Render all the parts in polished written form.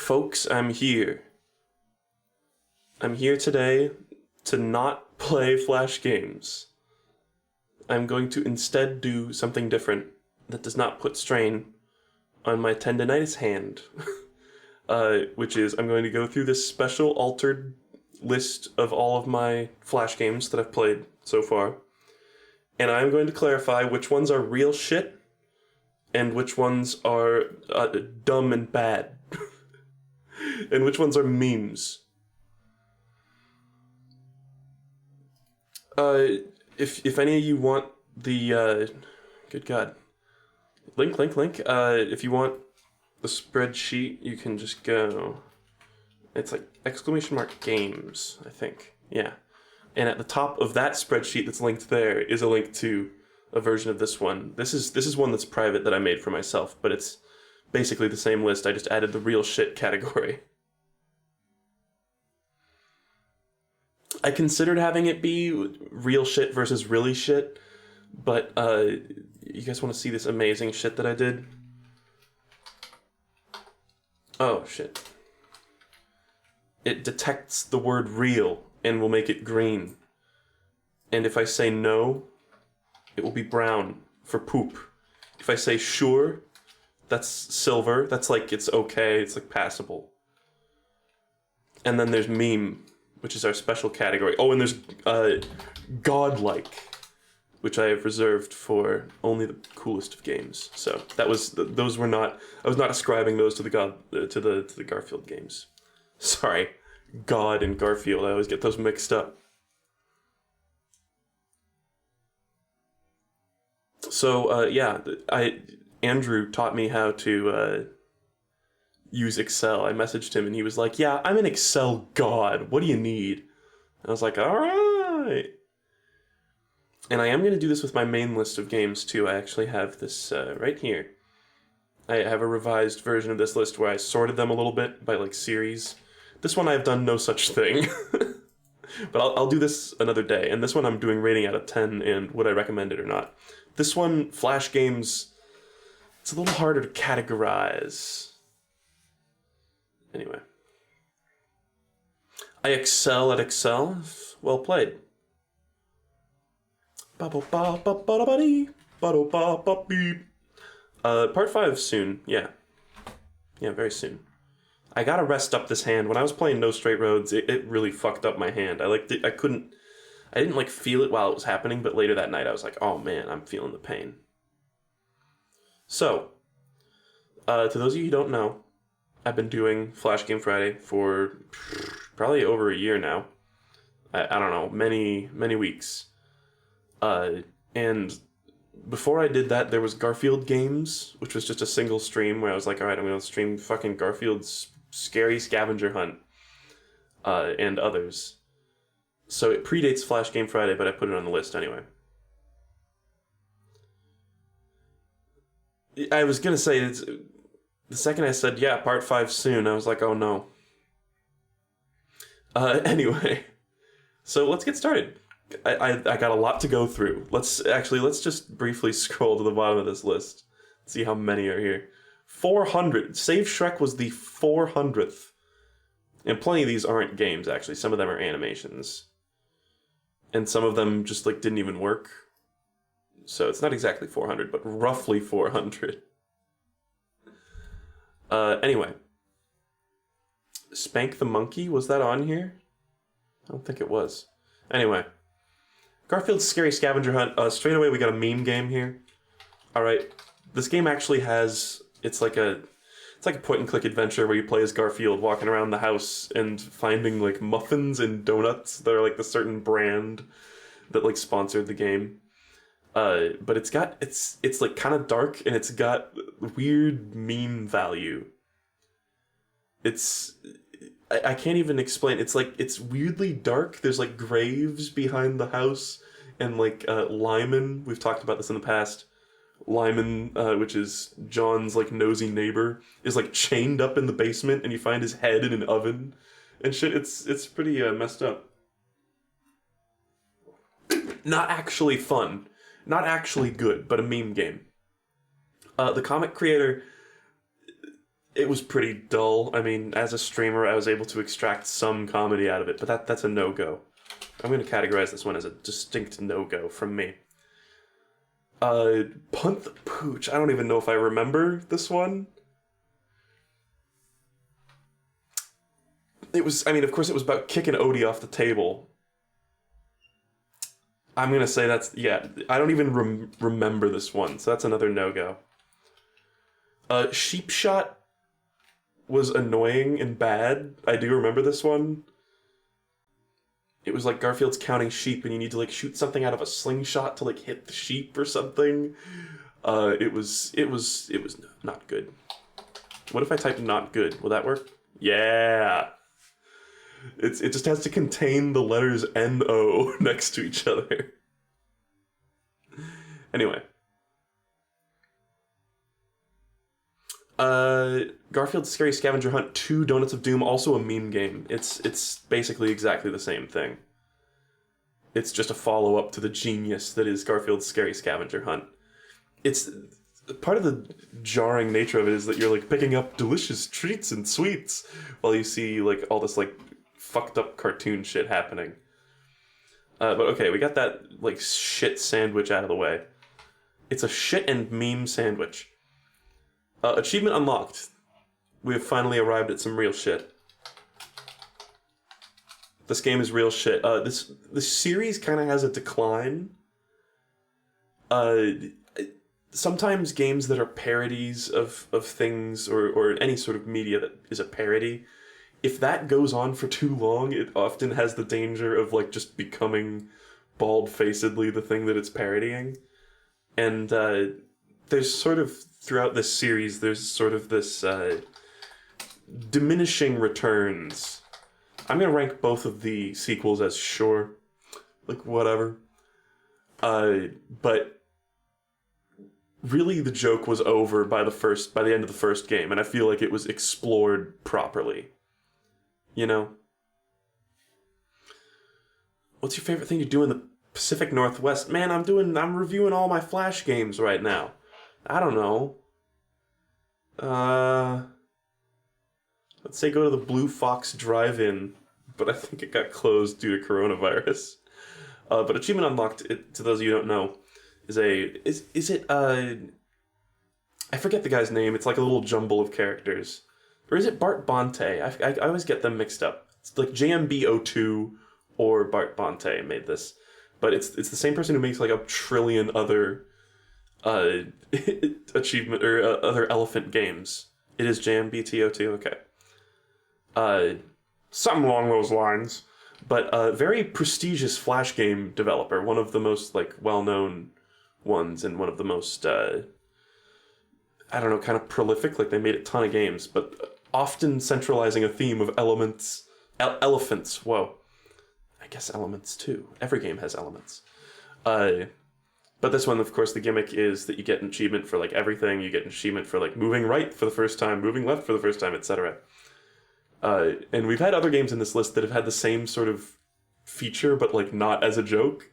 Folks, I'm here. I'm here today to not play Flash games. I'm going to instead do something different that does not put strain on my tendonitis hand. Which is, I'm going to go through this special altered list of all of my Flash games that I've played so far. And I'm going to clarify which ones are real shit and which ones are dumb and bad. And which ones are memes. If any of you want the, good God, link, if you want the spreadsheet, you can just go, it's like !games, I think, yeah. And at the top of that spreadsheet that's linked there is a link to a version of this one. This is one that's private that I made for myself, but it's basically the same list, I just added the real shit category. I considered having it be real shit versus really shit, but you guys want to see this amazing shit that I did? Oh, shit. It detects the word real and will make it green. And if I say no, it will be brown for poop. If I say sure, that's silver. That's like, it's okay, it's like passable. And then there's meme, which is our special category. Oh, and there's godlike, which I have reserved for only the coolest of games. So that was those were not. I was not ascribing those to the Garfield games. Sorry, God and Garfield. I always get those mixed up. So yeah, Andrew taught me how to use Excel. I messaged him and he was like, "Yeah, I'm an Excel god. What do you need?" I was like, "All right." And I am going to do this with my main list of games, too. I actually have this right here. I have a revised version of this list where I sorted them a little bit by, like, series. This one I've done no such thing. But I'll do this another day. And this one I'm doing rating out of 10 and would I recommend it or not. This one, Flash games, it's a little harder to categorize. Anyway. I excel at Excel. Well played. Part 5 soon, yeah. Yeah, very soon. I gotta rest up this hand. When I was playing No Straight Roads, it really fucked up my hand. I didn't like feel it while it was happening, but later that night I was like, oh man, I'm feeling the pain. So, to those of you who don't know, I've been doing Flash Game Friday for probably over a year now. I don't know, many weeks. And before I did that, there was Garfield Games, which was just a single stream where I was like, alright, I'm going to stream fucking Garfield's Scary Scavenger Hunt, and others. So it predates Flash Game Friday, but I put it on the list anyway. I was going to say, the second I said, yeah, part 5 soon, I was like, oh no. Anyway, so let's get started. I got a lot to go through. Let's just briefly scroll to the bottom of this list. See how many are here. 400. Save Shrek was the 400th. And plenty of these aren't games, actually. Some of them are animations. And some of them just like didn't even work. So it's not exactly 400, but roughly 400. Anyway. Spank the Monkey, was that on here? I don't think it was. Anyway. Garfield's Scary Scavenger Hunt. Straight away, we got a meme game here. All right, this game actually has. It's like a point-and-click adventure where you play as Garfield, walking around the house and finding like muffins and donuts that are like the certain brand that like sponsored the game. But it's like kind of dark and it's got weird meme value. I can't even explain. It's weirdly dark. There's like graves behind the house, and like Lyman. We've talked about this in the past. Lyman, which is John's like nosy neighbor, is like chained up in the basement, and you find his head in an oven, and shit. It's pretty messed up. Not actually fun, not actually good, but a meme game. The comic creator. it was pretty dull. I mean, as a streamer, I was able to extract some comedy out of it, but that's a no-go. I'm going to categorize this one as a distinct no-go from me. Punt the Pooch. I don't even know if I remember this one. It was, I mean, of course it was about kicking Odie off the table. I'm going to say that's, yeah, I don't even remember this one, so that's another no-go. Sheep Shot was annoying and bad. I do remember this one. It was like Garfield's counting sheep and you need to like shoot something out of a slingshot to like hit the sheep or something. It was not good. What if I type not good? Will that work? Yeah. It just has to contain the letters N-O next to each other. Anyway. Garfield's Scary Scavenger Hunt 2 Donuts of Doom, also a meme game. It's basically exactly the same thing. It's just a follow-up to the genius that is Garfield's Scary Scavenger Hunt. It's part of the jarring nature of it is that you're like picking up delicious treats and sweets while you see like all this like fucked up cartoon shit happening. But okay, we got that like shit sandwich out of the way. It's a shit and meme sandwich. Achievement unlocked. We have finally arrived at some real shit. This game is real shit. This series kind of has a decline. Sometimes games that are parodies of things or any sort of media that is a parody, if that goes on for too long, it often has the danger of like just becoming bald-facedly the thing that it's parodying. And there's sort of, throughout this series, there's sort of this diminishing returns. I'm going to rank both of the sequels as sure. Like, whatever. But really the joke was over by the end of the first game, and I feel like it was explored properly. You know? What's your favorite thing to do in the Pacific Northwest? Man, I'm reviewing all my Flash games right now. I don't know. Let's say go to the Blue Fox Drive-In, but I think it got closed due to coronavirus. But achievement unlocked, to those of you who don't know, I forget the guy's name. It's like a little jumble of characters. Or is it Bart Bonte? I always get them mixed up. It's like JMB02 or Bart Bonte made this. But it's the same person who makes like a trillion other achievement or other elephant games. It is JMBTO2, okay. Something along those lines. But a very prestigious Flash game developer, one of the most like well-known ones and one of the most I don't know, kind of prolific. Like they made a ton of games, but often centralizing a theme of elephants. Whoa, I guess elements too. Every game has elements. But this one, of course, the gimmick is that you get an achievement for like everything. You get an achievement for like moving right for the first time, moving left for the first time, etc. And we've had other games in this list that have had the same sort of feature, but like not as a joke.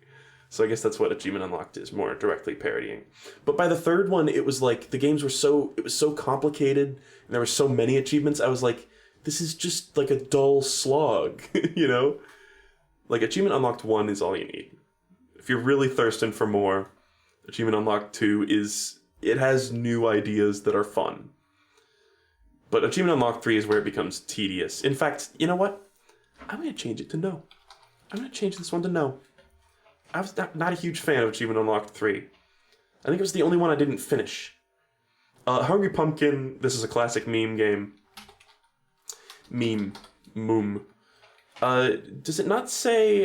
So I guess that's what Achievement Unlocked is, more directly parodying. But by the third one, it was like the games were it was so complicated, and there were so many achievements. I was like, this is just like a dull slog, you know? Like Achievement Unlocked 1 is all you need. If you're really thirsting for more, Achievement Unlocked 2 it has new ideas that are fun. But Achievement Unlocked 3 is where it becomes tedious. In fact, you know what? I'm going to change it to no. I'm going to change this one to no. I was not a huge fan of Achievement Unlocked 3. I think it was the only one I didn't finish. Hungry Pumpkin, this is a classic meme game. Moom. Does it not say,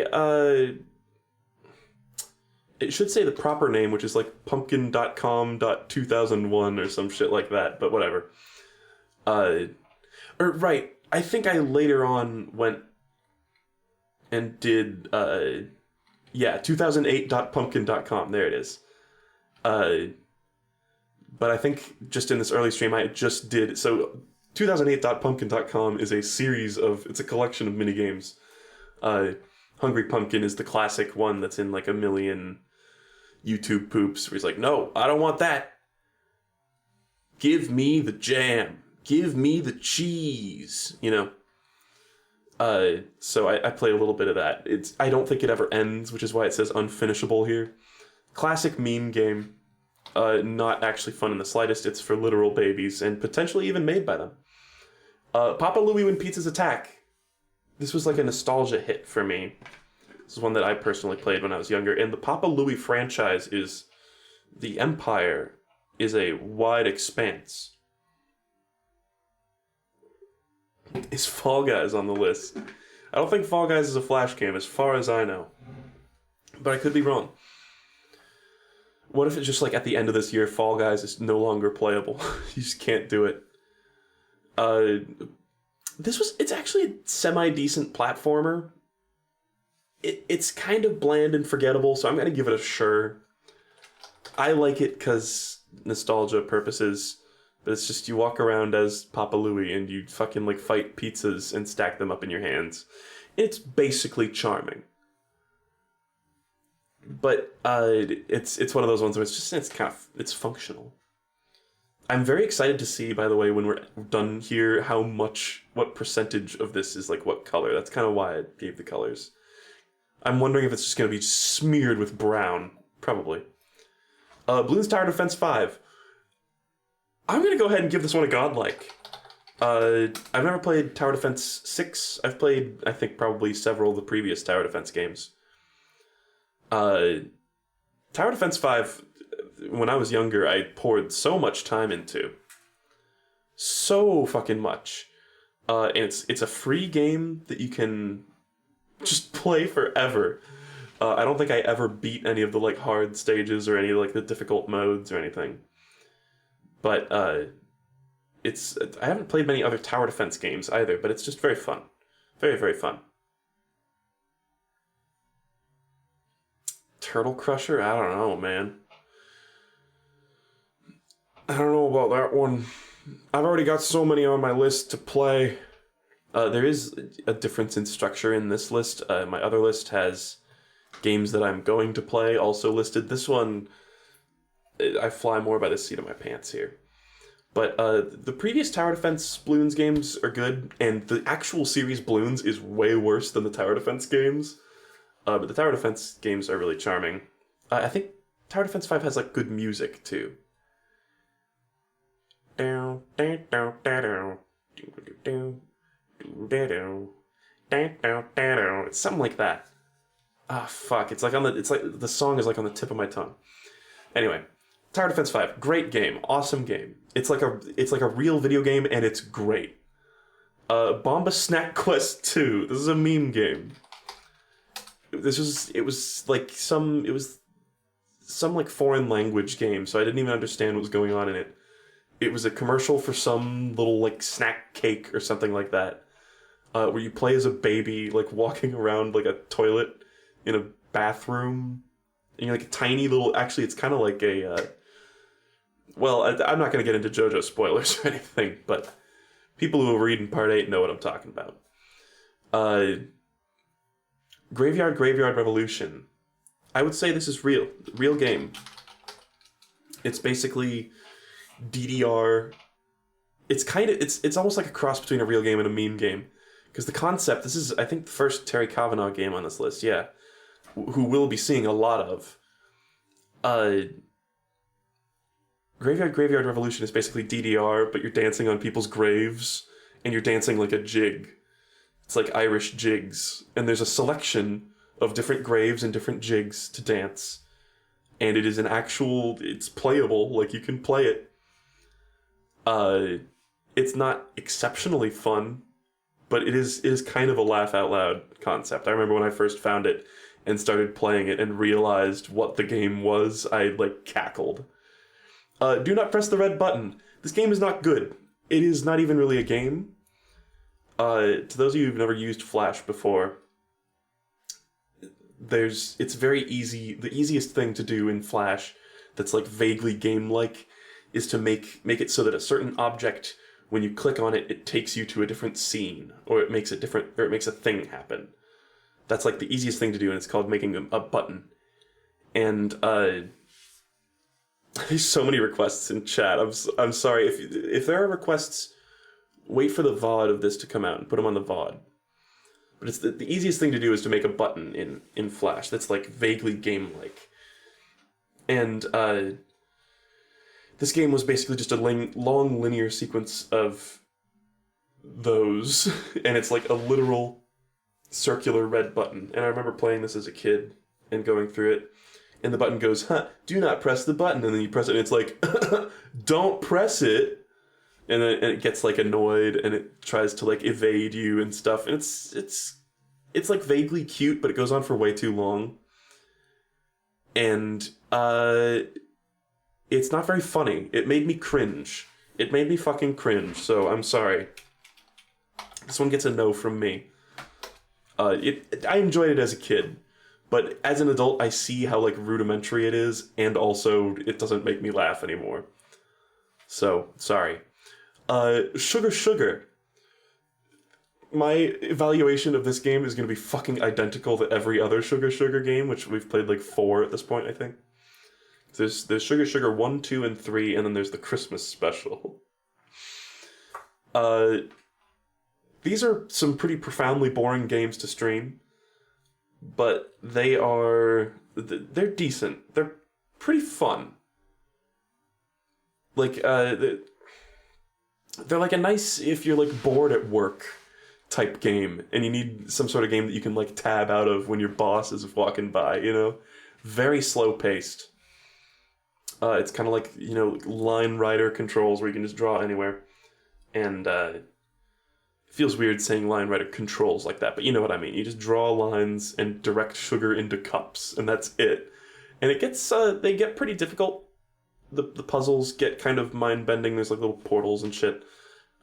it should say the proper name, which is like pumpkin.com.2001 or some shit like that, but whatever. Right, I think I later on went and did, 2008.pumpkin.com, there it is. But I think just in this early stream I just did, so 2008.pumpkin.com is a series of, it's a collection of minigames. Hungry Pumpkin is the classic one that's in like a million YouTube poops, where he's like, no, I don't want that. Give me the jam. Give me the cheese, you know? So I play a little bit of that. I don't think it ever ends, which is why it says unfinishable here. Classic meme game. Not actually fun in the slightest. It's for literal babies, and potentially even made by them. Papa Louie When Pizzas Attack. This was like a nostalgia hit for me. This is one that I personally played when I was younger, and the Papa Louie franchise is... The empire is a wide expanse. Is Fall Guys on the list? I don't think Fall Guys is a flash game, as far as I know. But I could be wrong. What if it's just like at the end of this year, Fall Guys is no longer playable? You just can't do it. It's actually a semi-decent platformer. It's kind of bland and forgettable, so I'm going to give it a sure. I like it because nostalgia purposes. But it's just you walk around as Papa Louie and you fucking like fight pizzas and stack them up in your hands. It's basically charming. But it's one of those ones where it's functional. I'm very excited to see, by the way, when we're done here, what percentage of this is like what color. That's kind of why I gave the colors. I'm wondering if it's just going to be smeared with brown. Probably. Bloons Tower Defense 5. I'm going to go ahead and give this one a godlike. I've never played Tower Defense 6. I've played, I think, probably several of the previous Tower Defense games. Tower Defense 5, when I was younger, I poured so much time into. So fucking much. And it's a free game that you can just play forever. I don't think I ever beat any of the like hard stages or any of like the difficult modes or anything. But I haven't played many other tower defense games either, but it's just very fun. Very, very fun. Turtle Crusher? I don't know, man. I don't know about that one. I've already got so many on my list to play. There is a difference in structure in this list. My other list has games that I'm going to play also listed. This one, I fly more by the seat of my pants here. But the previous Tower Defense Bloons games are good, and the actual series Bloons is way worse than the Tower Defense games. But the Tower Defense games are really charming. I think Tower Defense 5 has like good music too. It's something like that. Ah, fuck. It's like the song is like on the tip of my tongue. Anyway, Tower Defense 5, great game, awesome game. It's like a real video game, and it's great. Bomba Snack Quest 2. This is a meme game. It was some like foreign language game, so I didn't even understand what was going on in it. It was a commercial for some little like snack cake or something like that, where you play as a baby like walking around like a toilet in a bathroom, and you're like a tiny little. Actually, it's kind of like a. Well, I'm not going to get into JoJo spoilers or anything, but people who will read in Part 8 know what I'm talking about. Graveyard Revolution. I would say this is real game. It's basically DDR. It's almost like a cross between a real game and a meme game, because the concept. This is, I think, the first Terry Kavanagh game on this list. Yeah, who we'll be seeing a lot of. Graveyard Revolution is basically DDR, but you're dancing on people's graves, and you're dancing like a jig. It's like Irish jigs, and there's a selection of different graves and different jigs to dance, and it is it's playable, like you can play it. It's not exceptionally fun, but it is kind of a laugh out loud concept. I remember when I first found it and started playing it and realized what the game was, I like cackled. Do not press the red button. This game is not good. It is not even really a game. To those of you who've never used Flash before, it's very easy. The easiest thing to do in Flash that's like vaguely game-like is to make it so that a certain object, when you click on it, it takes you to a different scene, or it makes a thing happen. That's like the easiest thing to do, and it's called making a button. And there's so many requests in chat. I'm sorry if there are requests wait for the VOD of this to come out and put them on the VOD. But it's the easiest thing to do is to make a button in Flash that's like vaguely game-like. And this game was basically just a long linear sequence of those, and it's like a literal circular red button. And I remember playing this as a kid and going through it, and the button goes, do not press the button, and then you press it, and it's like, don't press it. And then it gets like annoyed, and it tries to like evade you and stuff. And it's like vaguely cute, but it goes on for way too long. And it's not very funny. It made me cringe. It made me fucking cringe. So I'm sorry. This one gets a no from me. I enjoyed it as a kid, but as an adult, I see how like rudimentary it is, and also it doesn't make me laugh anymore. So sorry. Sugar Sugar. My evaluation of this game is going to be fucking identical to every other Sugar Sugar game, which we've played like 4 at this point, I think. There's Sugar Sugar 1, 2, and 3, and then there's the Christmas special. These are some pretty profoundly boring games to stream, but they're decent. They're pretty fun. Like, they're like a nice, if you're like bored at work type game, and you need some sort of game that you can like tab out of when your boss is walking by, you know? Very slow paced. It's kind of like, you know, line rider controls where you can just draw anywhere. And it feels weird saying line rider controls like that, but you know what I mean. You just draw lines and direct sugar into cups, and that's it. And it gets, they get pretty difficult. The puzzles get kind of mind-bending. There's like little portals and shit.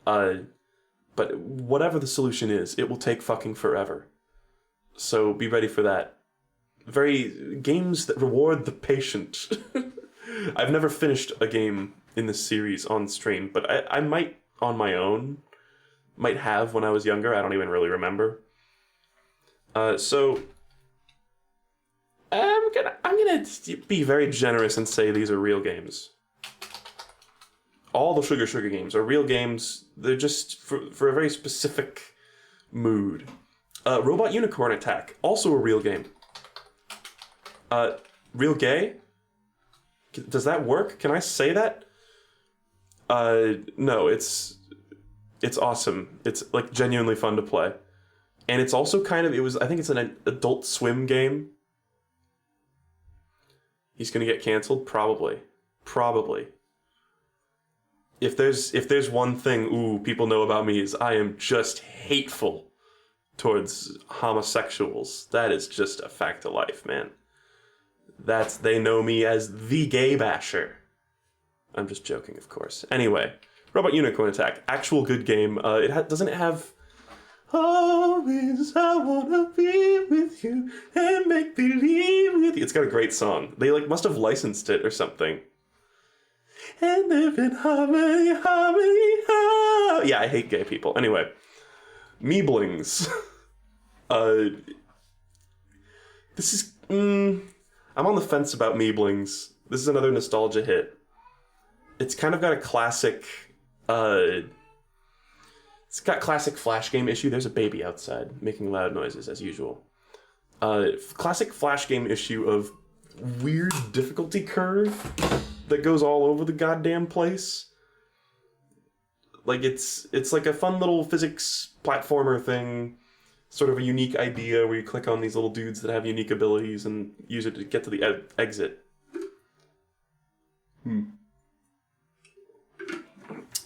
But whatever the solution is, it will take fucking forever. So be ready for that. Games that reward the patient. I've never finished a game in this series on stream, but I might on my own. Might have when I was younger. I don't even really remember. So I'm gonna be very generous and say these are real games. All the Sugar Sugar games are real games. They're just for a very specific mood. Robot Unicorn Attack, also a real game. Real gay? Does that work? Can I say that? No, it's awesome. It's like genuinely fun to play. And it's also kind of, I think it's an Adult Swim game. He's gonna get canceled? Probably. If there's one thing, people know about me is I am just hateful towards homosexuals. That is just a fact of life, man. They know me as the gay basher. I'm just joking, of course. Anyway, Robot Unicorn Attack, actual good game. Doesn't it have always I wanna be with you and make believe with you. It's got a great song. They like must have licensed it or something. And live in harmony, harmony. Yeah, I hate gay people. Anyway, Meeblings. This is I'm on the fence about Meeblings. This is another nostalgia hit. It's kind of got a classic it's got classic Flash game issue. There's a baby outside making loud noises as usual. Classic Flash game issue of weird difficulty curve that goes all over the goddamn place. Like it's like a fun little physics platformer thing, sort of a unique idea where you click on these little dudes that have unique abilities and use it to get to the exit.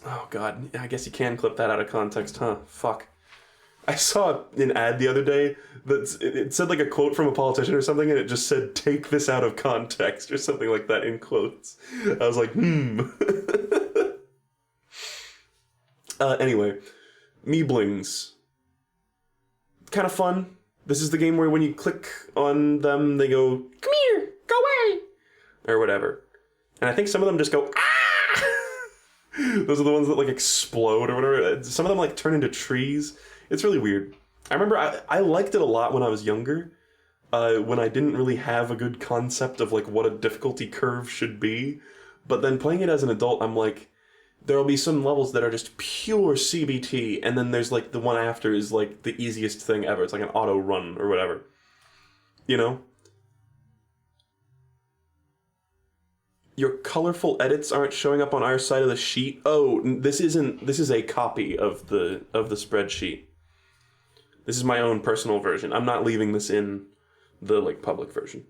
Oh god, I guess you can clip that out of context, huh? Fuck. I saw an ad the other day that it said like a quote from a politician or something, and it just said, "Take this out of context," or something like that in quotes. I was like, Anyway, Meeblings. Kind of fun. This is the game where when you click on them, they go, "Come here, go away," or whatever. And I think some of them just go, "Ah!" Those are the ones that like explode or whatever. Some of them like turn into trees. It's really weird. I remember I liked it a lot when I was younger, when I didn't really have a good concept of like what a difficulty curve should be. But then playing it as an adult, I'm like, there'll be some levels that are just pure CBT, and then there's like the one after is like the easiest thing ever. It's like an auto run or whatever. You know? Your colorful edits aren't showing up on our side of the sheet. Oh, this is a copy of the spreadsheet. This is my own personal version. I'm not leaving this in the like public version.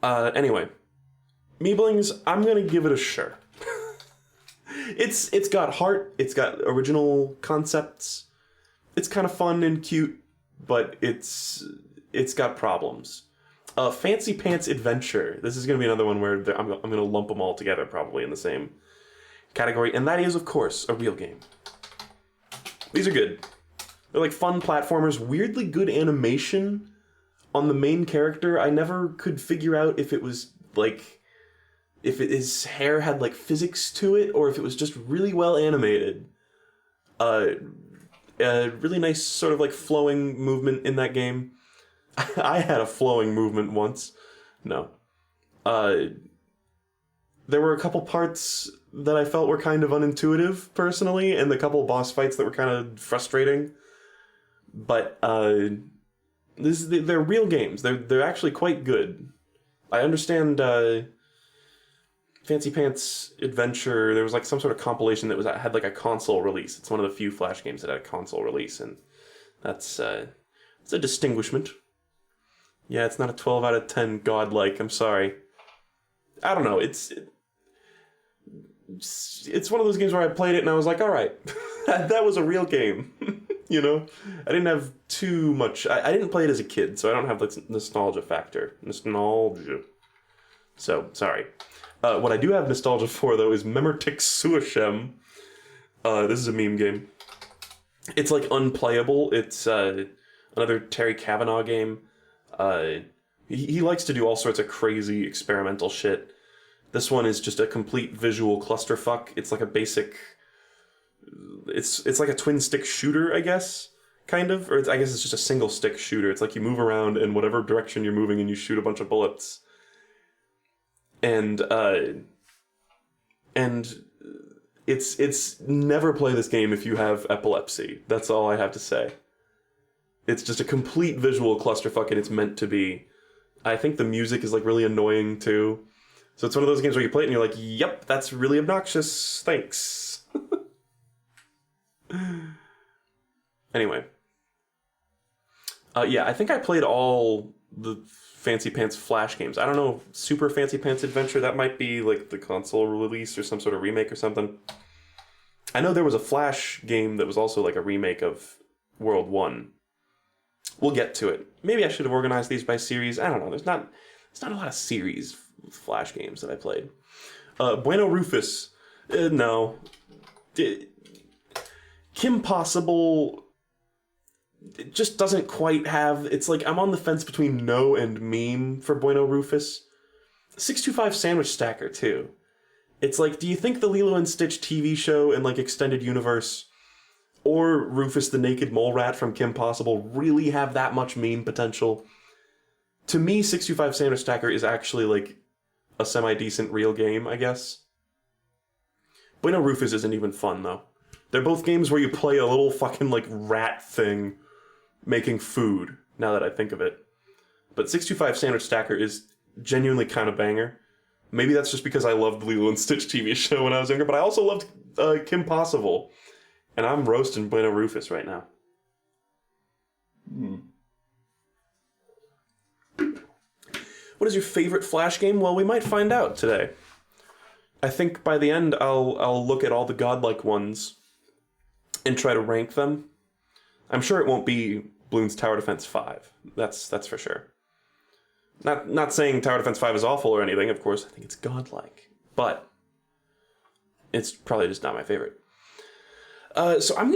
Anyway, Meeblings, I'm gonna give it a sure. It's got heart, it's got original concepts. It's kind of fun and cute, but it's got problems. Fancy Pants Adventure. This is going to be another one where I'm going to lump them all together probably in the same category. And that is, of course, a real game. These are good. They're like fun platformers. Weirdly good animation on the main character. I never could figure out if it was like... if his hair had like physics to it or if it was just really well animated. A really nice sort of like flowing movement in that game. I had a flowing movement once. No. There were a couple parts that I felt were kind of unintuitive, personally, and the couple boss fights that were kind of frustrating. But, they're real games. They're actually quite good. I understand, Fancy Pants Adventure, there was like some sort of compilation that had like a console release. It's one of the few Flash games that had a console release, and it's a distinguishment. Yeah, it's not a 12 out of 10 godlike, I'm sorry. I don't know, it's one of those games where I played it and I was like, alright, that was a real game. You know? I didn't have too much... I didn't play it as a kid, so I don't have the nostalgia factor. Nostalgia. So, sorry. What I do have nostalgia for, though, is Memortix Suishem. This is a meme game. It's, like, unplayable. It's another Terry Kavanagh game. He likes to do all sorts of crazy experimental shit. This one is just a complete visual clusterfuck. It's like a basic... It's like a twin-stick shooter, I guess, kind of. Or I guess it's just a single-stick shooter. It's like you move around in whatever direction you're moving and you shoot a bunch of bullets. And it's never play this game if you have epilepsy. That's all I have to say. It's just a complete visual clusterfuck, and it's meant to be. I think the music is like really annoying too. So it's one of those games where you play it and you're like, yep, that's really obnoxious. Thanks. Anyway. Yeah, I think I played all the Fancy Pants Flash games. I don't know, Super Fancy Pants Adventure, that might be like the console release or some sort of remake or something. I know there was a Flash game that was also like a remake of World 1. We'll get to it. Maybe I should have organized these by series. I don't know. There's not a lot of series Flash games that I played. Bueno Rufus. No. Kim Possible... It just doesn't quite have... It's like I'm on the fence between no and meme for Bueno Rufus. 625 Sandwich Stacker, too. It's like, do you think the Lilo and Stitch TV show and like extended universe or Rufus the Naked Mole Rat from Kim Possible really have that much meme potential? To me, 625 Sandwich Stacker is actually like a semi-decent real game, I guess. Bueno Rufus isn't even fun, though. They're both games where you play a little fucking like rat thing making food, now that I think of it. But 625 Sandwich Stacker is genuinely kind of banger. Maybe that's just because I loved the Lilo and Stitch TV show when I was younger, but I also loved Kim Possible. And I'm roasting Bueno Rufus right now. What is your favorite Flash game? Well, we might find out today. I think by the end I'll look at all the godlike ones and try to rank them. I'm sure it won't be Bloons Tower Defense 5. That's for sure. Not saying Tower Defense 5 is awful or anything, of course. I think it's godlike. But it's probably just not my favorite. So I'm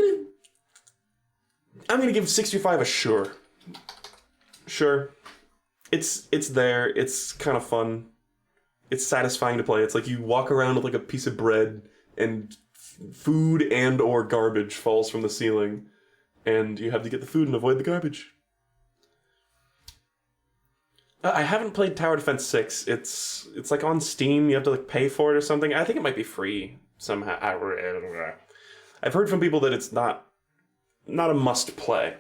gonna give 65 a sure. Sure. It's there. It's kind of fun. It's satisfying to play. It's like you walk around with like a piece of bread and food and or garbage falls from the ceiling. And you have to get the food and avoid the garbage. I haven't played Tower Defense 6. It's like on Steam. You have to like pay for it or something. I think it might be free somehow. I've heard from people that it's not a must play.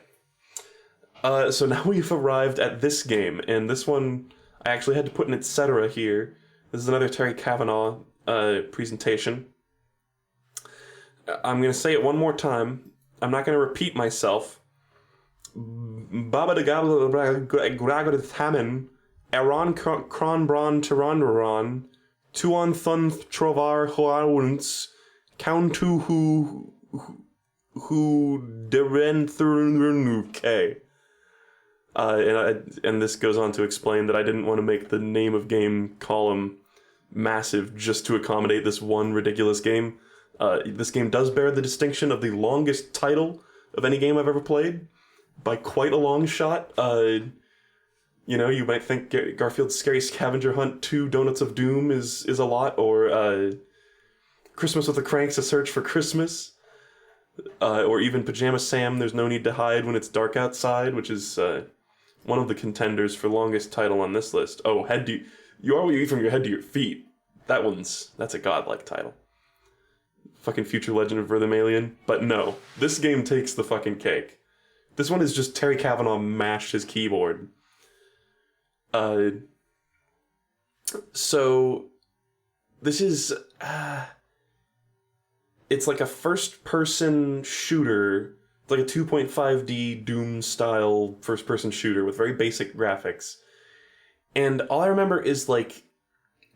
So now we've arrived at this game, and this one I actually had to put an etc. here. This is another Terry Kavanagh presentation. I'm going to say it one more time. I'm not going to repeat myself. Baba de Gabel Hammon, Eron Kronbron Tyranderon, Tuon Thun Trovar Hoawunts, Countu who Deren Thurnuke. And this goes on to explain that I didn't want to make the name of game column massive just to accommodate this one ridiculous game. This game does bear the distinction of the longest title of any game I've ever played, by quite a long shot. You know, you might think Garfield's Scary Scavenger Hunt 2 Donuts of Doom is a lot, or Christmas with the Cranks, A Search for Christmas, or even Pajama Sam, There's No Need to Hide When It's Dark Outside, which is one of the contenders for longest title on this list. Oh, You Are What You Eat From Your Head to Your Feet. That's a godlike title. Fucking Future Legend of Rhythm Alien. But no, this game takes the fucking cake. This one is just Terry Kavanagh mashed his keyboard. So this is it's like a first-person shooter. It's like a 2.5D Doom-style first-person shooter with very basic graphics. And all I remember is, like,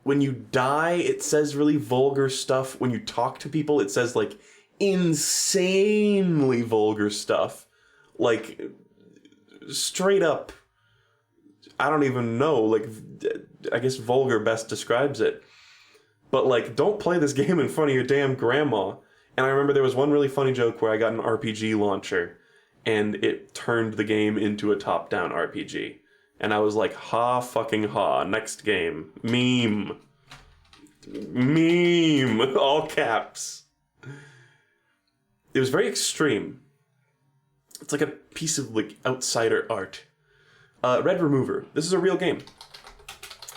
when you die, it says really vulgar stuff. When you talk to people, it says, like, insanely vulgar stuff. Like, straight up, I don't even know, like, I guess vulgar best describes it. But, like, don't play this game in front of your damn grandma. And I remember there was one really funny joke where I got an RPG launcher, and it turned the game into a top-down RPG. And I was like, ha fucking ha, next game. Meme. All caps. It was very extreme. It's like a piece of, like, outsider art. Red Remover. This is a real game.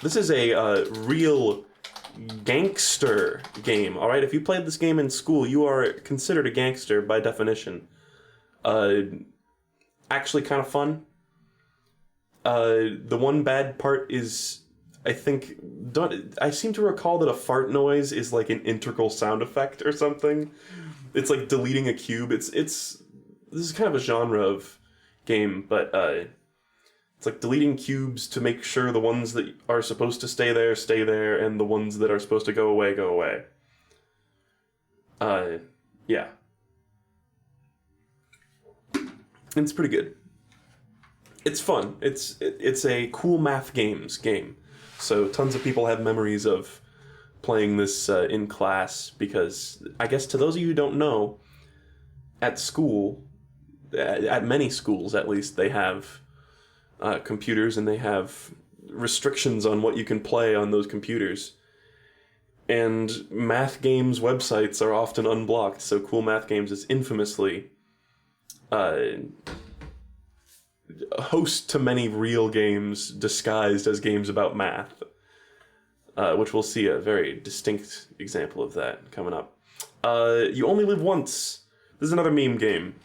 This is a real gangster game, alright? If you played this game in school, you are considered a gangster by definition. Actually kind of fun. The one bad part is, I seem to recall that a fart noise is like an integral sound effect or something. It's like deleting a cube. This is kind of a genre of game, but it's like deleting cubes to make sure the ones that are supposed to stay there, and the ones that are supposed to go away, go away. Yeah. It's pretty good. It's fun. It's a cool math game. So tons of people have memories of playing this in class, because I guess to those of you who don't know, at school, at many schools at least, they have computers, and they have restrictions on what you can play on those computers. And math games websites are often unblocked, so Cool Math Games is infamously host to many real games disguised as games about math, which we'll see a very distinct example of that coming up. You Only Live Once. This is another meme game.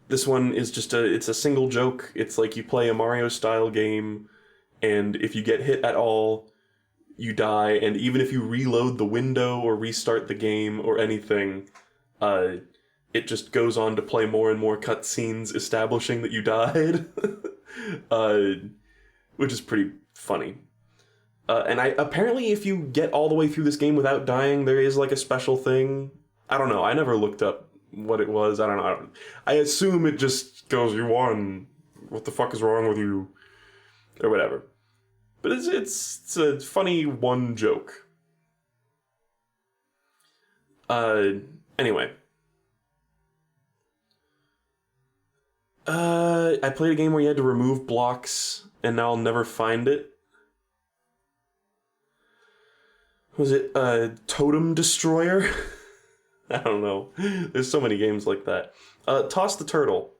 This one is just it's a single joke. It's like you play a Mario-style game, and if you get hit at all, you die, and even if you reload the window or restart the game or anything, it just goes on to play more and more cutscenes establishing that you died, which is pretty funny. And apparently if you get all the way through this game without dying, there is like a special thing. I don't know, I never looked up what it was. I don't know. I assume it just goes, you won. What the fuck is wrong with you? Or whatever. But it's a funny one joke. Anyway. I played a game where you had to remove blocks, and now I'll never find it. Was it Totem Destroyer? I don't know. There's so many games like that. Toss the Turtle.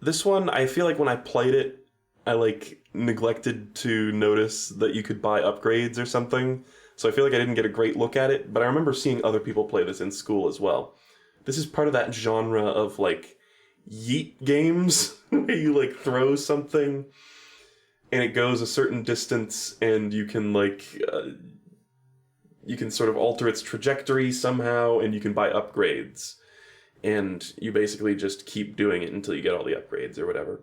This one, I feel like when I played it, I like neglected to notice that you could buy upgrades or something. So I feel like I didn't get a great look at it, but I remember seeing other people play this in school as well. This is part of that genre of like yeet games where you like throw something and it goes a certain distance and you can like you can sort of alter its trajectory somehow and you can buy upgrades. And you basically just keep doing it until you get all the upgrades or whatever.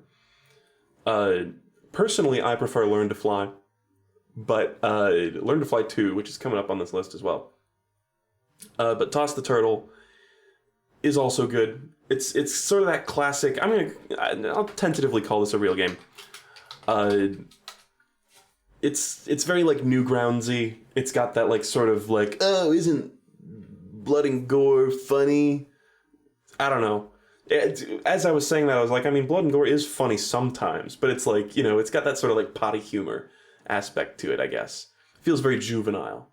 Personally, I prefer Learn to Fly. But Learn to Fly 2, which is coming up on this list as well. But Toss the Turtle is also good. It's sort of that classic... I'll tentatively call this a real game. It's very like Newgroundsy. It's got that like sort of like, oh, isn't blood and gore funny? I don't know. As I was saying that, I was like, I mean, blood and gore is funny sometimes, but it's like, you know, it's got that sort of like potty humor aspect to it, I guess. It feels very juvenile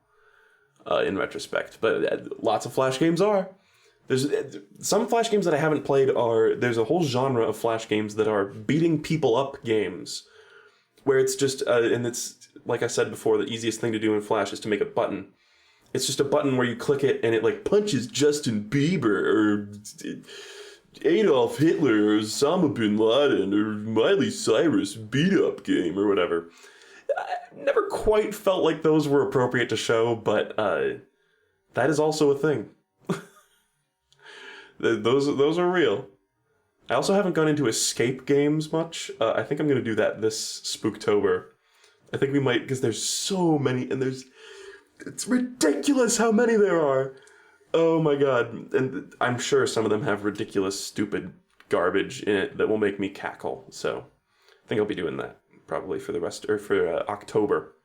in retrospect, but lots of Flash games are. There's some Flash games that I haven't played there's a whole genre of Flash games that are beating people up games, where it's just, and it's, like I said before, the easiest thing to do in Flash is to make a button. It's just a button where you click it and it like punches Justin Bieber or Adolf Hitler or Osama Bin Laden or Miley Cyrus beat-up game or whatever. I never quite felt like those were appropriate to show, but that is also a thing. Those are real. I also haven't gone into escape games much. I think I'm going to do that this Spooktober. I think we might, because there's so many, and it's ridiculous how many there are. Oh my god. And I'm sure some of them have ridiculous, stupid garbage in it that will make me cackle. So I think I'll be doing that probably for the rest, or for October.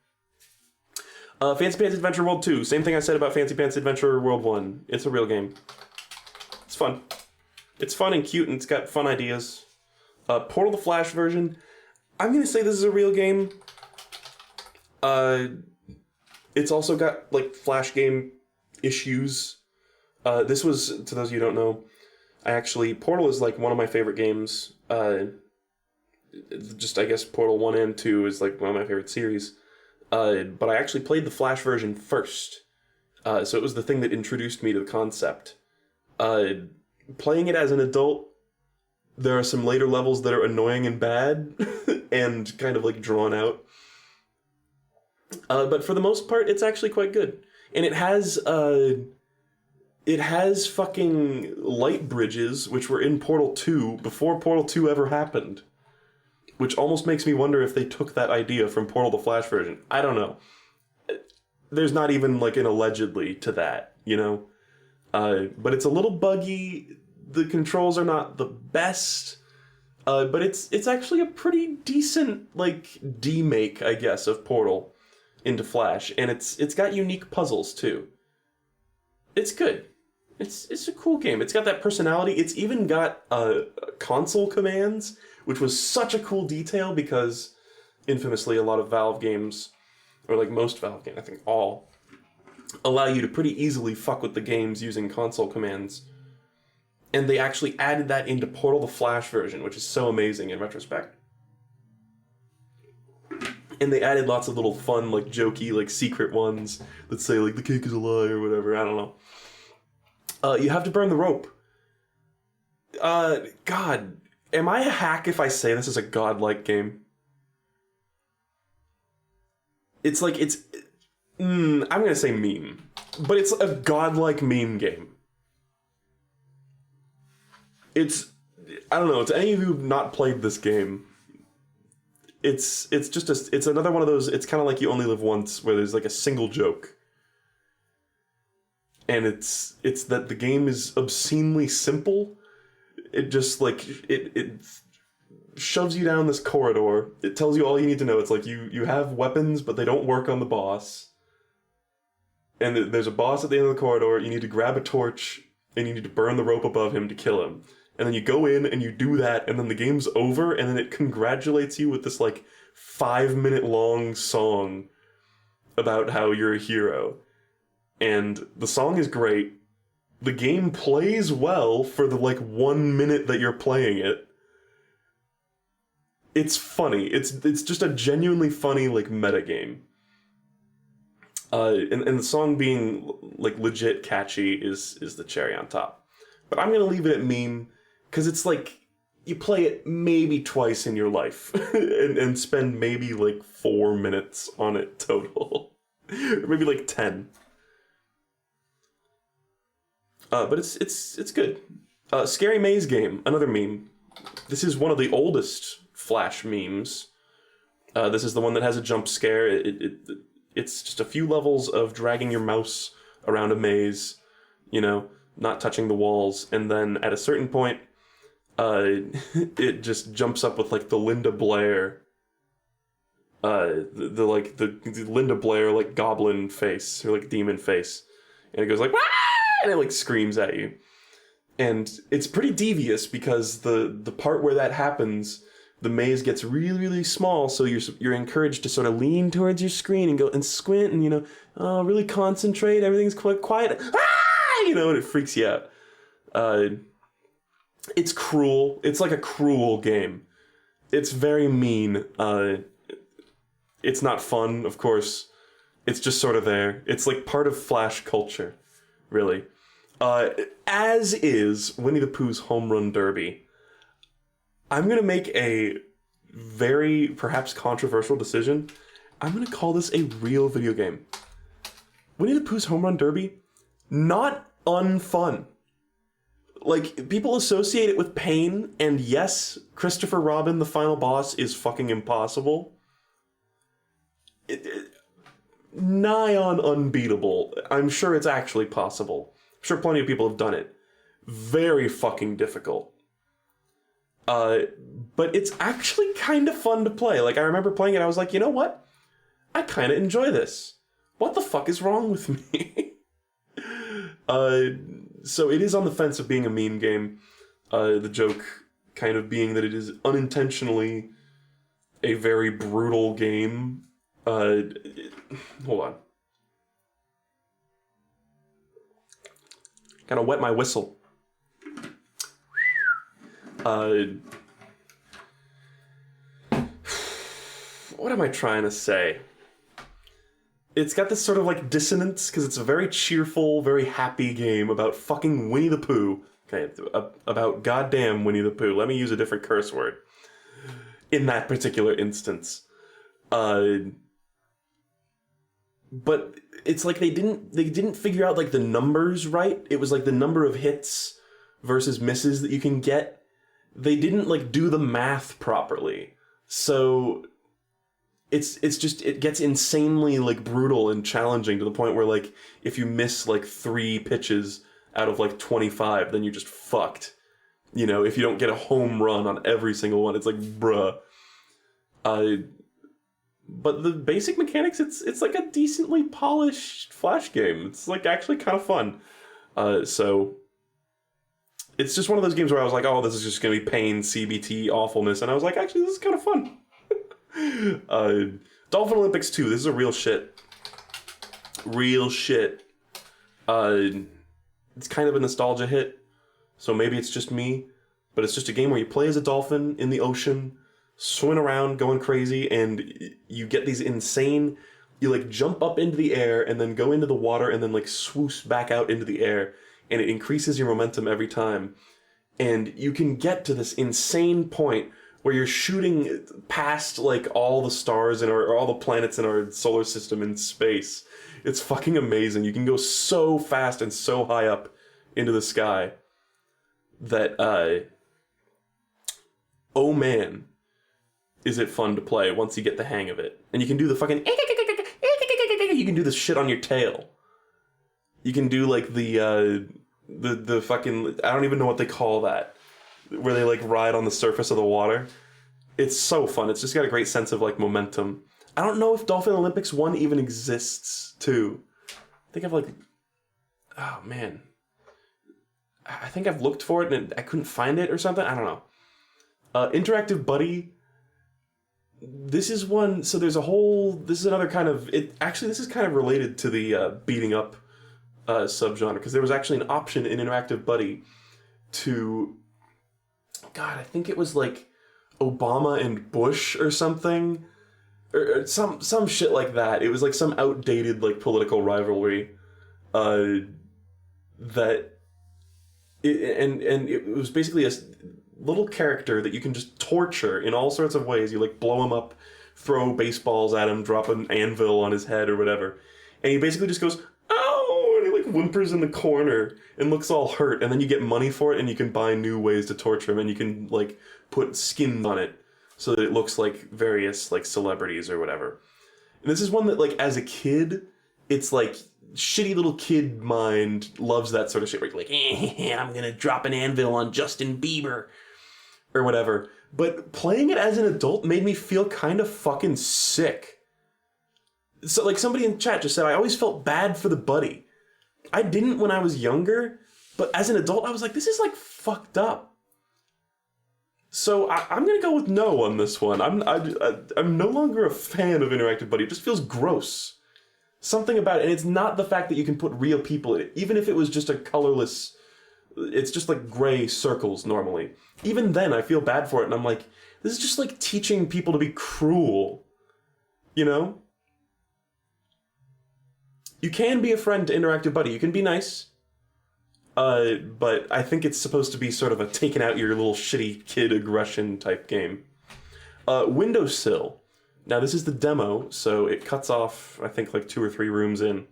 Fancy Pants Adventure World 2. Same thing I said about Fancy Pants Adventure World 1. It's a real game. It's fun. It's fun and cute and it's got fun ideas. Portal the Flash version. I'm going to say this is a real game. It's also got like Flash game issues. This was, to those of you who don't know, Portal is like one of my favorite games. Just, I guess, Portal 1 and 2 is like one of my favorite series. But I actually played the Flash version first. So it was the thing that introduced me to the concept. Playing it as an adult, there are some later levels that are annoying and bad, and kind of like drawn out. But for the most part, it's actually quite good. And it has fucking light bridges, which were in Portal 2 before Portal 2 ever happened. Which almost makes me wonder if they took that idea from Portal the Flash version. I don't know. There's not even like an allegedly to that, you know? But it's a little buggy. The controls are not the best. But it's actually a pretty decent, like, demake, I guess, of Portal into Flash. And it's got unique puzzles, too. It's good. It's a cool game. It's got that personality. It's even got console commands, which was such a cool detail because, infamously, a lot of Valve games, or like most Valve games, I think all, allow you to pretty easily fuck with the games using console commands. And they actually added that into Portal the Flash version, which is so amazing in retrospect. And they added lots of little fun, like, jokey, like, secret ones that say, like, the cake is a lie or whatever, I don't know. You have to burn the rope. God, am I a hack if I say this is a godlike game? It's like, I'm gonna say meme. But it's a godlike meme game. I don't know, to any of you who've not played this game, it's another one of those, it's kind of like You Only Live Once, where there's like a single joke. And it's that the game is obscenely simple. It just, like, it shoves you down this corridor. It tells you all you need to know. It's like, you have weapons, but they don't work on the boss. And there's a boss at the end of the corridor, you need to grab a torch, and you need to burn the rope above him to kill him. And then you go in, and you do that, and then the game's over, and then it congratulates you with this, like, 5-minute long song about how you're a hero. And the song is great. The game plays well for the, like, 1 minute that you're playing it. It's funny. It's just a genuinely funny, like, meta game. And the song being, like, legit catchy is the cherry on top. But I'm gonna leave it at meme, because it's like, you play it maybe twice in your life, and spend maybe, like, 4 minutes on it total. Or maybe, like, 10. But it's good. Scary Maze Game, another meme. This is one of the oldest Flash memes. This is the one that has a jump scare. It's just a few levels of dragging your mouse around a maze, you know, not touching the walls, and then at a certain point, it just jumps up with, like, the Linda Blair, the Linda Blair, like, goblin face, or, like, demon face, and it goes like, "Wah!" and it, like, screams at you. And it's pretty devious, because the part where that happens, the maze gets really, really small, so you're encouraged to sort of lean towards your screen and go and squint and, you know, really concentrate, everything's quiet, you know, and it freaks you out. It's cruel. It's like a cruel game. It's very mean. It's not fun, of course. It's just sort of there. It's like part of Flash culture, really. As is Winnie the Pooh's Home Run Derby. I'm going to make a very, perhaps controversial decision. I'm going to call this a real video game. Winnie the Pooh's Home Run Derby, not unfun. Like, people associate it with pain, and yes, Christopher Robin, the final boss, is fucking impossible. Nigh on unbeatable. I'm sure it's actually possible. I'm sure plenty of people have done it. Very fucking difficult. But it's actually kind of fun to play. Like, I remember playing it, I was like, you know what? I kind of enjoy this. What the fuck is wrong with me? So it is on the fence of being a meme game. The joke kind of being that it is unintentionally a very brutal game. Hold on. Gotta wet my whistle. What am I trying to say? It's got this sort of, like, dissonance, because it's a very cheerful, very happy game about fucking Winnie the Pooh. Okay, about goddamn Winnie the Pooh. Let me use a different curse word in that particular instance. But it's like they didn't figure out, like, the numbers right. It was like the number of hits versus misses that you can get. They didn't, like, do the math properly. So it's just, it gets insanely, like, brutal and challenging to the point where, like, if you miss, like, 3 pitches out of, like, 25, then you're just fucked. You know, if you don't get a home run on every single one, it's like, bruh. But the basic mechanics, it's like a decently polished Flash game. It's, like, actually kind of fun. So it's just one of those games where I was like, oh, this is just gonna be pain, CBT, awfulness, and I was like, actually, this is kind of fun. Dolphin Olympics 2, this is a real shit. Real shit. It's kind of a nostalgia hit, so maybe it's just me, but it's just a game where you play as a dolphin in the ocean, swimming around, going crazy, and you get these insane, you, like, jump up into the air, and then go into the water, and then, like, swoosh back out into the air, and it increases your momentum every time. And you can get to this insane point where you're shooting past, like, all the stars or all the planets in our solar system in space. It's fucking amazing. You can go so fast and so high up into the sky that, oh man, is it fun to play once you get the hang of it. And you can do the fucking, you can do this shit on your tail. You can do, like, the fucking, I don't even know what they call that, where they, like, ride on the surface of the water. It's so fun. It's just got a great sense of, like, momentum. I don't know if Dolphin Olympics 1 even exists, too. I think I've, like, oh, man. I think I've looked for it and I couldn't find it or something. I don't know. Interactive Buddy. This is one, so there's a whole, this is another kind of, actually, this is kind of related to the beating up subgenre, because there was actually an option in Interactive Buddy to, God, I think it was like Obama and Bush or something, or some shit like that. It was like some outdated like political rivalry, that. And it was basically a little character that you can just torture in all sorts of ways. You like blow him up, throw baseballs at him, drop an anvil on his head or whatever, and he basically just goes, "Ow!" and he like whimpers in the corner and looks all hurt. And then you get money for it, and you can buy new ways to torture him, and you can like put skins on it so that it looks like various like celebrities or whatever. And this is one that like as a kid, it's like. Shitty little kid mind loves that sort of shit where you're like, I'm gonna drop an anvil on Justin Bieber or whatever. But playing it as an adult made me feel kind of fucking sick. So like somebody in chat just said, I always felt bad for the buddy. I didn't when I was younger, but as an adult I was like, this is like fucked up. So I'm gonna go with no on this one. I'm no longer a fan of Interactive Buddy. It just feels gross. Something about it, and it's not the fact that you can put real people in it. Even if it was just a colorless, it's just like gray circles normally. Even then, I feel bad for it, and I'm like, this is just like teaching people to be cruel. You know? You can be a friend to Interactive Buddy. You can be nice. But I think it's supposed to be sort of a taking out your little shitty kid aggression type game. Windowsill. Now, this is the demo, so it cuts off, I think, like 2 or 3 rooms in.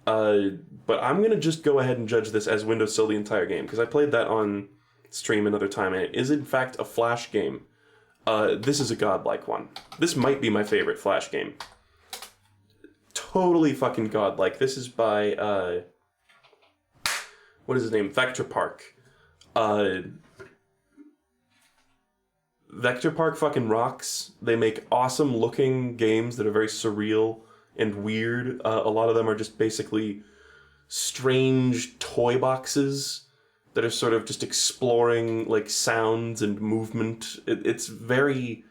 But I'm going to just go ahead and judge this as Windowsill the entire game, because I played that on stream another time, and it is, in fact, a Flash game. This is a godlike one. This might be my favorite Flash game. Totally fucking godlike. This is by, what is his name? Vector Park. Vector Park fucking rocks. They make awesome looking games that are very surreal and weird. A lot of them are just basically strange toy boxes that are sort of just exploring like sounds and movement. It's very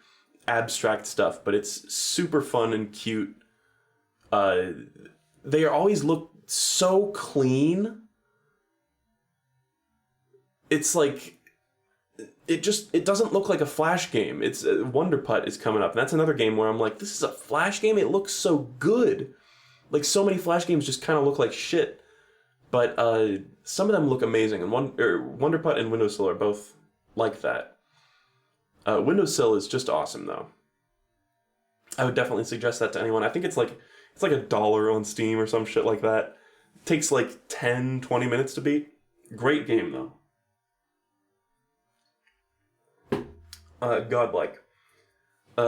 abstract stuff, but it's super fun and cute. They always look so clean. It's like it doesn't look like a Flash game. It's Wonder Putt is coming up, and that's another game where I'm like, this is a Flash game? It looks so good. Like, so many Flash games just kind of look like shit. But some of them look amazing, and Wonder Putt and Windowsill are both like that. Windowsill is just awesome, though. I would definitely suggest that to anyone. I think it's like $1 on Steam or some shit like that. It takes like 10, 20 minutes to beat. Great game, though. Godlike.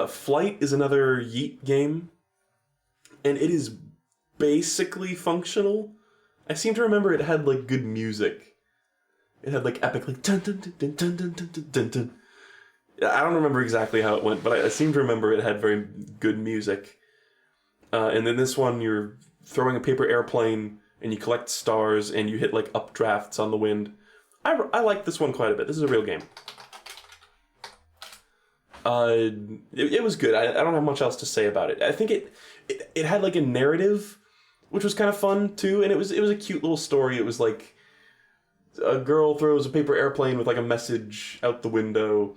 Flight is another Yeet game, and it is basically functional. I seem to remember it had like good music. It had like epic like dun dun dun dun dun dun dun dun dun. I don't remember exactly how it went, but I seem to remember it had very good music. And then this one, you're throwing a paper airplane, and you collect stars, and you hit like updrafts on the wind. I like this one quite a bit. This is a real game. It was good. I don't have much else to say about it. I think it had like a narrative, which was kind of fun too, and it was a cute little story. It was like a girl throws a paper airplane with like a message out the window,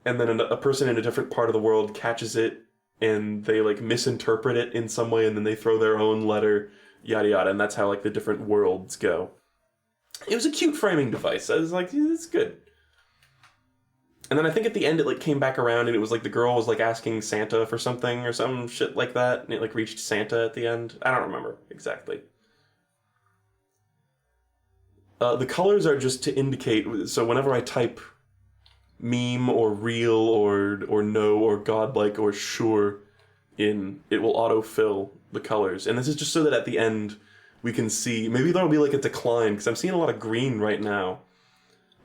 and then a person in a different part of the world catches it, and they like misinterpret it in some way, and then they throw their own letter, yada yada, and that's how like the different worlds go. It was a cute framing device. I was like, yeah, it's good. And then I think at the end it like came back around, and it was like the girl was like asking Santa for something or some shit like that, and it like reached Santa at the end. I don't remember exactly. The colors are just to indicate, so whenever I type meme or real or no or godlike or sure in, it will autofill the colors. And this is just so that at the end we can see, maybe there'll be like a decline, because I'm seeing a lot of green right now.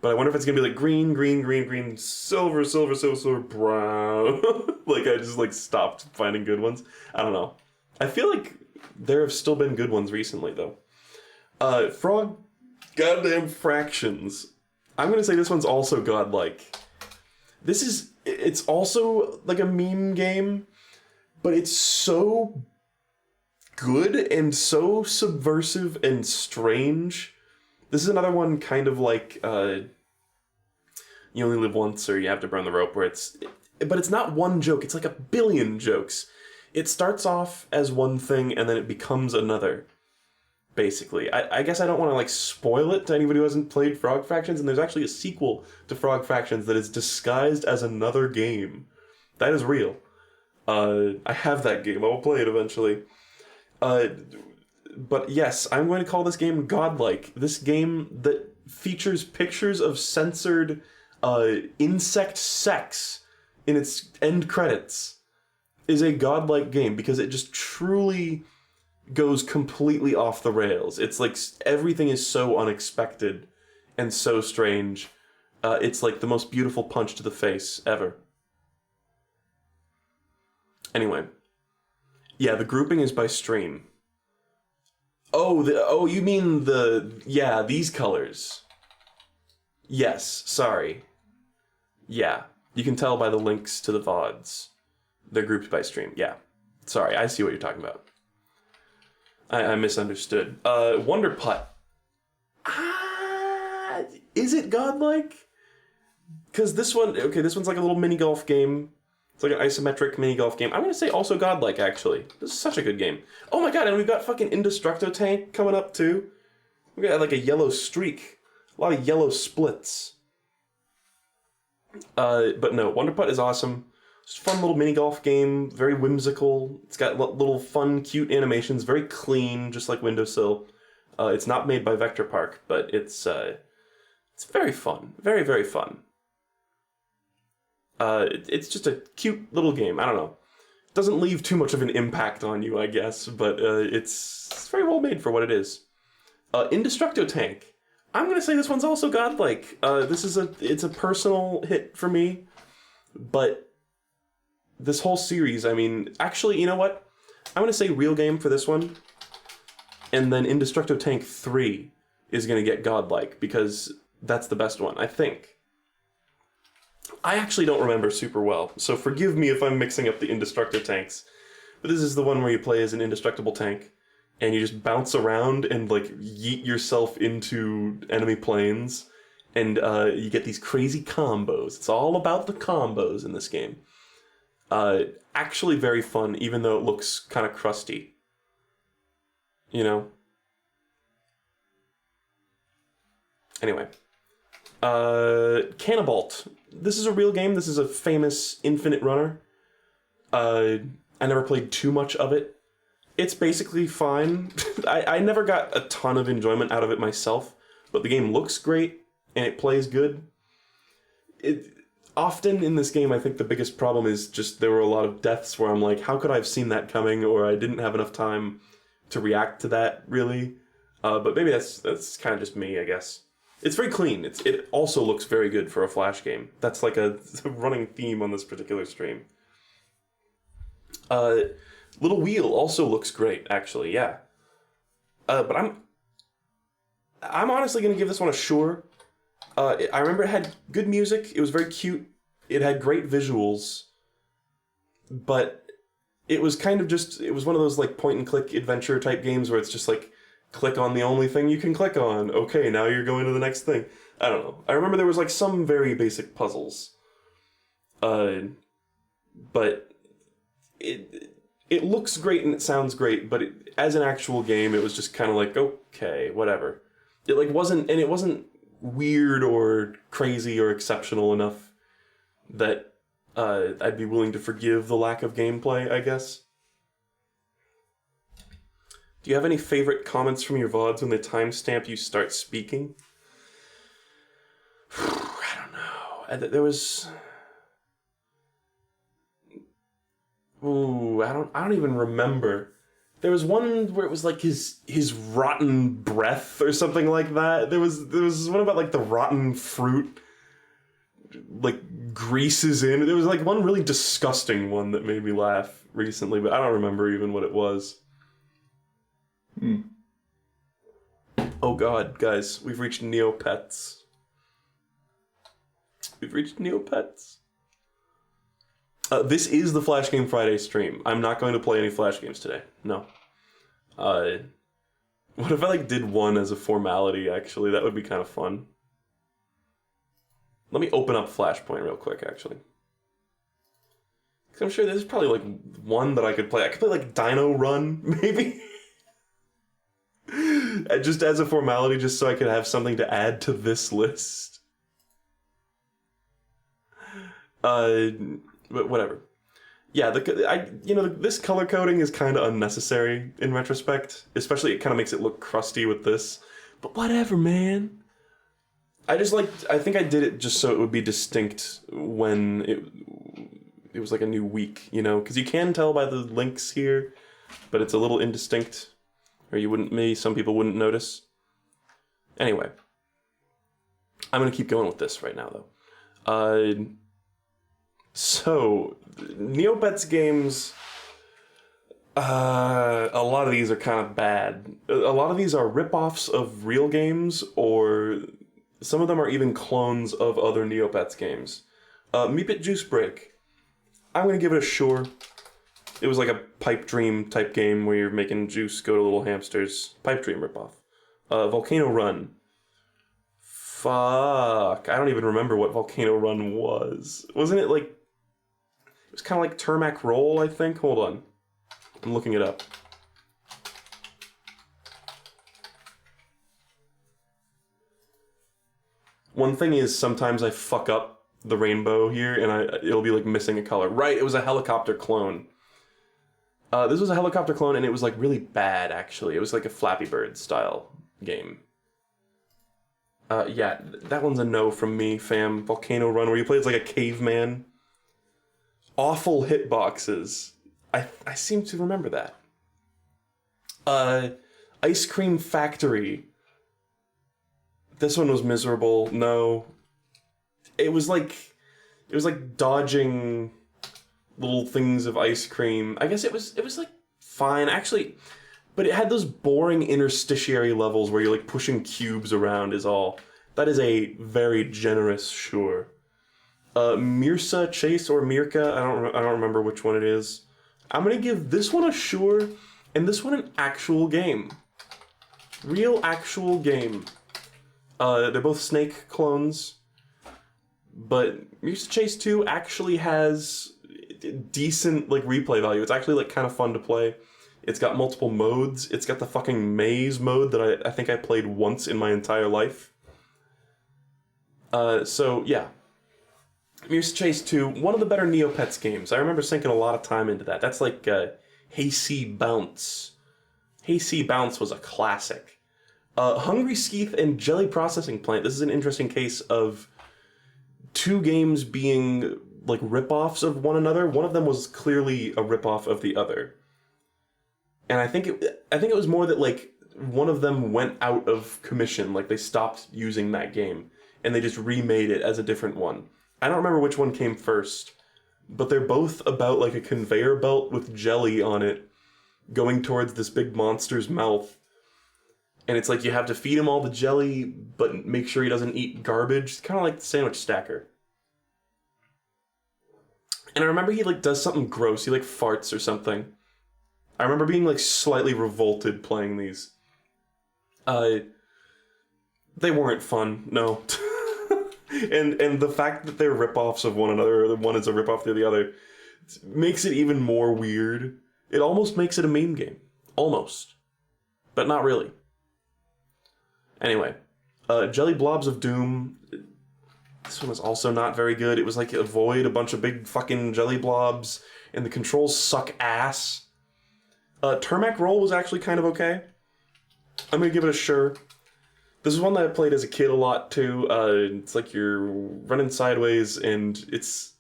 But I wonder if it's going to be like green, green, green, green, silver, silver, silver, silver, brown. Like I just like stopped finding good ones. I don't know. I feel like there have still been good ones recently though. Frog goddamn Fractions. I'm going to say this one's also godlike. It's also like a meme game, but it's so good and so subversive and strange. This is another one kind of like you only live once or you have to burn the rope, where but it's not one joke, it's like a billion jokes. It starts off as one thing and then it becomes another, basically. I guess I don't want to like spoil it to anybody who hasn't played Frog Fractions, and there's actually a sequel to Frog Fractions that is disguised as another game. That is real. I have that game, I will play it eventually. But yes, I'm going to call this game godlike. This game that features pictures of censored insect sex in its end credits is a godlike game because it just truly goes completely off the rails. It's like everything is so unexpected and so strange. It's like the most beautiful punch to the face ever. Anyway. Yeah, the grouping is by stream. Oh, you mean these colors. Yes, sorry. Yeah, you can tell by the links to the VODs. They're grouped by stream, yeah. Sorry, I see what you're talking about. I misunderstood. Wonder Putt. Is it godlike? Because this one's like a little mini golf game. It's like an isometric mini golf game. I'm going to say also godlike, actually. This is such a good game. Oh my god, and we've got fucking Indestructo Tank coming up, too. We got like a yellow streak. A lot of yellow splits. But no, Wonder Putt is awesome. It's a fun little mini golf game. Very whimsical. It's got little fun, cute animations. Very clean, just like Windowsill. It's not made by Vector Park, but it's very fun. Very, very fun. It's just a cute little game. I don't know. It doesn't leave too much of an impact on you, I guess, but it's very well made for what it is. Indestructo Tank. I'm gonna say this one's also godlike. It's a personal hit for me, but this whole series, I mean, actually, you know what? I'm gonna say real game for this one, and then Indestructo Tank 3 is gonna get godlike, because that's the best one, I think. I actually don't remember super well, so forgive me if I'm mixing up the Indestructo Tanks. But this is the one where you play as an indestructible tank, and you just bounce around and like yeet yourself into enemy planes, and you get these crazy combos. It's all about the combos in this game. Actually very fun, even though it looks kind of crusty. You know? Anyway. Cannabalt. This is a real game. This is a famous infinite runner. I never played too much of it. It's basically fine. I never got a ton of enjoyment out of it myself, but the game looks great, and it plays good. Often in this game, I think the biggest problem is just there were a lot of deaths where I'm like, how could I have seen that coming, or I didn't have enough time to react to that, really. But maybe that's kind of just me, I guess. It's very clean. It also looks very good for a Flash game. That's like a running theme on this particular stream. Little Wheel also looks great, actually, yeah. But I'm honestly going to give this one a sure. I remember it had good music. It was very cute. It had great visuals. But it was kind of just... It was one of those like point-and-click adventure type games where it's just like, click on the only thing you can click on. Okay, now you're going to the next thing. I don't know. I remember there was like some very basic puzzles. But it looks great and it sounds great, but as an actual game, it was just kind of like, okay, whatever. It like wasn't weird or crazy or exceptional enough that I'd be willing to forgive the lack of gameplay, I guess. Do you have any favorite comments from your VODs when they timestamp you start speaking? I don't know. There was... Ooh, I don't even remember. There was one where it was like his rotten breath or something like that. There was one about like the rotten fruit like greases in. There was like one really disgusting one that made me laugh recently, but I don't remember even what it was. Oh god, guys, we've reached Neopets. We've reached Neopets. This is the Flash Game Friday stream. I'm not going to play any Flash games today. No. What if I like did one as a formality, actually? That would be kind of fun. Let me open up Flashpoint real quick, actually. Because I'm sure there's probably, like, one that I could play. I could play, like, Dino Run, maybe? Just as a formality, just so I could have something to add to this list. But whatever. Yeah, this color coding is kind of unnecessary in retrospect. Especially, it kind of makes it look crusty with this. But whatever, man. I think I did it just so it would be distinct when it was like a new week, you know? Because you can tell by the links here, but it's a little indistinct. Or maybe some people wouldn't notice. Anyway. I'm going to keep going with this right now, though. So, Neopets Games, a lot of these are kind of bad. A lot of these are rip-offs of real games, or some of them are even clones of other Neopets games. Meepit Juice Break. I'm going to give it a sure. It was like a Pipe Dream type game where you're making juice go to little hamsters. Pipe Dream ripoff. Volcano Run. Fuck. I don't even remember what Volcano Run was. Wasn't it like... It was kind of like Triac Roll, I think? Hold on. I'm looking it up. One thing is sometimes I fuck up the rainbow here and it'll be like missing a color. Right, it was a helicopter clone. This was a helicopter clone and it was like really bad, actually. It was like a Flappy Bird style game. Yeah, that one's a no from me, fam. Volcano Run, where you play as like a caveman. Awful hitboxes. I seem to remember that. Ice Cream Factory. This one was miserable. No. It was like dodging little things of ice cream. I guess it was like fine, actually, but it had those boring interstitiary levels where you're like pushing cubes around is all. That is a very generous sure. Mirsa Chase or Mirka, I don't remember which one it is. I'm gonna give this one a sure, and this one an actual game. Real actual game. They're both Snake clones, but Mirsa Chase 2 actually has decent like replay value. It's actually like kind of fun to play. It's got multiple modes. It's got the fucking maze mode that I think I played once in my entire life. So yeah. Mirsa Chase 2, one of the better Neopets games. I remember sinking a lot of time into that. That's like Hasty Bounce. Hasty Bounce was a classic. Hungry Skeeth and Jelly Processing Plant. This is an interesting case of two games being like rip-offs of one another. One of them was clearly a rip-off of the other. And I think it was more that like one of them went out of commission, like they stopped using that game and they just remade it as a different one. I don't remember which one came first, but they're both about like a conveyor belt with jelly on it going towards this big monster's mouth. And it's like you have to feed him all the jelly, but make sure he doesn't eat garbage. It's kind of like the Sandwich Stacker. And I remember he like does something gross. He like farts or something. I remember being like slightly revolted playing these. They weren't fun, no. and the fact that they're ripoffs of one another, or one is a ripoff of the other, makes it even more weird. It almost makes it a meme game. Almost. But not really. Anyway. Jelly Blobs of Doom. This one was also not very good. It was like avoid a bunch of big fucking jelly blobs, and the controls suck ass. Triac Roll was actually kind of okay. I'm gonna give it a sure. This is one that I played as a kid a lot too. It's like you're running sideways, and it's...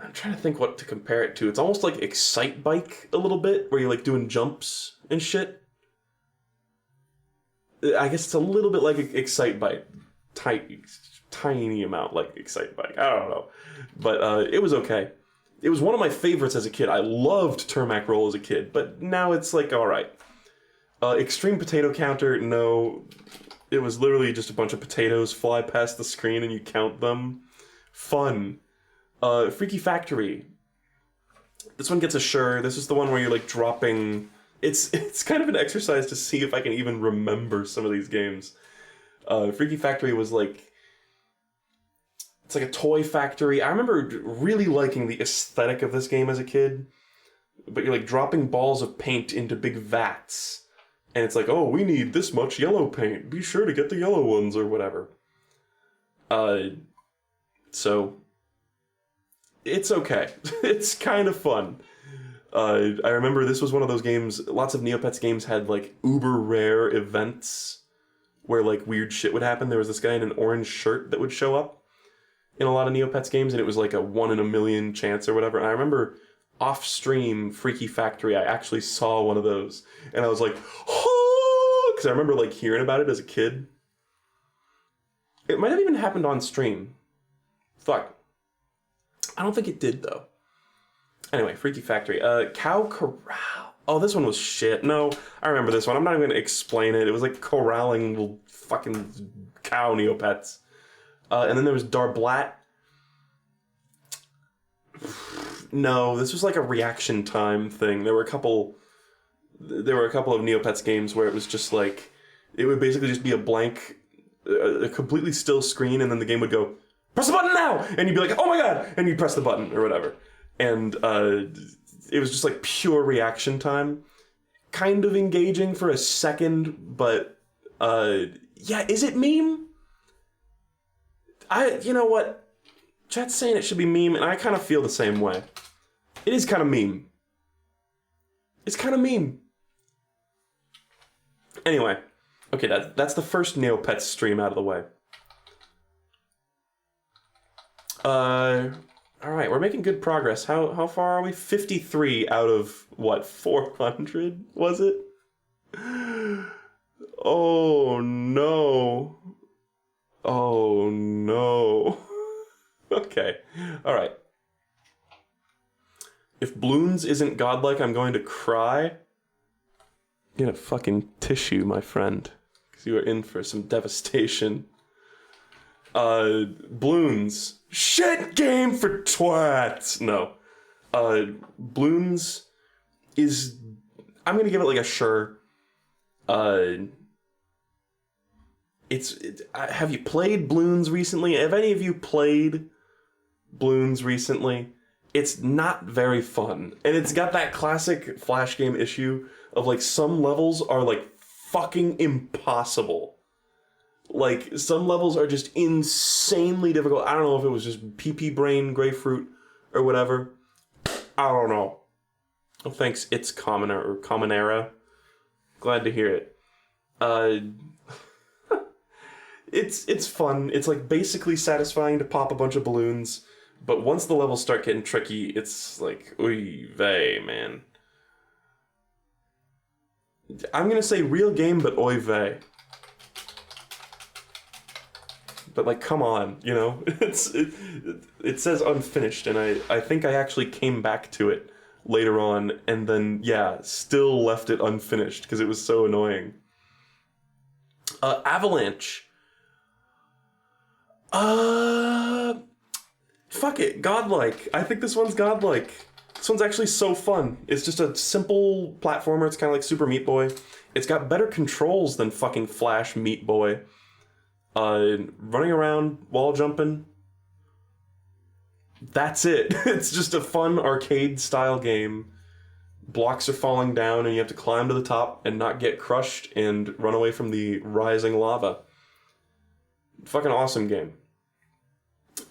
I'm trying to think what to compare it to. It's almost like Excite Bike a little bit, where you're like doing jumps and shit. I guess it's a little bit like Excite Bike. Tiny amount like Excite Bike. I don't know. But it was okay. It was one of my favorites as a kid. I loved Triac Roll as a kid, but now it's like, alright. Extreme Potato Counter, no. It was literally just a bunch of potatoes fly past the screen and you count them. Fun. Freaky Factory. This one gets a sure. This is the one where you're like dropping... It's kind of an exercise to see if I can even remember some of these games. Freaky Factory was like... It's like a toy factory. I remember really liking the aesthetic of this game as a kid. But you're like dropping balls of paint into big vats. And it's like, oh, we need this much yellow paint. Be sure to get the yellow ones or whatever. So it's okay. It's kind of fun. I remember this was one of those games, lots of Neopets games had like uber rare events where like weird shit would happen. There was this guy in an orange shirt that would show up in a lot of Neopets games, and it was like a 1 in a million chance or whatever. And I remember off-stream Freaky Factory, I actually saw one of those, and I was like, oh, because I remember like hearing about it as a kid. It might have even happened on stream. Fuck. I don't think it did, though. Anyway, Freaky Factory. Cow Corral. Oh, this one was shit. No, I remember this one. I'm not even going to explain it. It was like corralling little fucking cow Neopets. And then there was Darblat. No, this was like a reaction time thing. There were a couple of Neopets games where it was just like, it would basically just be a blank, a completely still screen, and then the game would go, press the button now! And you'd be like, oh my god! And you'd press the button, or whatever. And it was just like pure reaction time. Kind of engaging for a second, but yeah, is it meme? You know what? Chat's saying it should be meme, and I kind of feel the same way. It is kind of meme. It's kind of meme. Anyway, okay, that's the first Neopets stream out of the way. Alright, we're making good progress. How far are we? 53 out of, what, 400, was it? Oh, no. Oh, no. Okay, alright. If Bloons isn't godlike, I'm going to cry. Get a fucking tissue, my friend. Because you are in for some devastation. Bloons. Shit game for twats! No. Bloons is... I'm gonna give it like a sure. Have you played Bloons recently? Have any of you played Bloons recently? It's not very fun. And it's got that classic Flash game issue of like some levels are like fucking impossible. Like, some levels are just insanely difficult. I don't know if it was just pee-pee brain, grapefruit, or whatever. I don't know. Oh, thanks, It's Commoner, or Commonera. Glad to hear it. It's fun. It's, like, basically satisfying to pop a bunch of balloons, but once the levels start getting tricky, it's like, oy vey, man. I'm gonna say real game, but oy vey. But, like, come on, you know? It says unfinished, and I think I actually came back to it later on, and then, yeah, still left it unfinished, because it was so annoying. Avalanche. Fuck it, godlike. I think this one's godlike. This one's actually so fun. It's just a simple platformer. It's kind of like Super Meat Boy. It's got better controls than fucking Flash Meat Boy. Running around, wall jumping. That's it. It's just a fun arcade-style game. Blocks are falling down, and you have to climb to the top and not get crushed and run away from the rising lava. Fucking awesome game.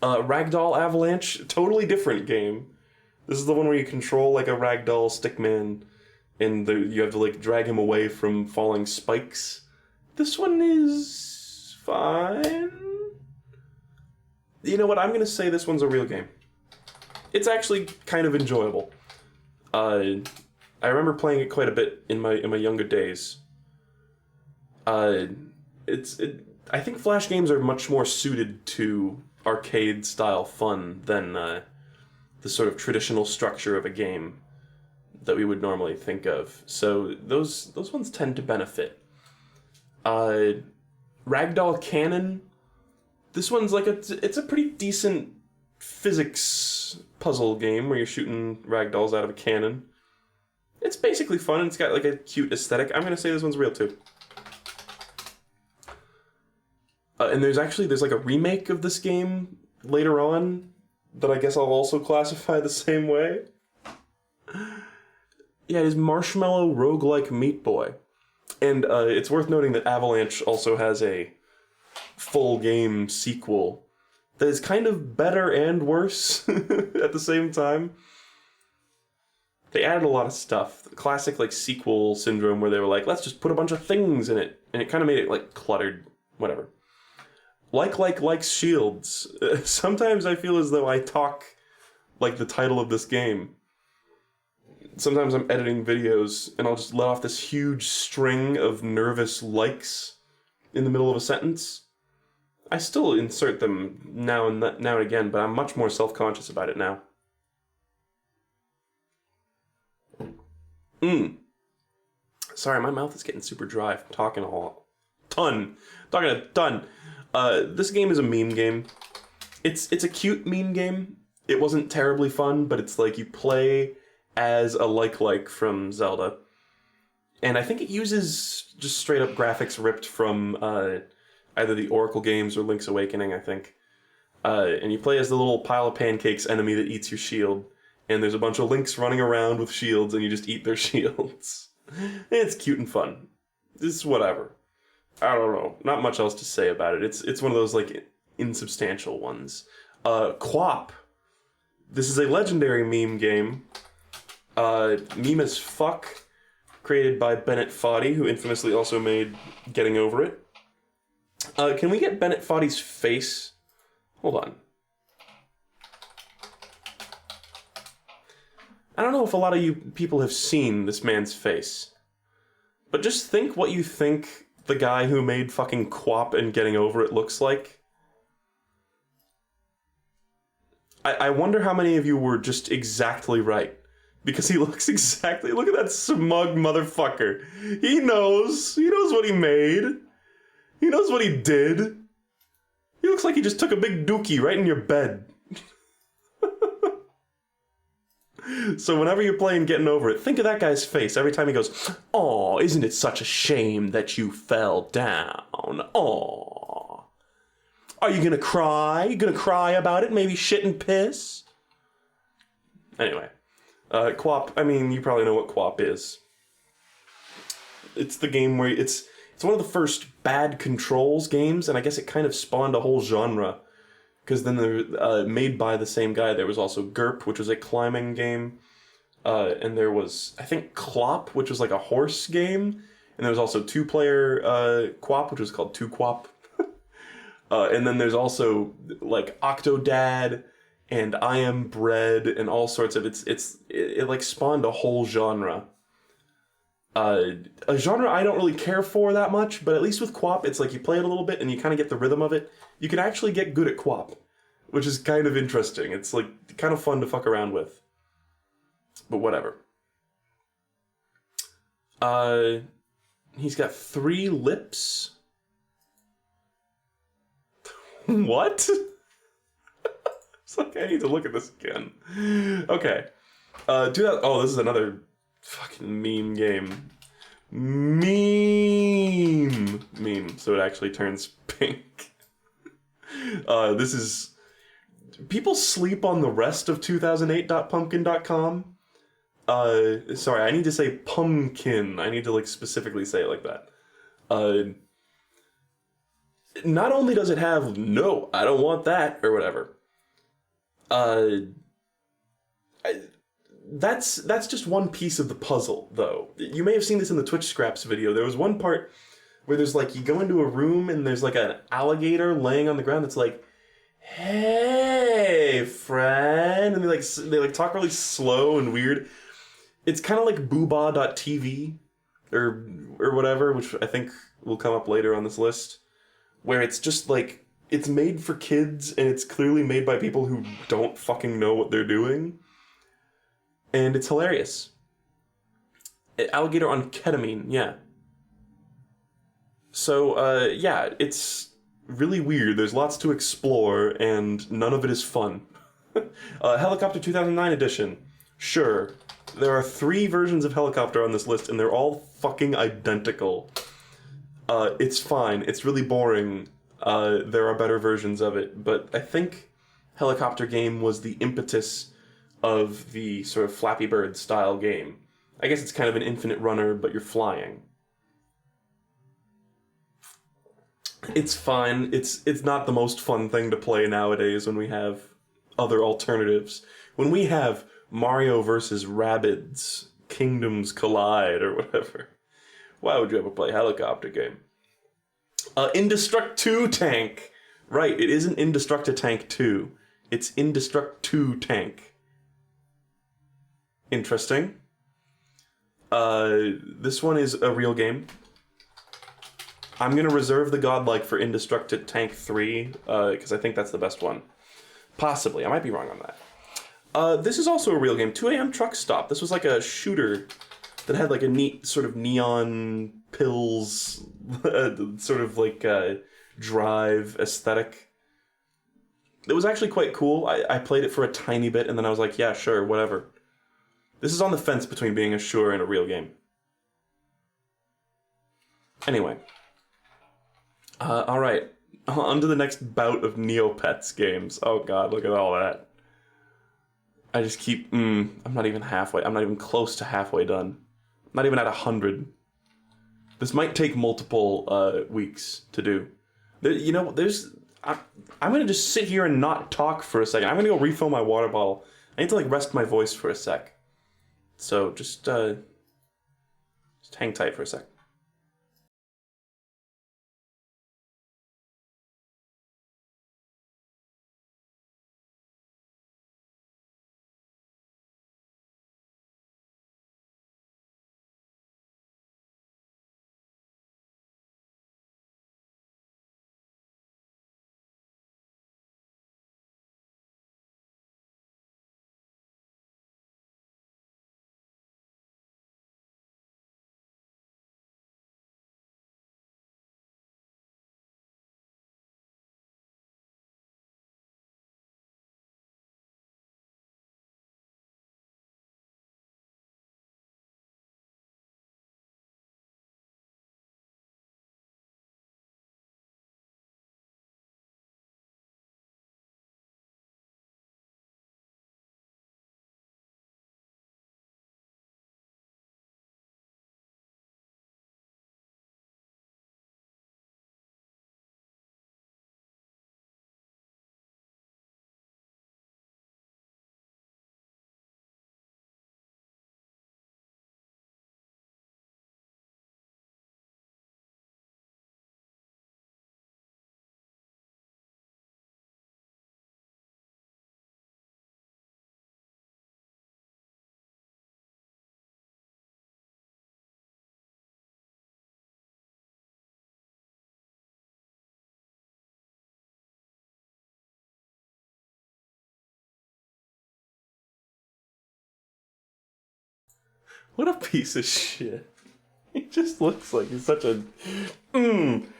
Ragdoll Avalanche, totally different game. This is the one where you control like a ragdoll stickman, and you have to like drag him away from falling spikes. This one is fine. You know what? I'm gonna say this one's a real game. It's actually kind of enjoyable. I remember playing it quite a bit in my younger days. I think Flash games are much more suited to arcade-style fun than the sort of traditional structure of a game that we would normally think of. So those ones tend to benefit. Ragdoll Cannon. This one's like it's a pretty decent physics puzzle game where you're shooting ragdolls out of a cannon. It's basically fun. It's got like a cute aesthetic. I'm gonna say this one's real too. And there's like a remake of this game later on that I guess I'll also classify the same way. Yeah, it is Marshmallow Roguelike Meat Boy. And it's worth noting that Avalanche also has a full game sequel that is kind of better and worse at the same time. They added a lot of stuff. The classic like sequel syndrome where they were like, let's just put a bunch of things in it. And it kind of made it like cluttered, whatever. Like shields. Sometimes I feel as though I talk like the title of this game. Sometimes I'm editing videos and I'll just let off this huge string of nervous likes in the middle of a sentence. I still insert them now and again, but I'm much more self-conscious about it now. Sorry, my mouth is getting super dry from talking talking a ton. This game is a meme game. It's a cute meme game. It wasn't terribly fun, but it's like you play as a like from Zelda. And I think it uses just straight up graphics ripped from either the Oracle games or Link's Awakening, I think. And you play as the little pile of pancakes enemy that eats your shield. And there's a bunch of Links running around with shields and you just eat their shields. It's cute and fun. It's whatever. I don't know. Not much else to say about it. It's one of those like insubstantial ones. Quap. This is a legendary meme game. Meme as fuck. Created by Bennett Foddy, who infamously also made Getting Over It. Can we get Bennett Foddy's face? Hold on. I don't know if a lot of you people have seen this man's face. But just think what you think the guy who made fucking Quap and Getting Over It looks like. I wonder how many of you were just exactly right. Because he looks exactly... Look at that smug motherfucker. He knows. He knows what he made. He knows what he did. He looks like he just took a big dookie right in your bed. So whenever you're playing Getting Over It, think of that guy's face every time he goes, "Aw, isn't it such a shame that you fell down? Aw. Are you gonna cry? You gonna cry about it? Maybe shit and piss?" Anyway. Quap, I mean, you probably know what Quap is. It's the game where it's one of the first bad controls games, and I guess it kind of spawned a whole genre. Because then they're made by the same guy. There was also GURP, which was a climbing game. And there was, I think, Clop, which was like a horse game. And there was also two-player Quap, which was called 2Quap. And then there's also like Octodad and I Am Bread and all sorts of... It like spawned a whole genre. A genre I don't really care for that much, but at least with Quap, it's like you play it a little bit and you kind of get the rhythm of it. You can actually get good at Quap, which is kind of interesting. It's like kind of fun to fuck around with. But whatever. He's got 3 lips. What? It's like, I need to look at this again. Okay. Oh, this is another fucking meme game. Meme. So it actually turns pink. This is... People sleep on the rest of 2008.pumpkin.com. Sorry, I need to say pumpkin. I need to like specifically say it like that. Not only does it have no, I don't want that, or whatever. That's just one piece of the puzzle, though. You may have seen this in the Twitch Scraps video. There was one part where there's like, you go into a room and there's like an alligator laying on the ground that's like, "Hey, friend," and they talk really slow and weird. It's kind of like booba.tv or whatever, which I think will come up later on this list, where it's just like, it's made for kids and it's clearly made by people who don't fucking know what they're doing. And it's hilarious. Alligator on ketamine, yeah. So, yeah, it's really weird. There's lots to explore, and none of it is fun. Helicopter 2009 edition. Sure. There are 3 versions of Helicopter on this list, and they're all fucking identical. It's fine. It's really boring. There are better versions of it, but I think helicopter game was the impetus of the sort of Flappy Bird style game. I guess it's kind of an infinite runner, but you're flying. It's fine. It's not the most fun thing to play nowadays when we have other alternatives. When we have Mario vs. Rabbids, Kingdoms Collide, or whatever. Why would you ever play a helicopter game? Indestructo Tank. Right, it isn't Indestructo Tank 2. It's Indestructo Tank. Interesting. This one is a real game. I'm going to reserve the godlike for Indestructo Tank 3, because I think that's the best one. Possibly. I might be wrong on that. This is also a real game. 2 AM Truck Stop. This was like a shooter that had like a neat sort of neon pills, sort of like drive aesthetic. It was actually quite cool. I played it for a tiny bit and then I was like, yeah, sure, whatever. This is on the fence between being a sure and a real game. Anyway. Alright. On to the next bout of Neopets games. Oh god, look at all that. I just keep... I'm not even halfway. I'm not even close to halfway done. I'm not even at 100. This might take multiple weeks to do. You know, I'm going to just sit here and not talk for a second. I'm going to go refill my water bottle. I need to, like, rest my voice for a sec. So, just hang tight for a sec. What a piece of shit. He just looks like he's such a... I'm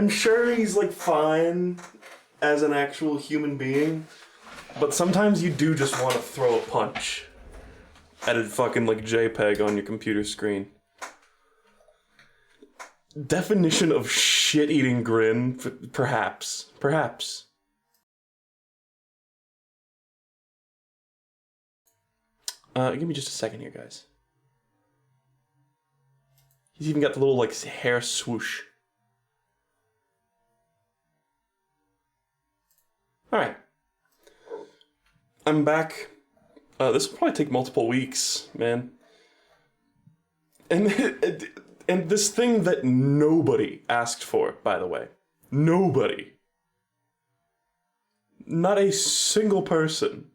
sure he's, like, fine as an actual human being, but sometimes you do just want to throw a punch at a fucking, like, JPEG on your computer screen. Definition of shit-eating grin? Perhaps. Perhaps. Give me just a second here, guys. He's even got the little, like, hair swoosh. Alright. I'm back. This will probably take multiple weeks, man. And this thing that nobody asked for, by the way. Nobody. Not a single person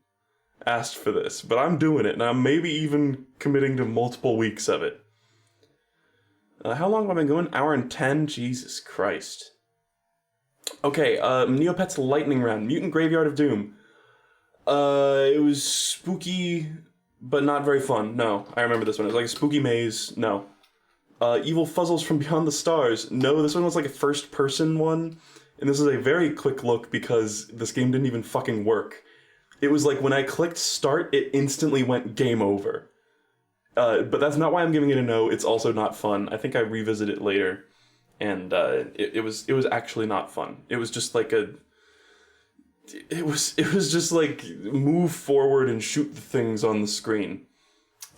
asked for this, but I'm doing it, and I'm maybe even committing to multiple weeks of it. How long have I been going? Hour and 10? Jesus Christ. Okay, Neopets Lightning Round, Mutant Graveyard of Doom. It was spooky, but not very fun. No, I remember this one. It was like a spooky maze. No. Evil Fuzzles from Beyond the Stars. No, this one was like a first-person one, and this is a very quick look because this game didn't even fucking work. It was like when I clicked start, it instantly went game over. But that's not why I'm giving it a no. It's also not fun. I think I revisit it later, and it was actually not fun. It was just like it was just like move forward and shoot the things on the screen.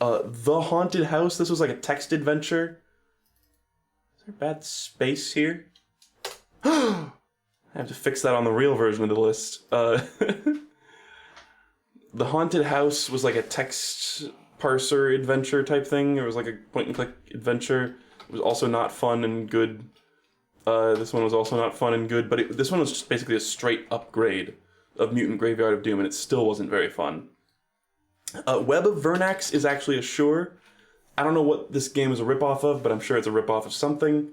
The Haunted House, this was like a text adventure. Is there bad space here? I have to fix that on the real version of the list. The Haunted House was like a text parser adventure type thing. It was like a point-and-click adventure. It was also not fun and good. This one was also not fun and good, but this one was just basically a straight upgrade of Mutant Graveyard of Doom, and it still wasn't very fun. Web of Vernax is actually a sure. I don't know what this game is a ripoff of, but I'm sure it's a ripoff of something.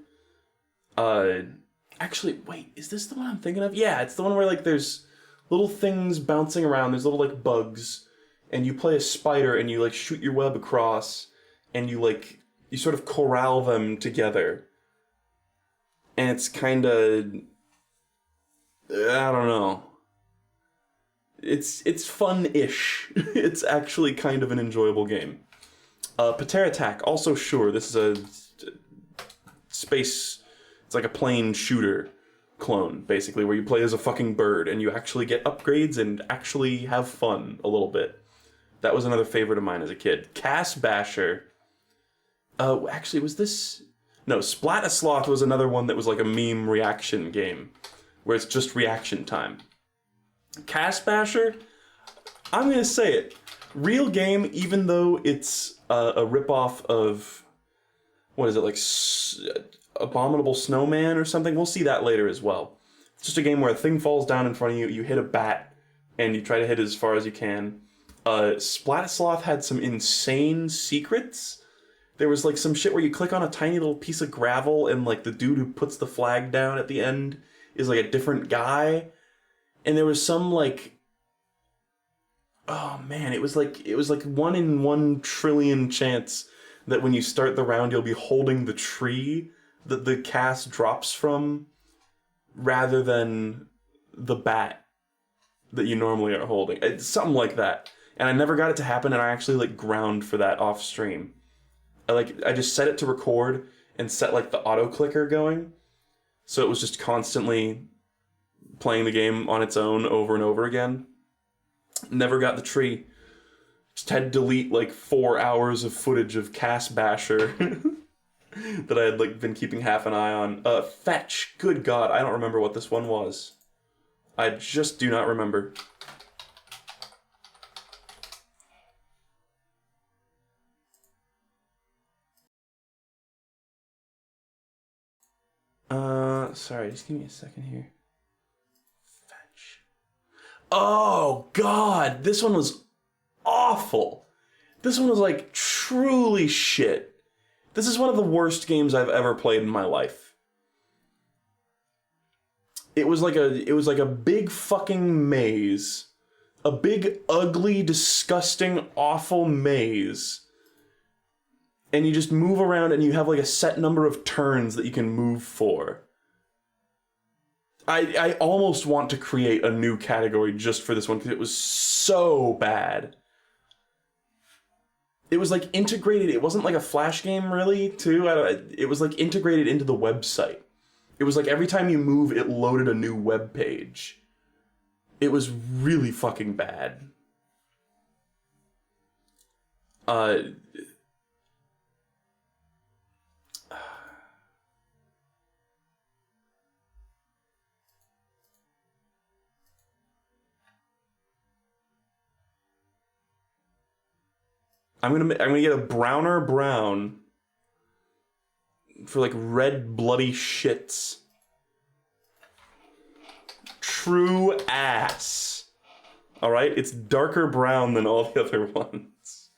Actually, wait, is this the one I'm thinking of? Yeah, it's the one where, like, there's little things bouncing around, there's little, like, bugs, and you play a spider, and you, like, shoot your web across, and you, like, you sort of corral them together. And it's kinda... I don't know. It's fun-ish. It's actually kind of an enjoyable game. Patera Attack, also sure. This is a space... It's like a plane shooter clone, basically, where you play as a fucking bird, and you actually get upgrades and actually have fun a little bit. That was another favorite of mine as a kid. Cass Basher. Actually, was this... No, Splat-a-Sloth was another one that was like a meme reaction game, where it's just reaction time. Cass Basher, I'm gonna say it. Real game, even though it's a ripoff of... What is it, like... Abominable Snowman or something? We'll see that later as well. It's just a game where a thing falls down in front of you, you hit a bat, and you try to hit it as far as you can. Splat-a-Sloth had some insane secrets. There was like some shit where you click on a tiny little piece of gravel and like the dude who puts the flag down at the end is like a different guy. And there was some like... Oh man, it was like 1 in 1 trillion chance that when you start the round you'll be holding the tree that the cast drops from rather than the bat that you normally are holding. It's something like that. And I never got it to happen, and I actually like ground for that off stream. I just set it to record and set like the auto clicker going. So it was just constantly playing the game on its own over and over again. Never got the tree. Just had to delete like 4 hours of footage of Cass Basher that I had like been keeping half an eye on. Fetch. Good God, I don't remember what this one was. I just do not remember. Sorry, just give me a second here. Fetch. Oh, God! This one was awful. This one was, like, truly shit. This is one of the worst games I've ever played in my life. It was like a big fucking maze. A big, ugly, disgusting, awful maze. And you just move around and you have like a set number of turns that you can move for. I almost want to create a new category just for this one because it was so bad. It was like integrated, it wasn't like a Flash game really, too. It was like integrated into the website. It was like every time you move, it loaded a new web page. It was really fucking bad. I'm gonna get a browner brown for like red bloody shits. True ass. Alright? It's darker brown than all the other ones.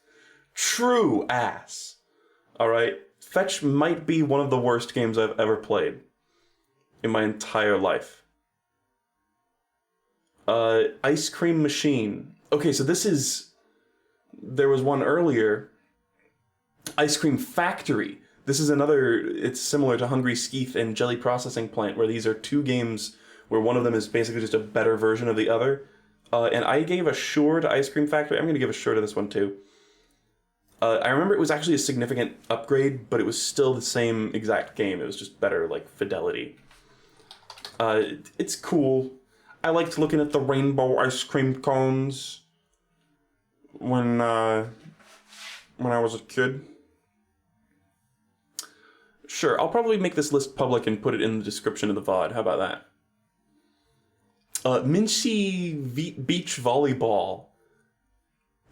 True ass. Alright? Fetch might be one of the worst games I've ever played in my entire life. Ice Cream Machine. Okay, so this is... There was one earlier, Ice Cream Factory. This is another, it's similar to Hungry Skeeth and Jelly Processing Plant, where these are two games where one of them is basically just a better version of the other. And I gave a sure to Ice Cream Factory. I'm going to give a sure to this one too. I remember it was actually a significant upgrade, but it was still the same exact game. It was just better, like, fidelity. It's cool. I liked looking at the rainbow ice cream cones when I was a kid. Sure, I'll probably make this list public and put it in the description of the VOD. How about that? Mincy Beach Volleyball.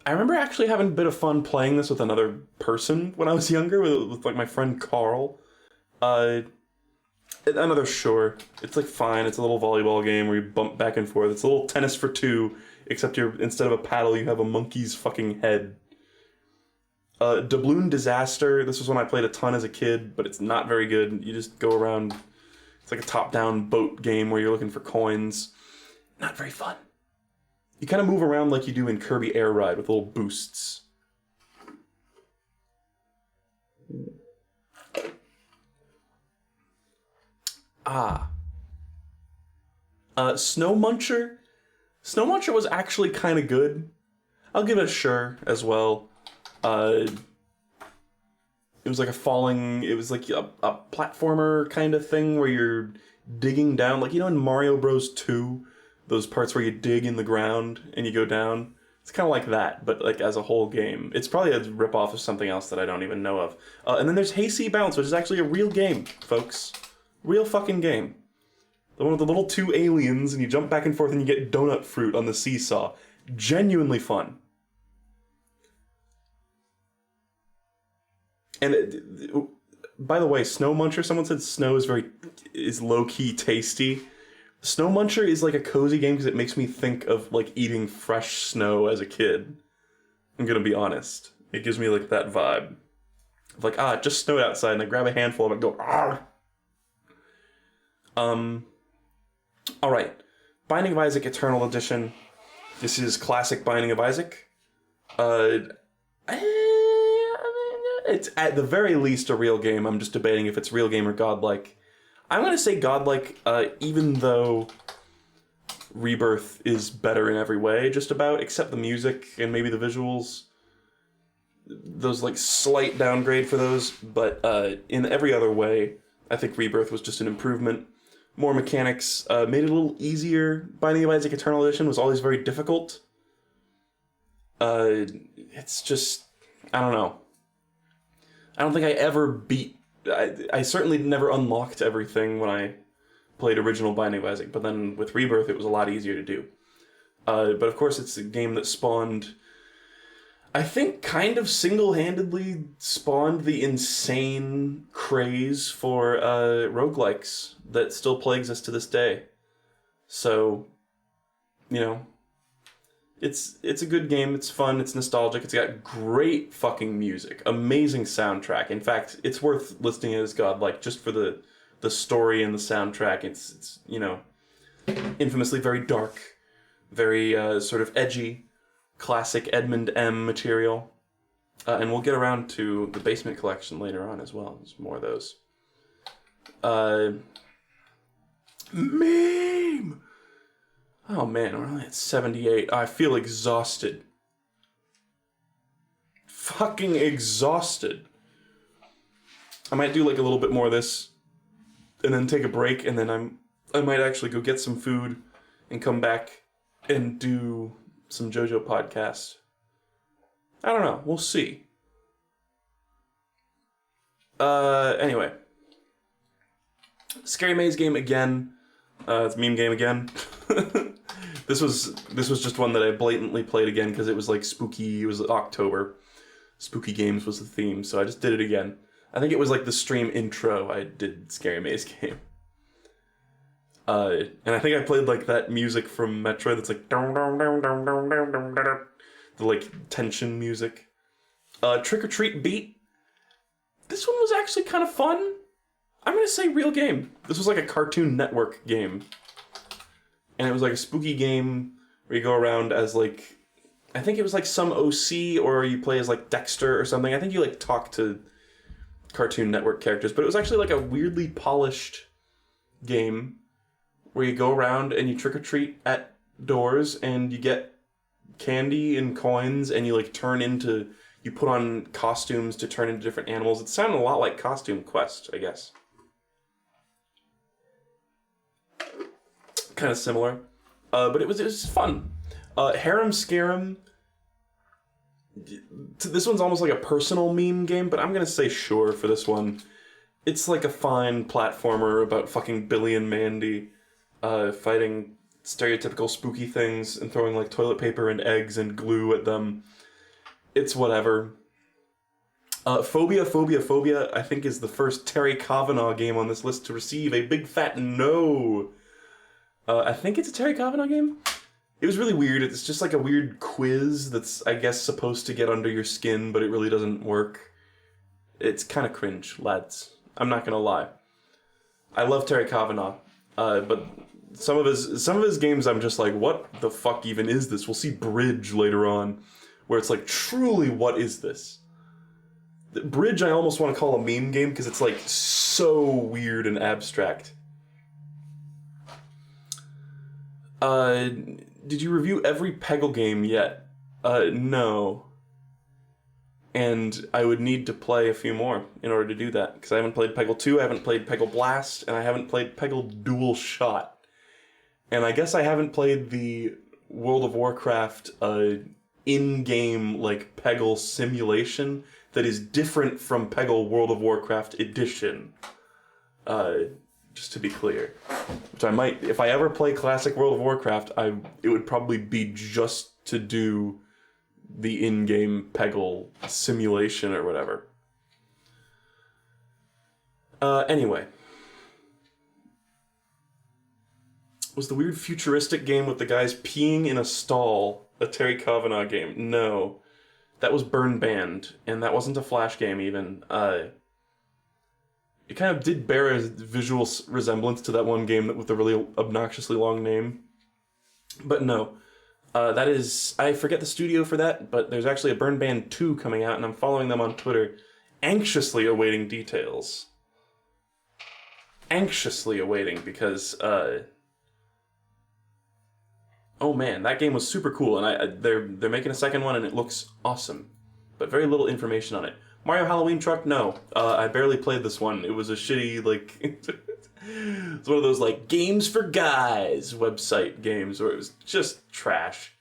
I remember actually having a bit of fun playing this with another person when I was younger, with like my friend Carl. Another sure. It's like fine. It's a little volleyball game where you bump back and forth. It's a little tennis for two, except instead of a paddle, you have a monkey's fucking head. Doubloon Disaster. This was one I played a ton as a kid, but it's not very good. You just go around. It's like a top-down boat game where you're looking for coins. Not very fun. You kind of move around like you do in Kirby Air Ride with little boosts. Snow Muncher. Snow Muncher was actually kind of good. I'll give it a sure as well. It was like it was like a platformer kind of thing where you're digging down, like, you know, in Mario Bros. 2, those parts where you dig in the ground and you go down. It's kind of like that, but like as a whole game. It's probably a ripoff of something else that I don't even know of. And then there's Hasty Bounce, which is actually a real game, folks. Real fucking game. The one with the little two aliens, and you jump back and forth and you get donut fruit on the seesaw. Genuinely fun. And by the way, Snow Muncher, someone said snow is low-key tasty. Snow Muncher is like a cozy game because it makes me think of like eating fresh snow as a kid. I'm gonna be honest. It gives me like that vibe. Of like, it just snowed outside, and I grab a handful of it and go, Alright. Binding of Isaac Eternal Edition. This is classic Binding of Isaac. It's at the very least a real game. I'm just debating if it's real game or godlike. I'm going to say godlike, even though Rebirth is better in every way, just about, except the music and maybe the visuals. Those, like, slight downgrade for those, but in every other way, I think Rebirth was just an improvement. More mechanics, made it a little easier. Binding of Isaac Eternal Edition was always very difficult. It's just, I don't know. I don't think I ever beat... I certainly never unlocked everything when I played original Binding of Isaac, but then with Rebirth it was a lot easier to do. But of course it's a game that spawned... I think kind of single-handedly spawned the insane craze for roguelikes that still plagues us to this day. So, you know... It's a good game, it's fun, it's nostalgic, it's got great fucking music, amazing soundtrack. In fact, it's worth listing it as godlike just for the story and the soundtrack. It's you know, infamously very dark, very sort of edgy, classic Edmund M. material. And we'll get around to the Basement Collection later on as well. There's more of those. Meme! Oh man, we're only at 78. I feel exhausted. Fucking exhausted. I might do like a little bit more of this, and then take a break, and then I might actually go get some food, and come back and do some JoJo podcasts. I don't know. We'll see. Anyway. Scary Maze game again. It's meme game again. This was just one that I blatantly played again because it was like spooky. It was October. Spooky games was the theme, so I just did it again. I think it was like the stream intro I did Scary Maze game. And I think I played like that music from Metroid that's like the like tension music. Trick or Treat Beat. This one was actually kind of fun. I'm gonna say real game. This was like a Cartoon Network game. And it was like a spooky game where you go around as like, I think it was like some OC, or you play as like Dexter or something. I think you like talk to Cartoon Network characters, but it was actually like a weirdly polished game where you go around and you trick or treat at doors and you get candy and coins and you like you put on costumes to turn into different animals. It sounded a lot like Costume Quest, I guess. Kind of similar. But it was fun. Harem Scarum. This one's almost like a personal meme game, but I'm gonna say sure for this one. It's like a fine platformer about fucking Billy and Mandy fighting stereotypical spooky things and throwing like toilet paper and eggs and glue at them. It's whatever. Phobia, I think is the first Terry Kavanagh game on this list to receive a big fat no. I think it's a Terry Kavanagh game? It was really weird. It's just like a weird quiz that's, I guess, supposed to get under your skin, but it really doesn't work. It's kind of cringe, lads. I'm not gonna lie. I love Terry Kavanagh, but some of his games I'm just like, what the fuck even is this? We'll see Bridge later on, where it's like, truly, what is this? Bridge I almost want to call a meme game because it's like so weird and abstract. Did you review every Peggle game yet? No. And I would need to play a few more in order to do that, because I haven't played Peggle 2, I haven't played Peggle Blast, and I haven't played Peggle Dual Shot. And I guess I haven't played the World of Warcraft in-game like Peggle simulation that is different from Peggle World of Warcraft Edition. Just to be clear. Which I might, if I ever play classic World of Warcraft, it would probably be just to do the in-game Peggle simulation or whatever. Anyway. Was the weird futuristic game with the guys peeing in a stall a Terry Kavanagh game? No. That was Burn Band, and that wasn't a Flash game even. It kind of did bear a visual resemblance to that one game with the really obnoxiously long name. But no. That is... I forget the studio for that, but there's actually a Burn Band 2 coming out, and I'm following them on Twitter, anxiously awaiting details. Anxiously awaiting, because... oh man, that game was super cool, and they're making a second one, and it looks awesome. But very little information on it. Mario Halloween Truck? No. I barely played this one. It was a shitty, like... it's one of those, like, Games for Guys website games where it was just trash.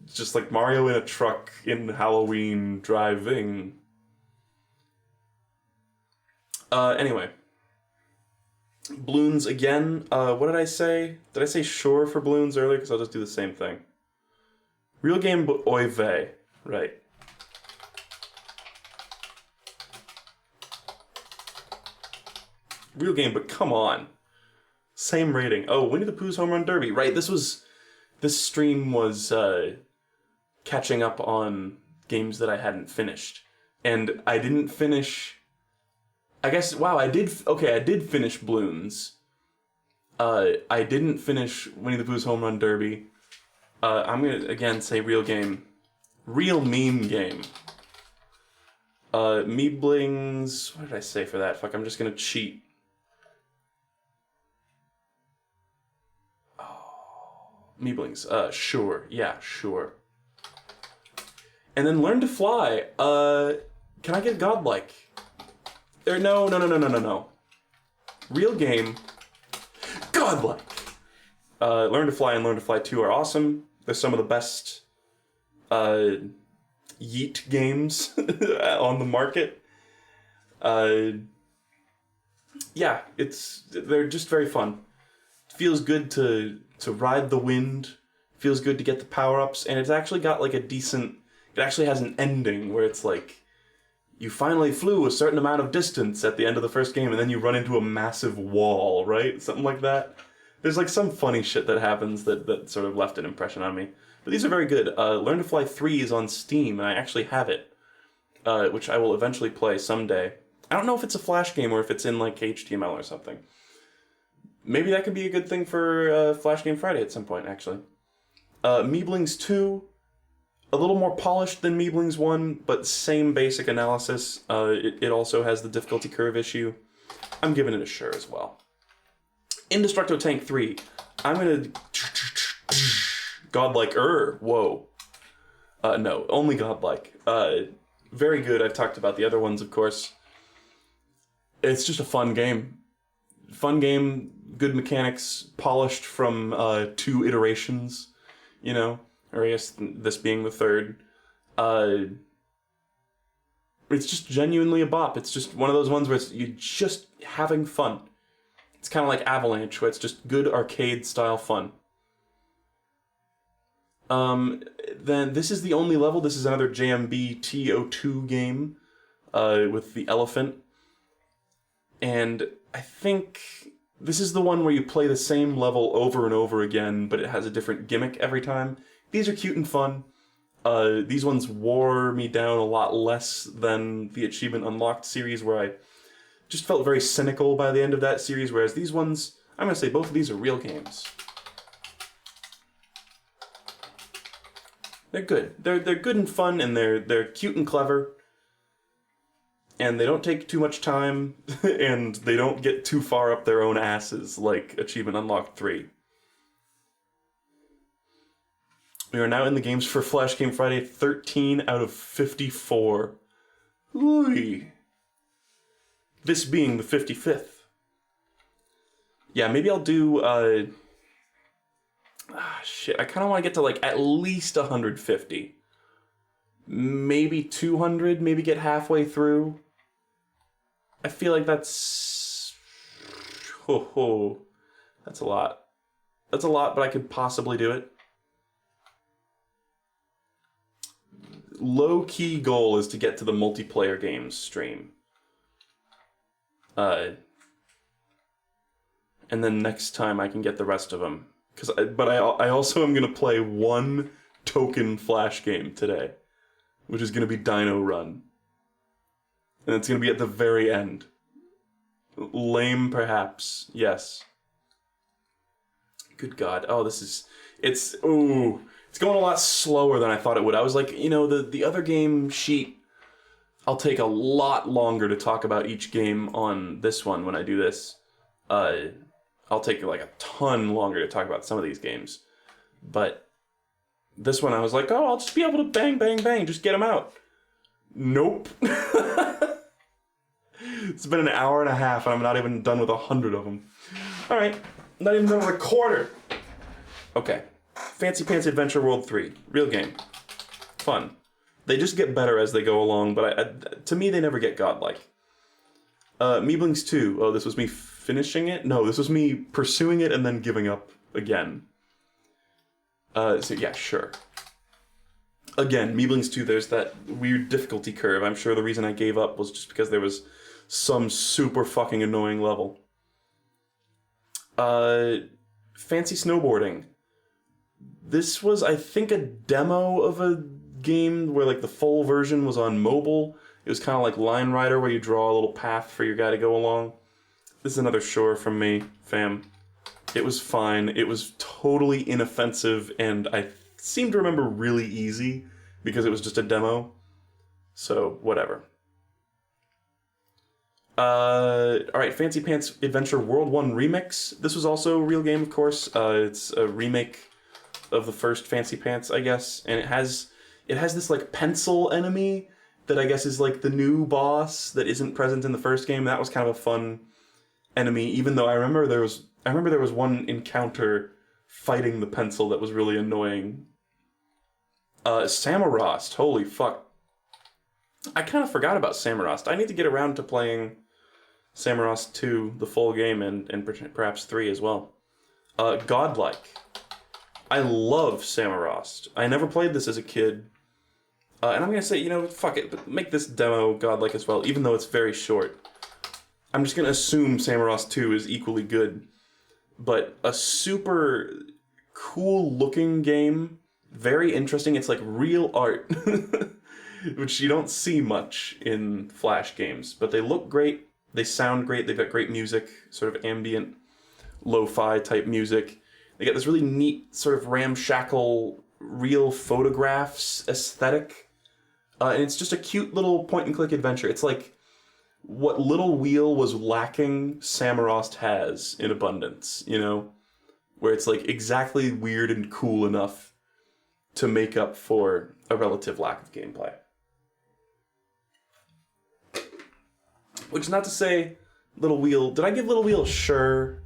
It's just like Mario in a truck in Halloween driving. Anyway. Bloons again. What did I say? Did I say sure for Bloons earlier? Because I'll just do the same thing. Real game, but oy vey. Right. Real game, but come on. Same rating. Oh, Winnie the Pooh's Home Run Derby. Right, this stream was catching up on games that I hadn't finished. And I didn't finish... I guess, wow, I did finish Bloons. I didn't finish Winnie the Pooh's Home Run Derby. I'm gonna, again, say real game. Real meme game. Meeblings... What did I say for that? Fuck, I'm just gonna cheat. Meeblings, sure, yeah, sure. And then Learn to Fly, can I get Godlike? No. Real game, Godlike! Learn to Fly and Learn to Fly 2 are awesome. They're some of the best, yeet games on the market. Yeah, they're just very fun. It feels good to ride the wind, feels good to get the power-ups, and it's actually got like a decent... It actually has an ending where it's like, you finally flew a certain amount of distance at the end of the first game, and then you run into a massive wall, right? Something like that. There's like some funny shit that happens that sort of left an impression on me. But these are very good. Learn to Fly 3 is on Steam, and I actually have it, which I will eventually play someday. I don't know if it's a Flash game or if it's in like HTML or something. Maybe that could be a good thing for Flash Game Friday at some point, actually. Meeblings 2, a little more polished than Meeblings 1, but same basic analysis. It also has the difficulty curve issue. I'm giving it a sure as well. Indestructo Tank 3, I'm gonna... Godlike, whoa. No, only Godlike. Very good, I've talked about the other ones, of course. It's just a fun game. fun game, good mechanics, polished from 2 iterations, you know, or I guess this being the 3rd. It's just genuinely a bop. It's just one of those ones where you're just having fun. It's kind of like Avalanche, where it's just good arcade-style fun. Then this is the only level. This is another JMB TO2 game with the elephant. And I think this is the one where you play the same level over and over again, but it has a different gimmick every time. These are cute and fun. These ones wore me down a lot less than the Achievement Unlocked series, where I just felt very cynical by the end of that series, whereas these ones, I'm going to say both of these are real games. They're good. They're good and fun, and they're cute and clever. And they don't take too much time, and they don't get too far up their own asses like Achievement Unlocked 3. We are now in the games for Flash Game Friday, 13 out of 54. Ooh. This being the 55th. Yeah, maybe I'll do, shit, I kind of want to get to, like, at least 150. Maybe 200, maybe get halfway through. I feel like that's... That's a lot. That's a lot, but I could possibly do it. Low-key goal is to get to the multiplayer games stream. And then next time I can get the rest of them. But I also am going to play one token Flash game today, which is going to be Dino Run. And it's going to be at the very end. Lame, perhaps. Yes. Good God. Oh, this is... It's going a lot slower than I thought it would. I was like, you know, the other game sheet, I'll take a lot longer to talk about each game on this one when I do this. I'll take like a ton longer to talk about some of these games. But this one I was like, oh, I'll just be able to bang, bang, bang, just get them out. Nope. It's been an hour and a half and I'm not even done with 100 of them. Alright, not even done with a quarter. Okay. Fancy Pants Adventure World 3. Real game. Fun. They just get better as they go along, but to me they never get godlike. Meeblings 2. Oh, this was me finishing it? No, this was me pursuing it and then giving up again. So yeah, sure. Again, Meeblings 2, there's that weird difficulty curve. I'm sure the reason I gave up was just because there was some super fucking annoying level. Fancy Snowboarding. This was, I think, a demo of a game where, like, the full version was on mobile. It was kind of like Line Rider, where you draw a little path for your guy to go along. This is another sure from me, fam. It was fine. It was totally inoffensive, and I seem to remember really easy, because it was just a demo. So, whatever. Alright, Fancy Pants Adventure World 1 Remix. This was also a real game, of course. It's a remake of the first Fancy Pants, I guess. And it has this, like, pencil enemy that I guess is, like, the new boss that isn't present in the first game. That was kind of a fun enemy, even though I remember there was one encounter fighting the pencil that was really annoying. Samarost, holy fuck. I kind of forgot about Samarost. I need to get around to playing Samarost 2, the full game, and perhaps 3 as well. Godlike. I love Samarost. I never played this as a kid. And I'm going to say, you know, fuck it, but make this demo godlike as well, even though it's very short. I'm just going to assume Samarost 2 is equally good. But a super cool-looking game, very interesting. It's like real art, which you don't see much in Flash games. But they look great, they sound great, they've got great music, sort of ambient, lo-fi type music. They got this really neat sort of ramshackle, real photographs aesthetic. And it's just a cute little point-and-click adventure. It's like what Little Wheel was lacking, Samarost has in abundance, you know? Where it's like exactly weird and cool enough to make up for a relative lack of gameplay. Which is not to say Little Wheel. Did I give Little Wheel a sure?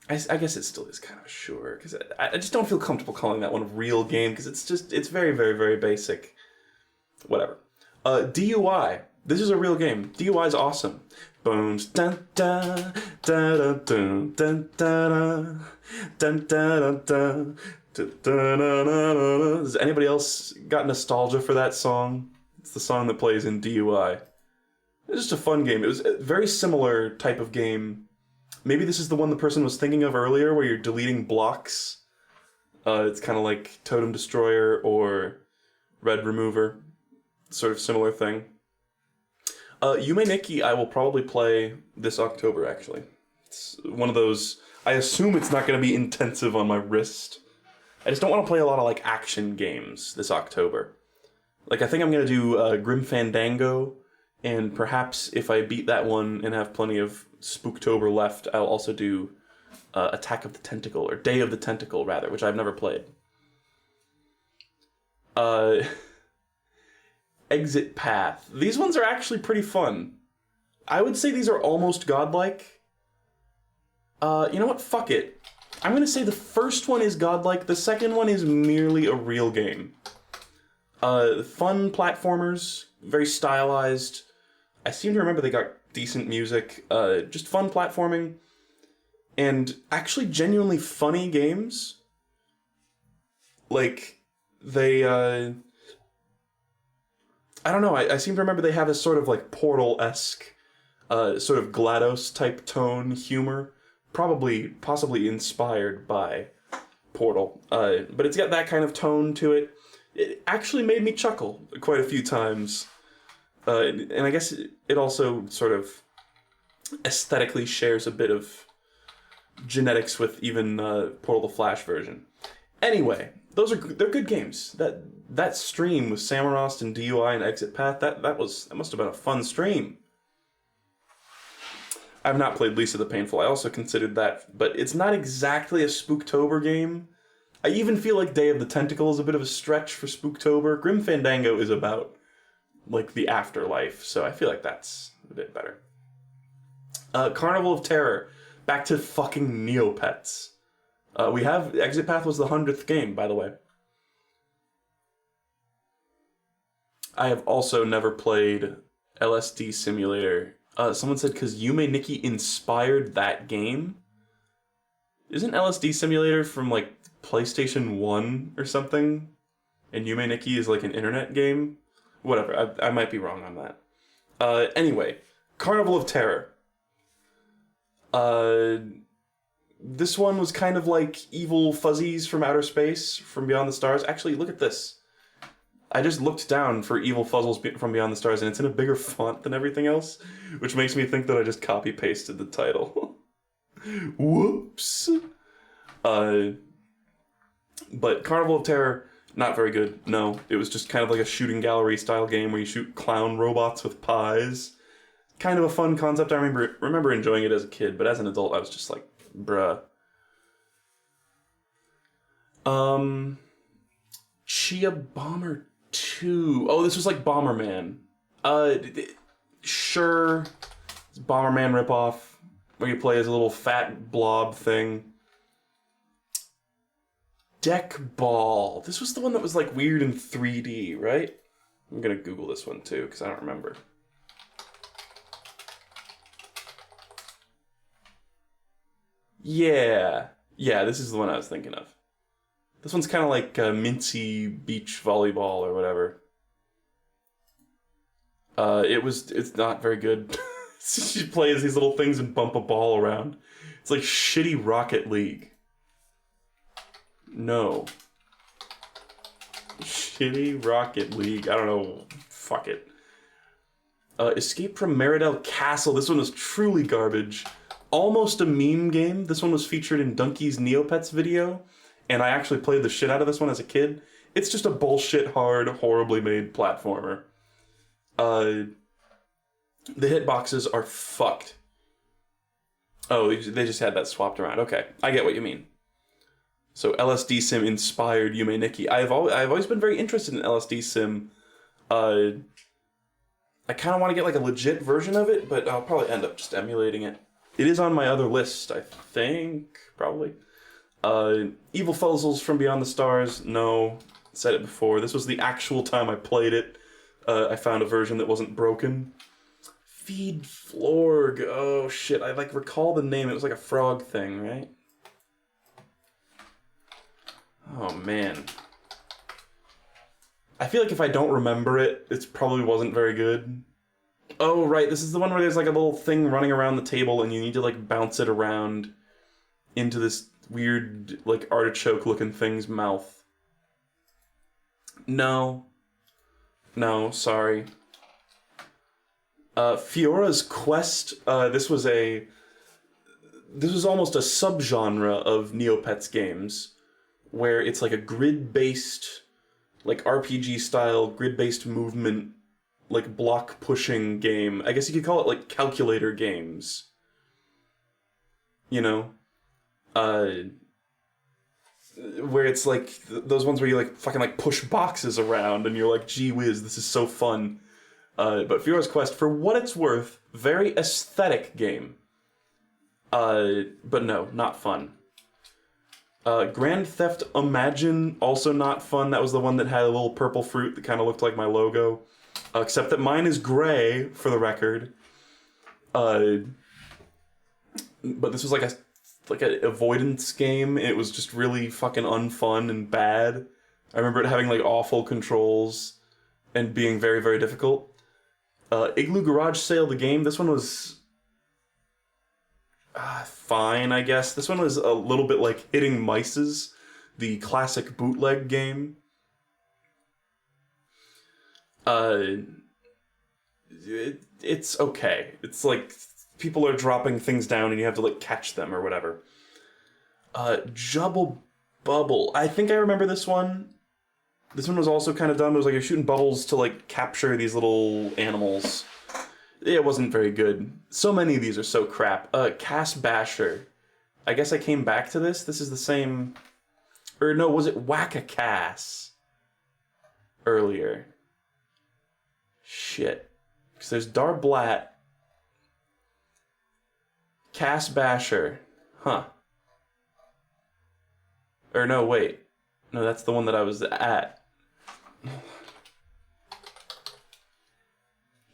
I guess it still is kind of a sure, because I just don't feel comfortable calling that one a real game, because it's very, very, very basic. Whatever. DUI. This is a real game. DUI is awesome. Bones. Dun dun dun dun dun dun dun dun dun. Has anybody else got nostalgia for that song? It's the song that plays in DUI. It's just a fun game. It was a very similar type of game. Maybe this is the one the person was thinking of earlier, where you're deleting blocks. It's kind of like Totem Destroyer or Red Remover. Sort of similar thing. Yume Nikki I will probably play this October, actually. It's one of those... I assume it's not going to be intensive on my wrist. I just don't want to play a lot of, like, action games this October. Like, I think I'm going to do Grim Fandango, and perhaps if I beat that one and have plenty of Spooktober left, I'll also do Attack of the Tentacle, or Day of the Tentacle, rather, which I've never played. Exit Path. These ones are actually pretty fun. I would say these are almost godlike. You know what? Fuck it. I'm going to say the first one is godlike, the second one is merely a real game. Fun platformers, very stylized. I seem to remember they got decent music, just fun platforming, and actually genuinely funny games. Like, they, I don't know, I seem to remember they have a sort of like Portal-esque, sort of GLaDOS-type tone humor, possibly inspired by Portal, but it's got that kind of tone to it. It actually made me chuckle quite a few times. And I guess it also sort of aesthetically shares a bit of genetics with even Portal the Flash version. Anyway, they're good games. That stream with Samorost and DUI and Exit Path, that must have been a fun stream. I've not played Lisa the Painful. I also considered that, but it's not exactly a Spooktober game. I even feel like Day of the Tentacle is a bit of a stretch for Spooktober. Grim Fandango is about, like, the afterlife, so I feel like that's a bit better. Carnival of Terror. Back to fucking Neopets. We have... Exit Path was the 100th game, by the way. I have also never played LSD Simulator. Someone said, because Yume Nikki inspired that game? Isn't LSD Simulator from, like, PlayStation 1 or something? And Yume Nikki is, like, an internet game? Whatever, I might be wrong on that. Anyway, Carnival of Terror. This one was kind of like evil fuzzies from outer space, from Beyond the Stars. Actually, look at this. I just looked down for evil Fuzzles from Beyond the Stars, and it's in a bigger font than everything else, which makes me think that I just copy-pasted the title. Whoops! But Carnival of Terror, not very good, no. It was just kind of like a shooting gallery style game where you shoot clown robots with pies. Kind of a fun concept. I remember enjoying it as a kid, but as an adult I was just like, bruh. Chia Bomber 2. Oh, this was like Bomberman. Sure. It's Bomberman ripoff, where you play as a little fat blob thing. Deck Ball. This was the one that was like weird in 3D, right? I'm gonna Google this one too, because I don't remember. Yeah, this is the one I was thinking of. This one's kind of like Mincy Beach Volleyball or whatever. It's not very good. You play as these little things and bump a ball around. It's like shitty Rocket League. No. Shitty Rocket League. I don't know. Fuck it. Escape from Meridel Castle. This one was truly garbage. Almost a meme game. This one was featured in Donkey's Neopets video, and I actually played the shit out of this one as a kid. It's just a bullshit hard, horribly made platformer. The hitboxes are fucked. Oh, they just had that swapped around. Okay, I get what you mean. So LSD Sim inspired Yume Nikki. I've always been very interested in LSD Sim. I kind of want to get like a legit version of it, but I'll probably end up just emulating it. It is on my other list, I think, probably. Evil Fuzzles from Beyond the Stars, no. Said it before. This was the actual time I played it. I found a version that wasn't broken. Feed Florg. Oh shit, I like recall the name. It was like a frog thing, right? Oh man. I feel like if I don't remember it, it probably wasn't very good. Oh right, this is the one where there's like a little thing running around the table and you need to like bounce it around into this weird like artichoke looking thing's mouth. No. No, sorry. Fiora's Quest, this was almost a subgenre of Neopets games, where it's like a grid-based, like RPG-style, grid-based movement, like block-pushing game. I guess you could call it like calculator games. You know? Where it's like, those ones where you like fucking like push boxes around, and you're like, gee whiz, this is so fun. But Fiora's Quest, for what it's worth, very aesthetic game. But no, not fun. Grand Theft Imagine, also not fun. That was the one that had a little purple fruit that kind of looked like my logo. Except that mine is gray, for the record. But this was like an avoidance game. It was just really fucking unfun and bad. I remember it having like awful controls and being very, very difficult. Igloo Garage Sale, the game, this one was fine, I guess. This one was a little bit like Hitting Mices, the classic bootleg game. It's okay. It's like people are dropping things down and you have to like catch them or whatever. Jubble Bubble. I think I remember this one. This one was also kind of dumb. It was like you're shooting bubbles to like capture these little animals. It wasn't very good. So many of these are so crap. Cass Basher. I guess I came back to this. This is the same... Or no, was it Whack-A-Cass? Earlier. Shit. Because there's Darblat. Cass Basher. Huh. Or no, wait. No, that's the one that I was at.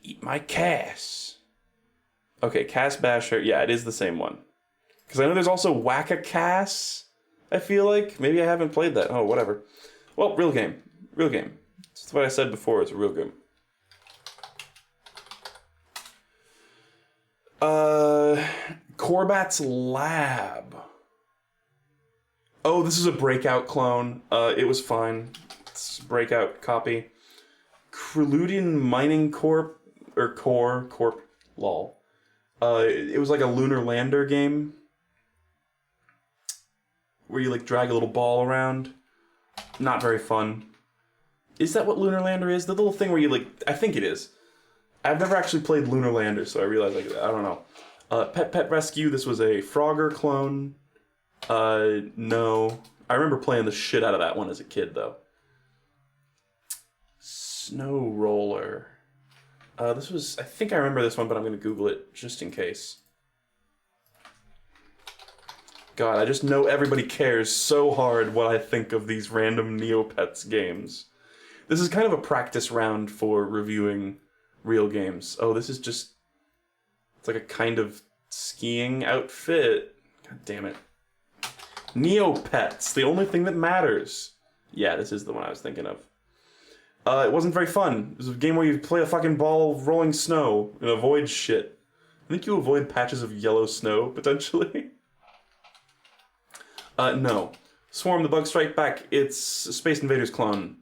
Eat my Cass. Okay, Cass Basher. Yeah, it is the same one. Because I know there's also Whack-A-Cass, I feel like. Maybe I haven't played that. Oh, whatever. Well, real game. Real game. That's what I said before. It's a real game. Corbat's Lab. Oh, this is a Breakout clone. It was fine. It's a Breakout copy. Kreludian Mining Corp, or Corp, lol. It was like a lunar lander game, where you like drag a little ball around. Not very fun. Is that what lunar lander is? The little thing where you like, I think it is. I've never actually played lunar lander, so I realize like, I don't know. Pet Rescue, this was a Frogger clone. No. I remember playing the shit out of that one as a kid, though. Snow Roller. This was... I think I remember this one, but I'm going to Google it, just in case. God, I just know everybody cares so hard what I think of these random Neopets games. This is kind of a practice round for reviewing real games. Oh, this is just... It's like a kind of skiing outfit. God damn it. Neopets, the only thing that matters. Yeah, this is the one I was thinking of. It wasn't very fun. It was a game where you play a fucking ball rolling snow and avoid shit. I think you avoid patches of yellow snow, potentially. No. Swarm the Bug Strike Back, it's a Space Invaders clone.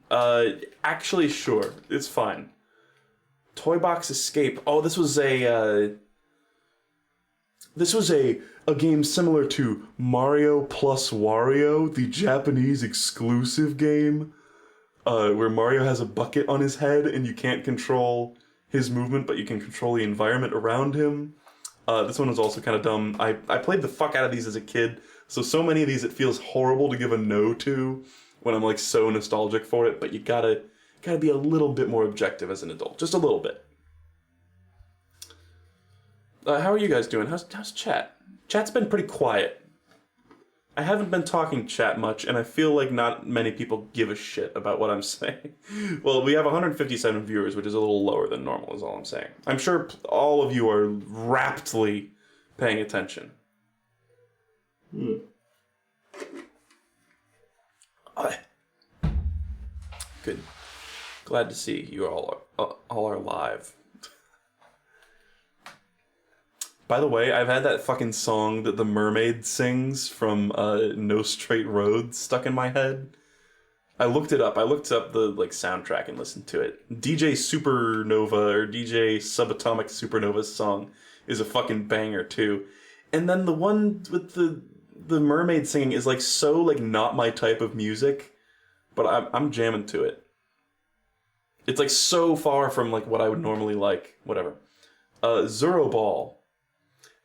Actually, sure. It's fine. Toy Box Escape. Oh, this was a game similar to Mario plus Wario, the Japanese exclusive game, where Mario has a bucket on his head and you can't control his movement, but you can control the environment around him. This one was also kind of dumb. I played the fuck out of these as a kid, so many of these it feels horrible to give a no to when I'm like so nostalgic for it, but you gotta be a little bit more objective as an adult. Just a little bit. How are you guys doing? How's chat? Chat's been pretty quiet. I haven't been talking chat much, and I feel like not many people give a shit about what I'm saying. Well, we have 157 viewers, which is a little lower than normal, is all I'm saying. I'm sure all of you are raptly paying attention. Good. Glad to see you all are live. By the way, I've had that fucking song that the mermaid sings from No Straight Roads stuck in my head. I looked it up. I looked up the soundtrack and listened to it. DJ Supernova or DJ Subatomic Supernova's song is a fucking banger too. And then the one with the mermaid singing is so not my type of music, but I'm jamming to it. It's so far from what I would normally like. Whatever. Zero Ball.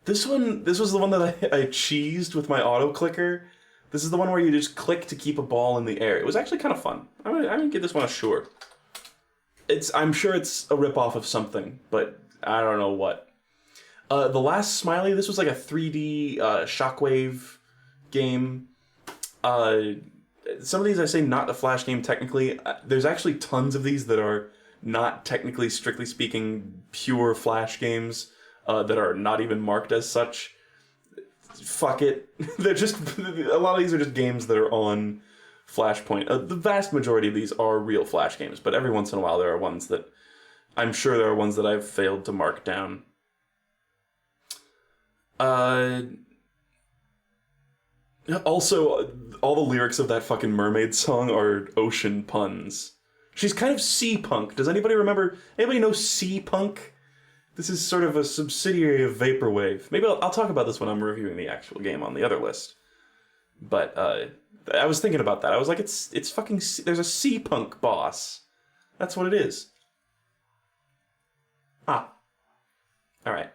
This was the one that I cheesed with my auto clicker. This is the one where you just click to keep a ball in the air. It was actually kind of fun. I'm gonna give this one a sure. I'm sure it's a ripoff of something, but I don't know what. The Last Smiley. This was a 3D shockwave game. Some of these I say not a Flash game technically. There's actually tons of these that are not technically, strictly speaking, pure Flash games. That are not even marked as such. Fuck it. They're just a lot of these are just games that are on Flashpoint. The vast majority of these are real Flash games, but every once in a while there are ones that I'm sure there are ones that I've failed to mark down. Also, all the lyrics of that fucking mermaid song are ocean puns. She's kind of sea punk. Does anybody remember? Anybody know sea punk? This is sort of a subsidiary of Vaporwave. Maybe I'll talk about this when I'm reviewing the actual game on the other list. But I was thinking about that. I was like, it's fucking... There's a sea punk boss. That's what it is. Ah. Alright.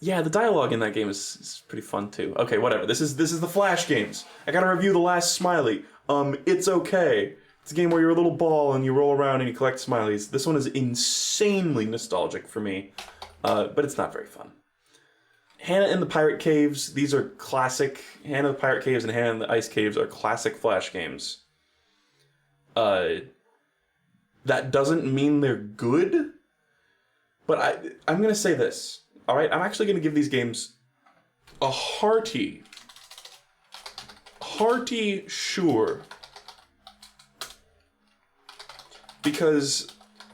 Yeah, the dialogue in that game is pretty fun too. Okay, whatever. This is the Flash games. I gotta review The Last Smiley. It's okay. It's a game where you're a little ball and you roll around and you collect smileys. This one is insanely nostalgic for me, but it's not very fun. Hannah in the Pirate Caves. These are classic. Hannah in the Pirate Caves and Hannah in the Ice Caves are classic Flash games. That doesn't mean they're good, but I'm going to say this. All right, I'm actually going to give these games a hearty sure. Because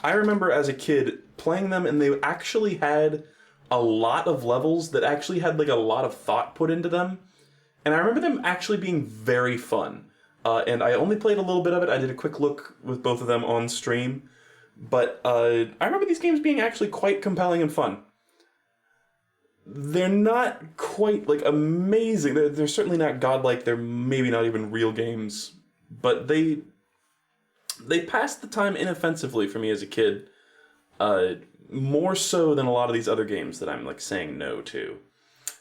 I remember as a kid playing them and they actually had a lot of levels that actually had a lot of thought put into them. And I remember them actually being very fun. And I only played a little bit of it. I did a quick look with both of them on stream. But I remember these games being actually quite compelling and fun. They're not quite amazing. They're certainly not godlike. They're maybe not even real games. But they passed the time inoffensively for me as a kid, more so than a lot of these other games that I'm saying no to.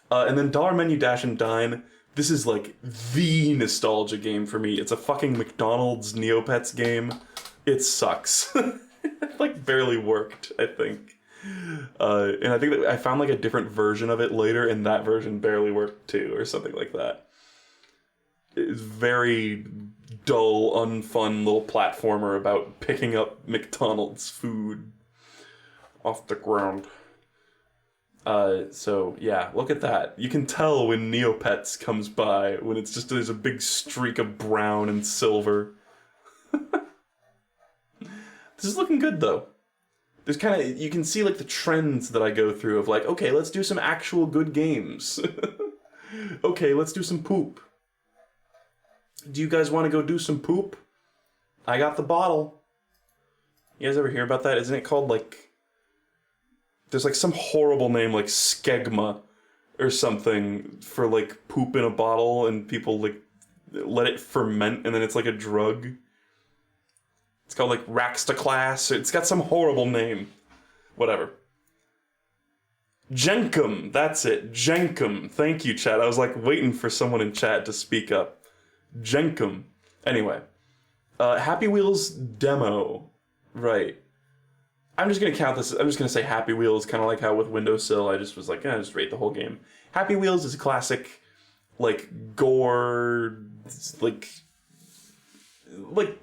And then Dollar Menu Dash and Dine. This is the nostalgia game for me. It's a fucking McDonald's Neopets game. It sucks. It barely worked, I think. And I think that I found a different version of it later, and that version barely worked too, or something like that. It's very dull, unfun little platformer about picking up McDonald's food off the ground. So yeah, look at that. You can tell when Neopets comes by, when there's a big streak of brown and silver. This is looking good though. There's you can see the trends that I go through of okay, let's do some actual good games. Okay, let's do some poop. Do you guys want to go do some poop? I got the bottle. You guys ever hear about that? Isn't it called there's some horrible name Skegma or something for poop in a bottle, and people let it ferment and then it's a drug. It's called Raxtaclass. It's got some horrible name. Whatever. Jenkum. That's it. Jenkum. Thank you, chat. I was waiting for someone in chat to speak up. Jenkum. Anyway. Happy Wheels demo. Right. I'm just gonna count this. I'm just gonna say Happy Wheels, kind of like how with Windowsill, I just was like, just rate the whole game. Happy Wheels is a classic, like gore, like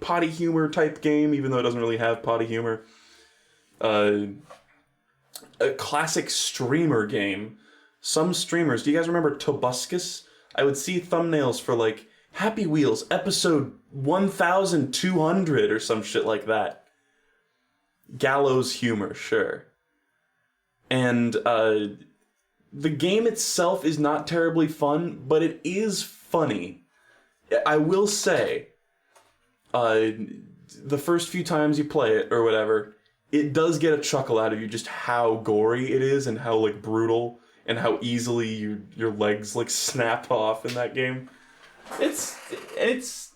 potty humor type game, even though it doesn't really have potty humor. A classic streamer game. Some streamers, do you guys remember Tobuscus? I would see thumbnails for like Happy Wheels episode 1200 or some shit like that. Gallows humor, sure. And the game itself is not terribly fun, but it is funny. I will say, the first few times you play it, or whatever, it does get a chuckle out of you just how gory it is and how, like, brutal and how easily your legs, like, snap off in that game. It's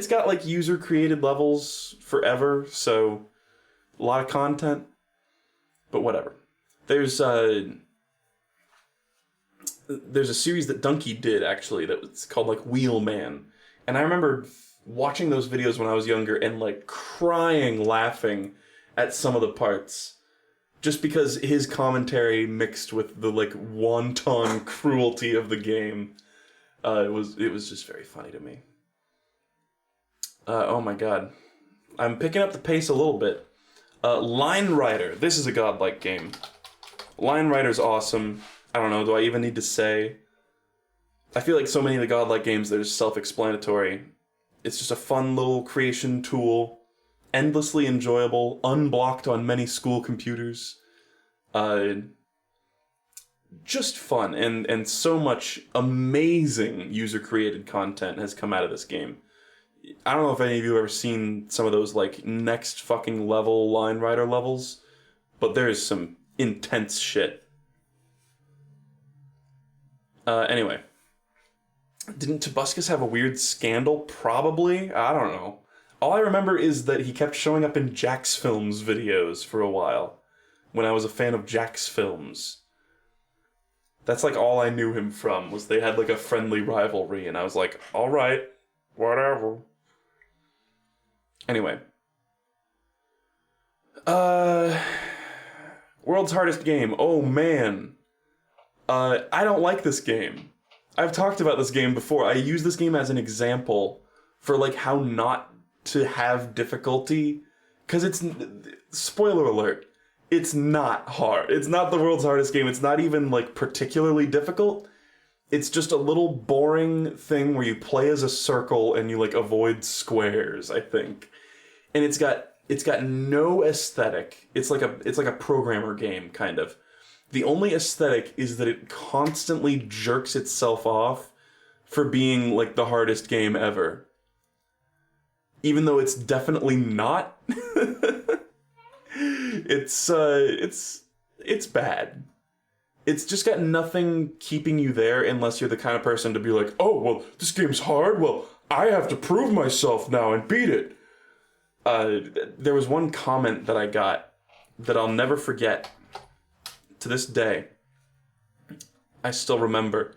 got, like, user-created levels forever, so a lot of content, but whatever. There's a series that Donkey did, actually, that was called, like, Wheelman. And I remember watching those videos when I was younger and, like, crying, laughing at some of the parts. Just because his commentary mixed with the, like, wanton cruelty of the game. It was just very funny to me. Oh my god. I'm picking up the pace a little bit. Line Rider. This is a godlike game. Line Rider's awesome. I don't know, do I even need to say? I feel like so many of the godlike games, they're just self-explanatory. It's just a fun little creation tool. Endlessly enjoyable. Unblocked on many school computers. Just fun. And so much amazing user-created content has come out of this game. I don't know if any of you have ever seen some of those, like, next fucking level Line Rider levels, but there is some intense shit. Anyway. Didn't Tobuscus have a weird scandal? Probably. I don't know. All I remember is that he kept showing up in Jax Films videos for a while, when I was a fan of Jax Films. That's, like, all I knew him from, was they had, like, a friendly rivalry, and I was like, alright, whatever. Anyway. World's Hardest Game. Oh, man. I don't like this game. I've talked about this game before. I use this game as an example for, like, how not to have difficulty. Because it's... Spoiler alert. It's not hard. It's not the world's hardest game. It's not even, like, particularly difficult. It's just a little boring thing where you play as a circle and you, like, avoid squares, I think. And it's got no aesthetic. It's like a programmer game, kind of. The only aesthetic is that it constantly jerks itself off for being, like, the hardest game ever. Even though it's definitely not. It's bad. It's just got nothing keeping you there unless you're the kind of person to be like, oh, well, this game's hard, well, I have to prove myself now and beat it. There was one comment that I got that I'll never forget to this day. I still remember.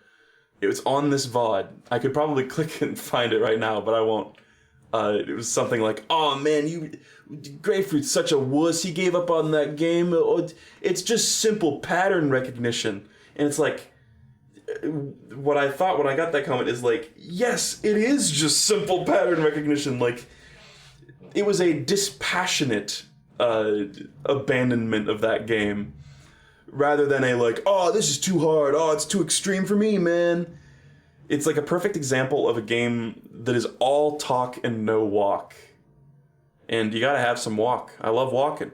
It was on this VOD. I could probably click and find it right now, but I won't. It was something like, oh man, Grapefruit's such a wuss, he gave up on that game, it's just simple pattern recognition. And it's like, what I thought when I got that comment is like, yes, it is just simple pattern recognition. Like, it was a dispassionate abandonment of that game, rather than a like, oh, this is too hard, oh, it's too extreme for me, man. It's like a perfect example of a game that is all talk and no walk. And you gotta have some walk. I love walking.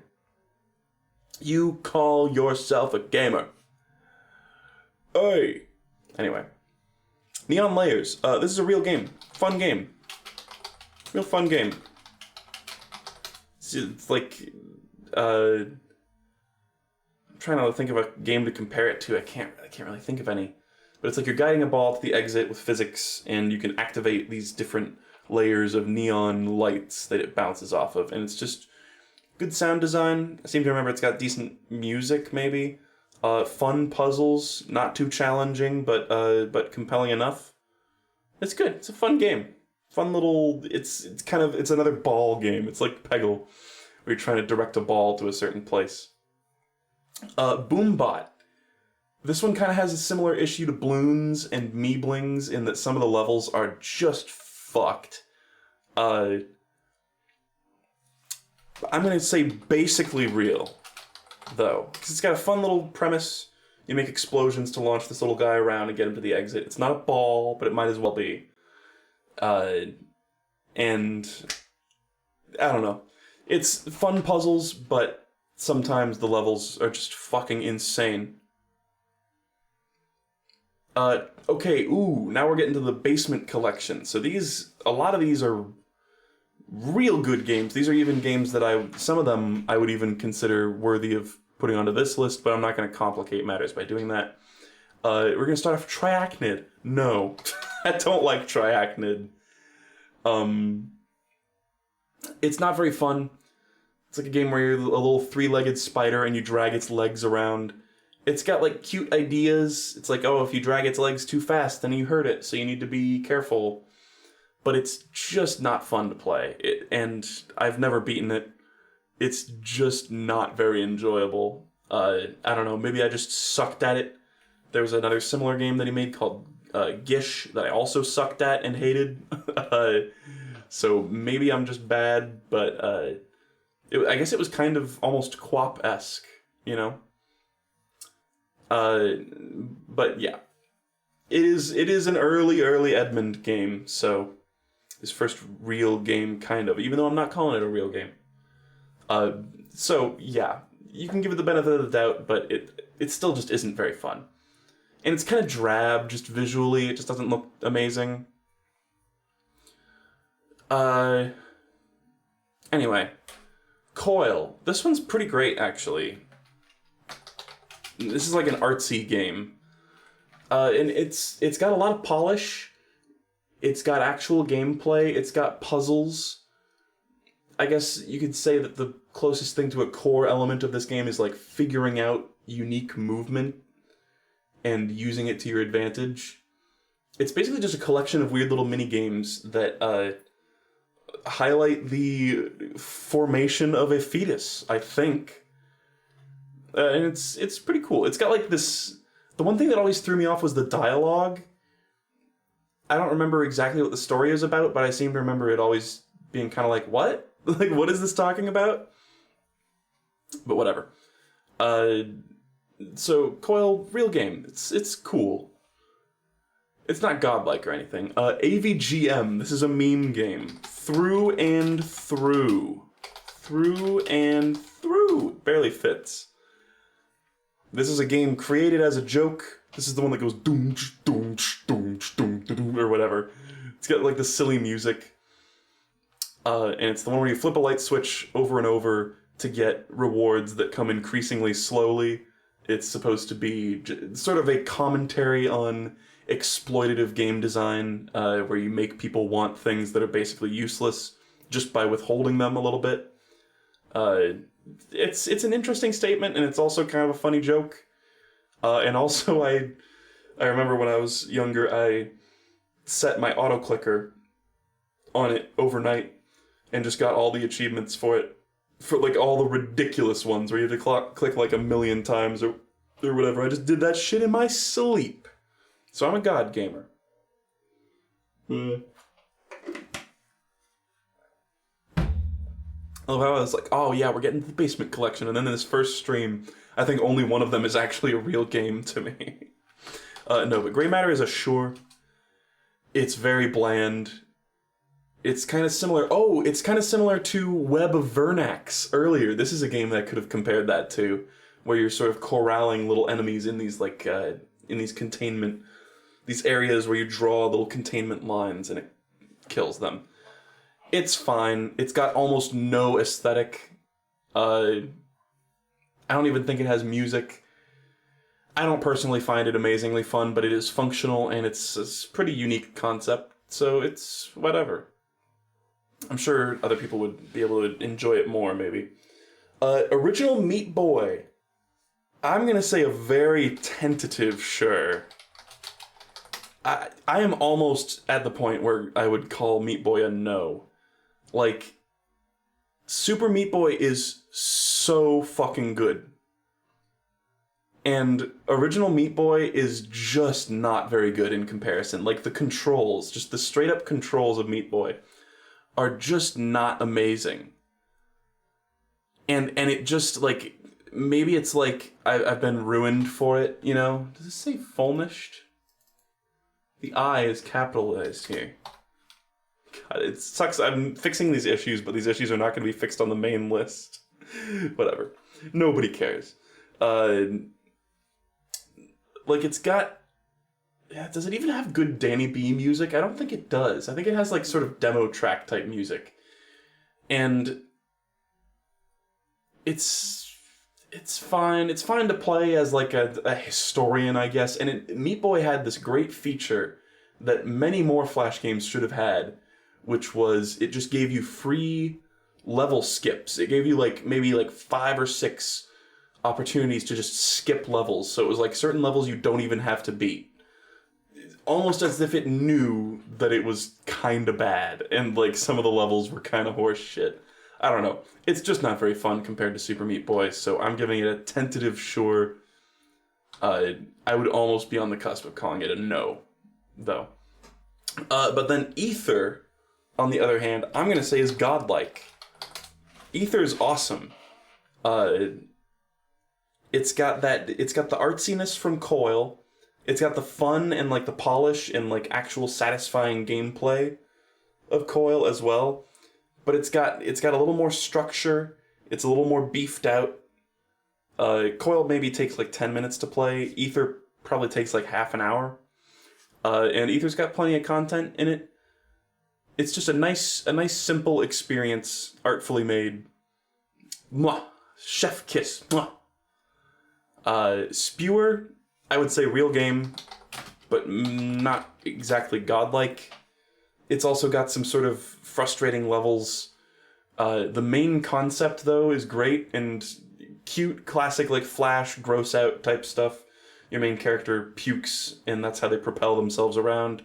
You call yourself a gamer. Hey. Anyway. Neon Layers. This is a real game. Fun game. Real fun game. It's like... I'm trying to think of a game to compare it to. I can't really think of any. But it's like you're guiding a ball to the exit with physics, and you can activate these different layers of neon lights that it bounces off of. And it's just good sound design. I seem to remember it's got decent music, maybe. Fun puzzles, not too challenging, but compelling enough. It's good. It's a fun game. Fun little... It's another ball game. It's like Peggle. where you're trying to direct a ball to a certain place. Boombot. This one kind of has a similar issue to Bloons and Meeblings in that some of the levels are just fucked. I'm gonna say basically real, though, because it's got a fun little premise. You make explosions to launch this little guy around and get him to the exit. It's not a ball, but it might as well be. And I don't know. It's fun puzzles, but sometimes the levels are just fucking insane. Okay, now we're getting to the basement collection. So a lot of these are real good games. These are even games that some of them I would even consider worthy of putting onto this list, but I'm not going to complicate matters by doing that. We're going to start off Triac Nid. No, I don't like Triac Nid. It's not very fun. It's like a game where you're a little three-legged spider and you drag its legs around. It's got like cute ideas. It's like, oh, if you drag its legs too fast, then you hurt it, so you need to be careful. But it's just not fun to play. And I've never beaten it. It's just not very enjoyable. I don't know, maybe I just sucked at it. There was another similar game that he made called Gish that I also sucked at and hated. So maybe I'm just bad, but I guess it was kind of almost Quap-esque, you know? But yeah. It is an early Edmund game, so his first real game, kind of, even though I'm not calling it a real game. So yeah, you can give it the benefit of the doubt, but it still just isn't very fun. And it's kind of drab, just visually, it just doesn't look amazing. Anyway, Coil. This one's pretty great, actually. This is like an artsy game. And it's got a lot of polish. It's got actual gameplay. It's got puzzles. I guess you could say that the closest thing to a core element of this game is like figuring out unique movement and using it to your advantage. It's basically just a collection of weird little mini games that highlight the formation of a fetus, I think. And it's pretty cool. It's got like this... The one thing that always threw me off was the dialogue. I don't remember exactly what the story is about, but I seem to remember it always being kind of like, what? Like, what is this talking about? But whatever. So, Coil, real game. It's cool. It's not godlike or anything. AVGM, this is a meme game. Through and through. Through and through. Barely fits. This is a game created as a joke. This is the one that goes doom, doom, doom, doom, doom, or whatever. It's got like this silly music. And it's the one where you flip a light switch over and over to get rewards that come increasingly slowly. It's supposed to be sort of a commentary on exploitative game design, where you make people want things that are basically useless just by withholding them a little bit. It's an interesting statement, and it's also kind of a funny joke. And also, I remember when I was younger, I set my auto clicker on it overnight and just got all the achievements for it, for like all the ridiculous ones where you have to click like 1,000,000 times or whatever. I just did that shit in my sleep. So I'm a god gamer. I love how I was like, oh yeah, we're getting to the basement collection, and then in this first stream, I think only one of them is actually a real game to me. No, but Grey Matter is a sure. It's very bland. It's kind of similar. Oh, it's kind of similar to Web of Vernax earlier. This is a game that I could have compared that to, where you're sort of corralling little enemies in these like in these containment, these areas where you draw little containment lines and it kills them. It's fine. It's got almost no aesthetic. I don't even think it has music. I don't personally find it amazingly fun, but it is functional and it's a pretty unique concept, so it's whatever. I'm sure other people would be able to enjoy it more, maybe. Original Meat Boy. I'm gonna say a very tentative sure. I am almost at the point where I would call Meat Boy a no. Like, Super Meat Boy is so fucking good. And original Meat Boy is just not very good in comparison. Like, the controls, just the straight-up controls of Meat Boy are just not amazing. And it just, like, maybe it's like I've been ruined for it, you know? Does it say Fulmished? The I is capitalized here. God, it sucks. I'm fixing these issues, but these issues are not going to be fixed on the main list. Whatever. Nobody cares. Like, it's got... Yeah, does it even have good Danny B music? I don't think it does. I think it has, like, sort of demo track type music. And... It's fine. It's fine to play as, like, a historian, I guess. And Meat Boy had this great feature that many more Flash games should have had, which was it just gave you free level skips. It gave you, like, maybe, like, 5 or 6 opportunities to just skip levels. So it was, like, certain levels you don't even have to beat. Almost as if it knew that it was kinda bad, and, like, some of the levels were kinda horse shit. I don't know. It's just not very fun compared to Super Meat Boy, so I'm giving it a tentative sure. I would almost be on the cusp of calling it a no, though. But then Ether, on the other hand, I'm gonna say is godlike. Ether is awesome. It's got the artsiness from Coil. It's got the fun and, like, the polish and, like, actual satisfying gameplay of Coil as well. But it's got a little more structure. It's a little more beefed out. Coil maybe takes like 10 minutes to play. Ether probably takes like half an hour. And Ether's got plenty of content in it. It's just a nice simple experience, artfully made. Mwah! Chef kiss. Mwah! Spewer, I would say real game, but not exactly godlike. It's also got some sort of frustrating levels. The main concept, though, is great and cute, classic, like, Flash, gross out type stuff. Your main character pukes, and that's how they propel themselves around.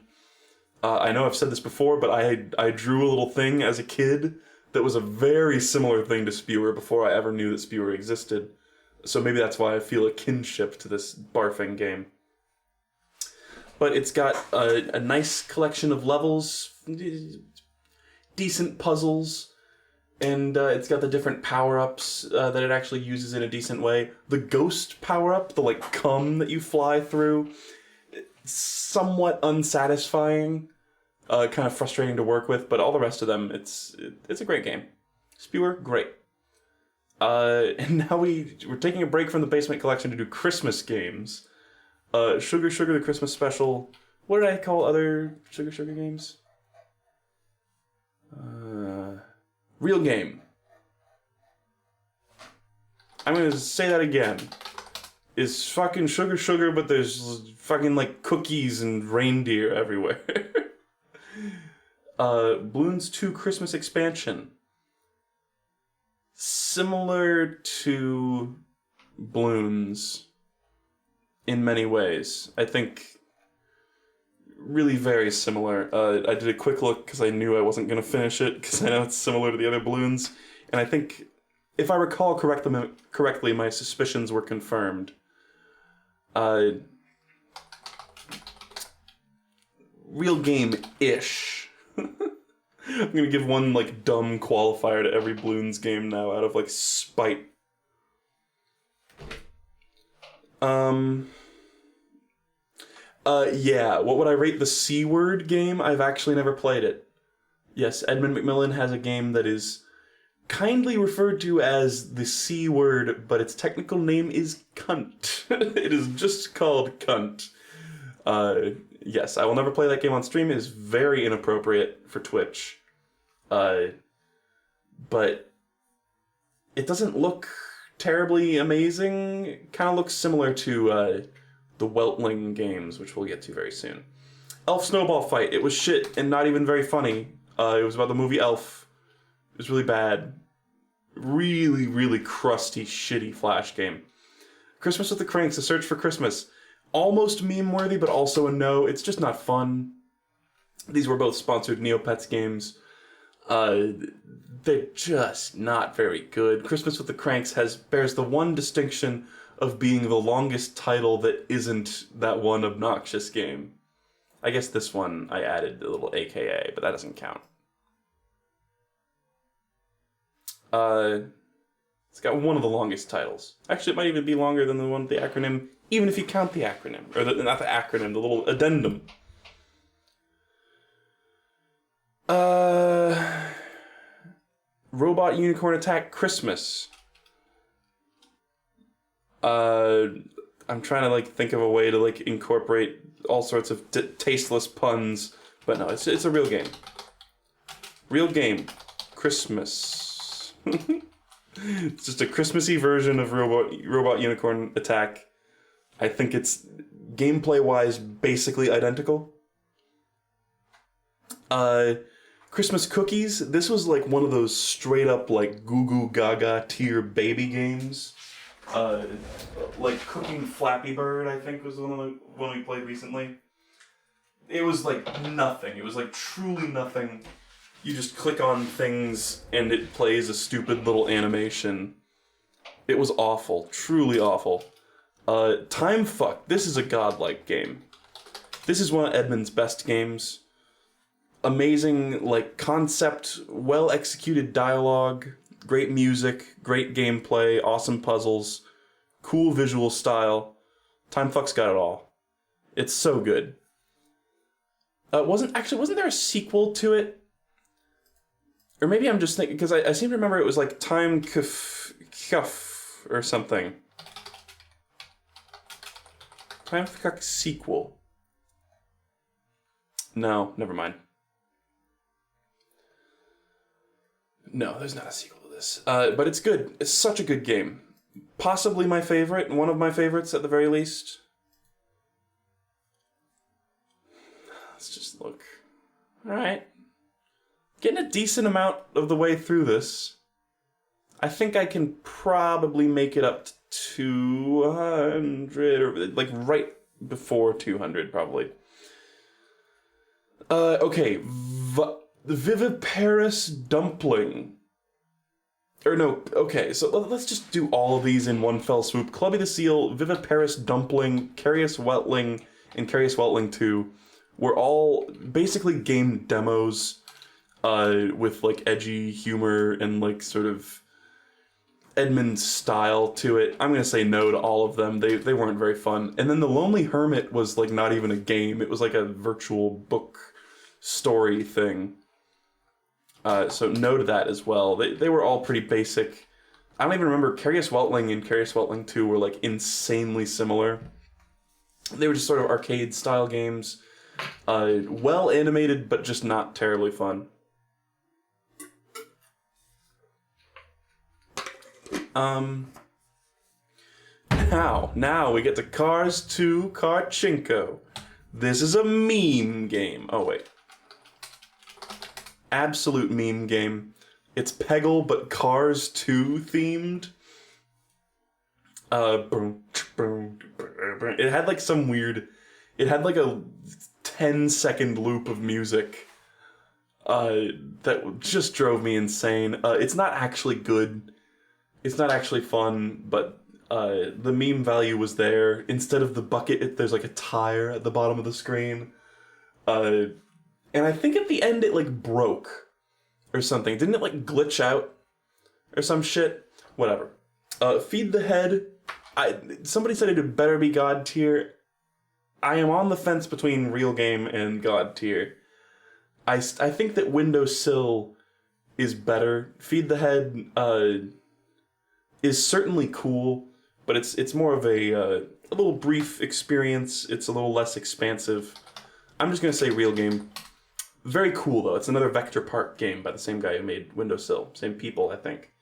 I know I've said this before, but I drew a little thing as a kid that was a very similar thing to Spewer before I ever knew that Spewer existed. So maybe that's why I feel a kinship to this barfing game. But it's got a nice collection of levels, decent puzzles, and it's got the different power-ups that it actually uses in a decent way. The ghost power-up, the, like, cum that you fly through, somewhat unsatisfying, kind of frustrating to work with, but all the rest of them, it's a great game. Spewer, great. And now we're taking a break from the Basement Collection to do Christmas games. Sugar Sugar, the Christmas special. What did I call other Sugar Sugar games? Real game. I'm gonna say that again. It's fucking Sugar Sugar, but there's fucking, like, cookies and reindeer everywhere. Bloons 2 Christmas expansion. Similar to Bloons in many ways. I think really very similar. I did a quick look because I knew I wasn't going to finish it because I know it's similar to the other Bloons. And I think, if I recall correctly, my suspicions were confirmed. Real game-ish. I'm going to give one, like, dumb qualifier to every Bloons game now out of, like, spite. Yeah, what would I rate the C-Word game? I've actually never played it. Yes, Edmund McMillan has a game that is kindly referred to as the C-Word, but its technical name is Cunt. It is just called Cunt. Yes, I will never play that game on stream. It is very inappropriate for Twitch. But it doesn't look terribly amazing. It kind of looks similar to the Weltling games, which we'll get to very soon. Elf Snowball Fight. It was shit and not even very funny. It was about the movie Elf. It was really bad. Really, really crusty, shitty Flash game. Christmas with the Cranks, A Search for Christmas. Almost meme-worthy, but also a no. It's just not fun. These were both sponsored Neopets games. Uh, they're just not very good. Christmas with the Cranks bears the one distinction of being the longest title that isn't that one obnoxious game. I guess this one I added a little AKA, but that doesn't count. It's got one of the longest titles. Actually, it might even be longer than the one with the acronym, even if you count the acronym. Or not the acronym, the little addendum. Robot Unicorn Attack Christmas. I'm trying to think of a way to incorporate all sorts of tasteless puns, but no, it's a real game. Real game. Christmas. It's just a Christmassy version of Robot Unicorn Attack. I think it's gameplay-wise basically identical. Christmas Cookies. This was one of those straight up goo goo gaga tier baby games. Cooking Flappy Bird, I think, was the one we played recently. It was nothing. It was truly nothing. You just click on things and it plays a stupid little animation. It was awful. Truly awful. Time Fuck. This is a godlike game. This is one of Edmund's best games. Amazing, concept, well-executed dialogue, great music, great gameplay, awesome puzzles, cool visual style. Time Fuck's got it all. It's so good. Wasn't there a sequel to it? Or maybe I'm just thinking, because I seem to remember it was Time Cuff or something. Time Cuff sequel. No, never mind. No, there's not a sequel to this. But it's good. It's such a good game. Possibly my favorite, one of my favorites at the very least. Let's just look. Alright. Getting a decent amount of the way through this. I think I can probably make it up to 200, or right before 200 probably. Okay. Viviparous Dumpling. Or no, okay, so let's just do all of these in one fell swoop. Clubby the Seal, Viviparous Dumpling, Carious Wheltling, and Carious Wheltling 2 were all basically game demos with edgy humor and sort of Edmund style to it. I'm gonna say no to all of them. They weren't very fun. And then The Lonely Hermit was not even a game. It was a virtual book story thing. So no to that as well. They were all pretty basic. I don't even remember. Carious Wheltling and Carious Wheltling 2 were insanely similar. They were just sort of arcade style games. Well animated, but just not terribly fun. Now we get to Cars 2 Karchinko. This is a meme game. Oh wait. Absolute meme game. It's Peggle, but Cars 2 themed. It had some weird... It had a 10-second loop of music that just drove me insane. It's not actually good. It's not actually fun, but the meme value was there. Instead of the bucket, there's a tire at the bottom of the screen. And I think at the end it broke or something. Didn't it glitch out or some shit? Whatever. Feed the Head. Somebody said it better be God tier. I am on the fence between real game and God tier. I think that Windowsill is better. Feed the Head is certainly cool, but it's more of a little brief experience. It's a little less expansive. I'm just gonna say real game. Very cool, though. It's another Vector Park game by the same guy who made Windowsill. Same people, I think.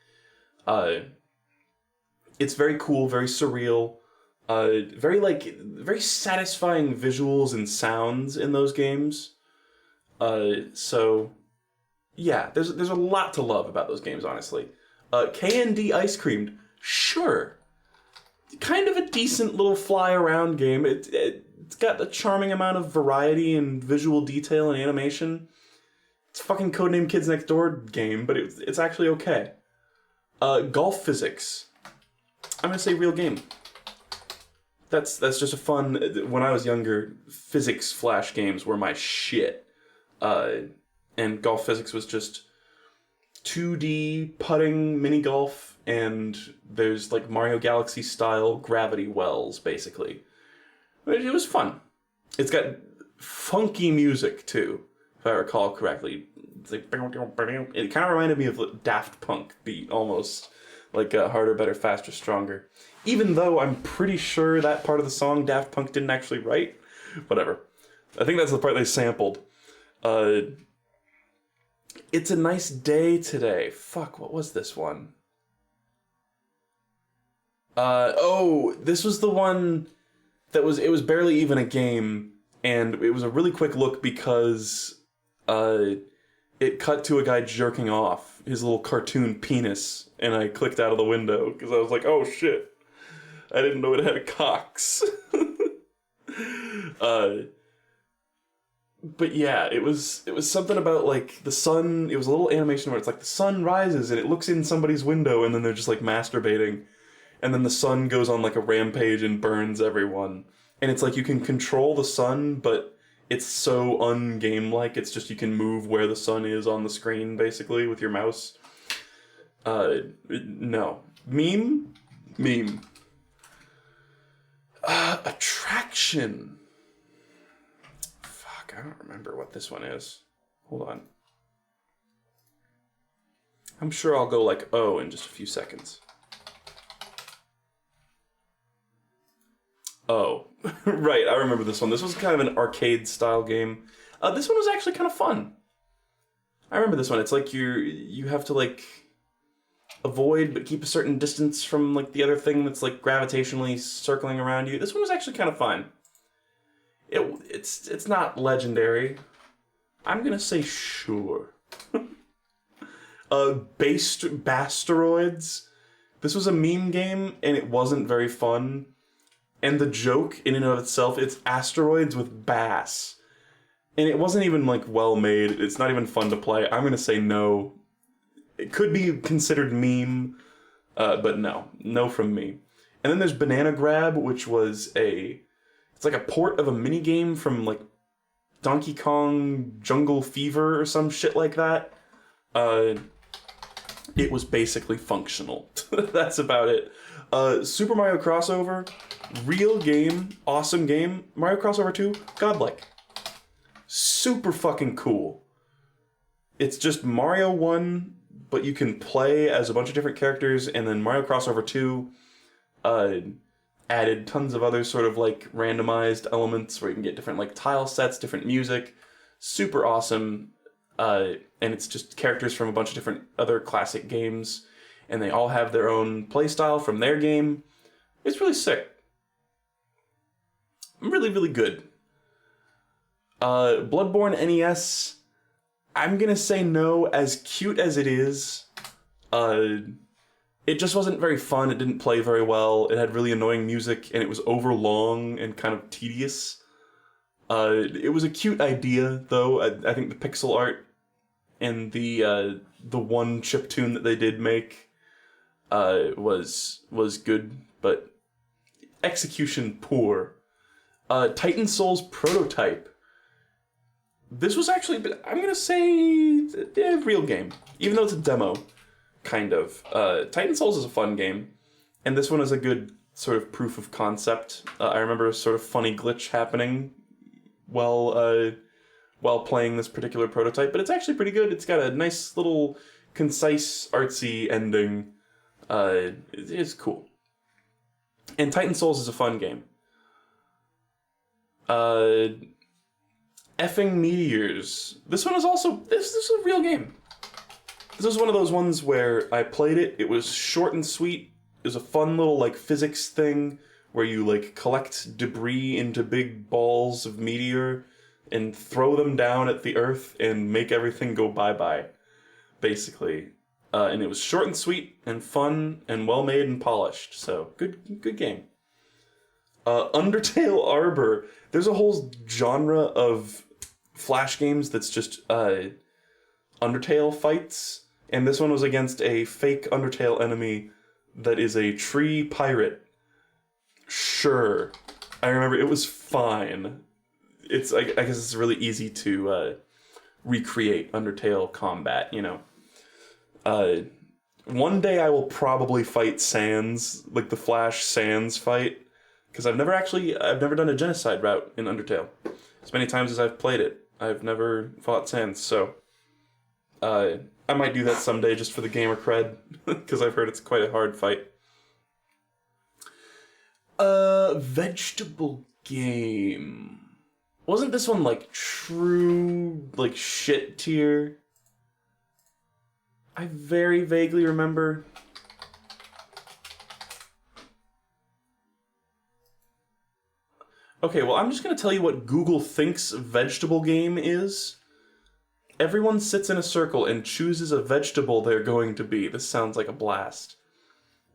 It's very cool, very surreal. Very satisfying visuals and sounds in those games. So, yeah, there's a lot to love about those games, honestly. Knd Ice Cream, sure. Kind of a decent little fly-around game. It's got a charming amount of variety and visual detail and animation. It's a fucking Codename Kids Next Door game, but it's actually okay. Golf Physics. I'm gonna say real game. That's just a fun... When I was younger, physics flash games were my shit. And Golf Physics was just 2D putting mini golf, and there's like Mario Galaxy style gravity wells, basically. It was fun. It's got funky music too, if I recall correctly. It's like it kind of reminded me of like Daft Punk beat almost, like Harder, Better, Faster, Stronger. Even though I'm pretty sure that part of the song Daft Punk didn't actually write. Whatever. I think that's the part they sampled. It's a Nice Day Today. Fuck, what was this one? This was the one that it was barely even a game, and it was a really quick look because it cut to a guy jerking off his little cartoon penis, and I clicked out of the window because I was like, oh shit. I didn't know it had cocks. But yeah, it was something about like the sun. It was a little animation where it's like the sun rises and it looks in somebody's window and then they're just like masturbating, and then the sun goes on like a rampage and burns everyone. And it's like you can control the sun, but it's so ungame-like. It's just you can move where the sun is on the screen basically with your mouse. No. Meme. Attraction. Fuck, I don't remember what this one is. Hold on. I'm sure I'll go like, oh, in just a few seconds. Oh, right, I remember this one. This was kind of an arcade-style game. This one was actually kind of fun. I remember this one. It's like you have to like avoid but keep a certain distance from like the other thing that's like gravitationally circling around you. This one was actually kind of fun. It's not legendary. I'm gonna say sure. Basteroids. This was a meme game and it wasn't very fun. And the joke in and of itself, it's asteroids with bass. And it wasn't even like well made. It's not even fun to play. I'm gonna say no. It could be considered meme, but no from me. And then there's Banana Grab, which was it's like a port of a mini game from like Donkey Kong Jungle Fever or some shit like that. It was basically functional. That's about it. Super Mario Crossover, real game, awesome game. Mario Crossover 2, godlike. Super fucking cool. It's just Mario 1, but you can play as a bunch of different characters, and then Mario Crossover 2 added tons of other sort of like randomized elements where you can get different like tile sets, different music. Super awesome. And it's just characters from a bunch of different other classic games, and they all have their own playstyle from their game. It's really sick. Really, really good. Bloodborne NES, I'm gonna say no. As cute as it is, it just wasn't very fun. It didn't play very well. It had really annoying music, and it was overlong and kind of tedious. It was a cute idea, though. I think the pixel art and the one chiptune that they did make was good, but execution poor. Titan Souls Prototype. This was actually, I'm gonna say, a real game, even though it's a demo, kind of. Titan Souls is a fun game, and this one is a good sort of proof of concept. I remember a sort of funny glitch happening while playing this particular prototype, but it's actually pretty good. It's got a nice little concise, artsy ending. It's cool. And Titan Souls is a fun game. Effing Meteors. This one is also, this is a real game. This is one of those ones where I played it, it was short and sweet. It was a fun little like physics thing where you like collect debris into big balls of meteor and throw them down at the earth and make everything go bye-bye, basically. And it was short and sweet and fun and well-made and polished, so good game. Undertale Arbor. There's a whole genre of Flash games that's just Undertale fights, and this one was against a fake Undertale enemy that is a tree pirate. Sure. I remember it was fine. I guess it's really easy to recreate Undertale combat, you know. One day I will probably fight Sans, like the Flash Sans fight, because I've never done a genocide route in Undertale. As many times as I've played it, I've never fought Sans, so I might do that someday just for the gamer cred, because I've heard it's quite a hard fight. Vegetable game. Wasn't this one like true, like shit tier? I very vaguely remember. Okay, well, I'm just going to tell you what Google thinks vegetable game is. Everyone sits in a circle and chooses a vegetable they're going to be. This sounds like a blast.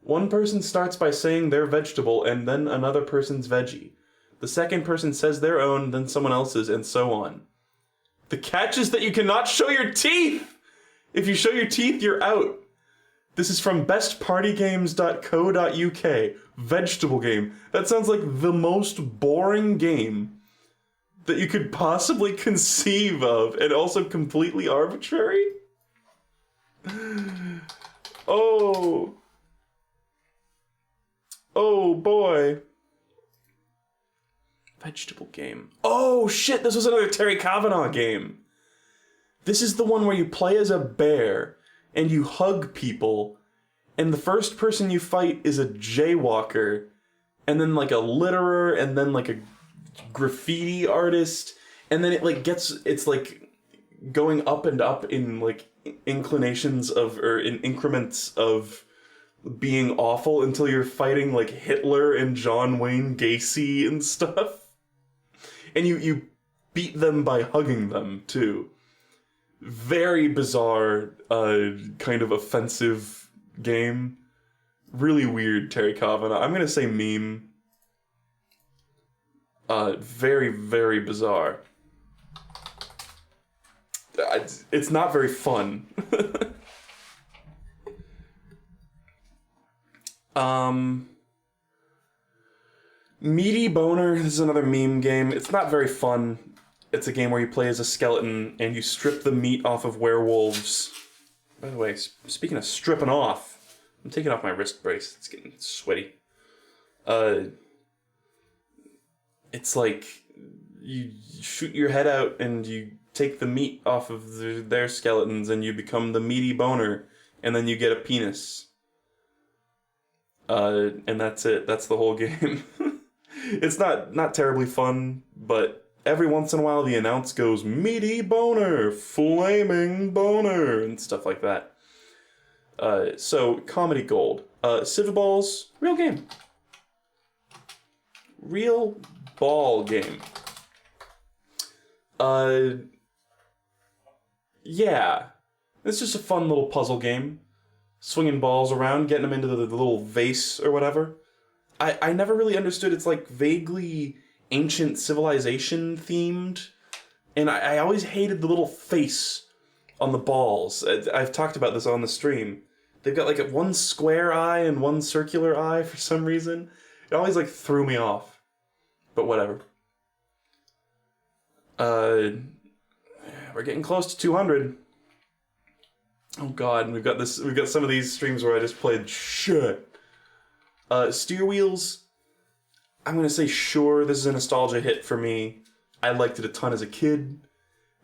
One person starts by saying their vegetable and then another person's veggie. The second person says their own, then someone else's, and so on. The catch is that you cannot show your teeth! If you show your teeth, you're out. This is from bestpartygames.co.uk. Vegetable game. That sounds like the most boring game that you could possibly conceive of, and also completely arbitrary? Oh. Oh boy. Vegetable game. Oh shit, this was another Terry Kavanagh game. This is the one where you play as a bear, and you hug people, and the first person you fight is a jaywalker, and then like a litterer, and then like a graffiti artist, and then it like it's like going up and up in like inclinations of, or in increments of being awful until you're fighting like Hitler and John Wayne Gacy and stuff. And you beat them by hugging them, too. Very bizarre, kind of offensive game. Really weird, Terry Kavanagh. I'm gonna say meme. Very, very bizarre. It's not very fun. Meaty Boner, this is another meme game. It's not very fun. It's a game where you play as a skeleton and you strip the meat off of werewolves. By the way, speaking of stripping off, I'm taking off my wrist brace. It's getting sweaty. It's like you shoot your head out and you take the meat off of their skeletons and you become the Meaty Boner, and then you get a penis. And that's it. That's the whole game. It's not terribly fun, but every once in a while the announce goes, Meaty Boner, Flaming Boner, and stuff like that. So, Comedy Gold. Civ Balls, real game. Real ball game. Yeah. It's just a fun little puzzle game. Swinging balls around, getting them into the little vase or whatever. I never really understood. It's like vaguely ancient civilization themed, and I always hated the little face on the balls. I've talked about this on the stream. They've got like one square eye and one circular eye for some reason. It always like threw me off. But whatever. We're getting close to 200. Oh god, we've got some of these streams where I just played shit. Steer Wheels, I'm gonna say sure, this is a nostalgia hit for me. I liked it a ton as a kid.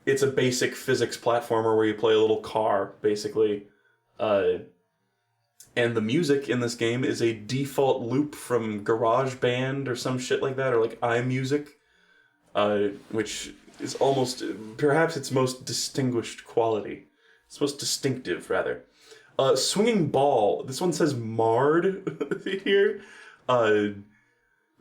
It's a basic physics platformer where you play a little car, basically. And the music in this game is a default loop from GarageBand or some shit like that, or like iMusic, which is almost, perhaps its most distinguished quality. It's most distinctive, rather. Swinging Ball. This one says marred here.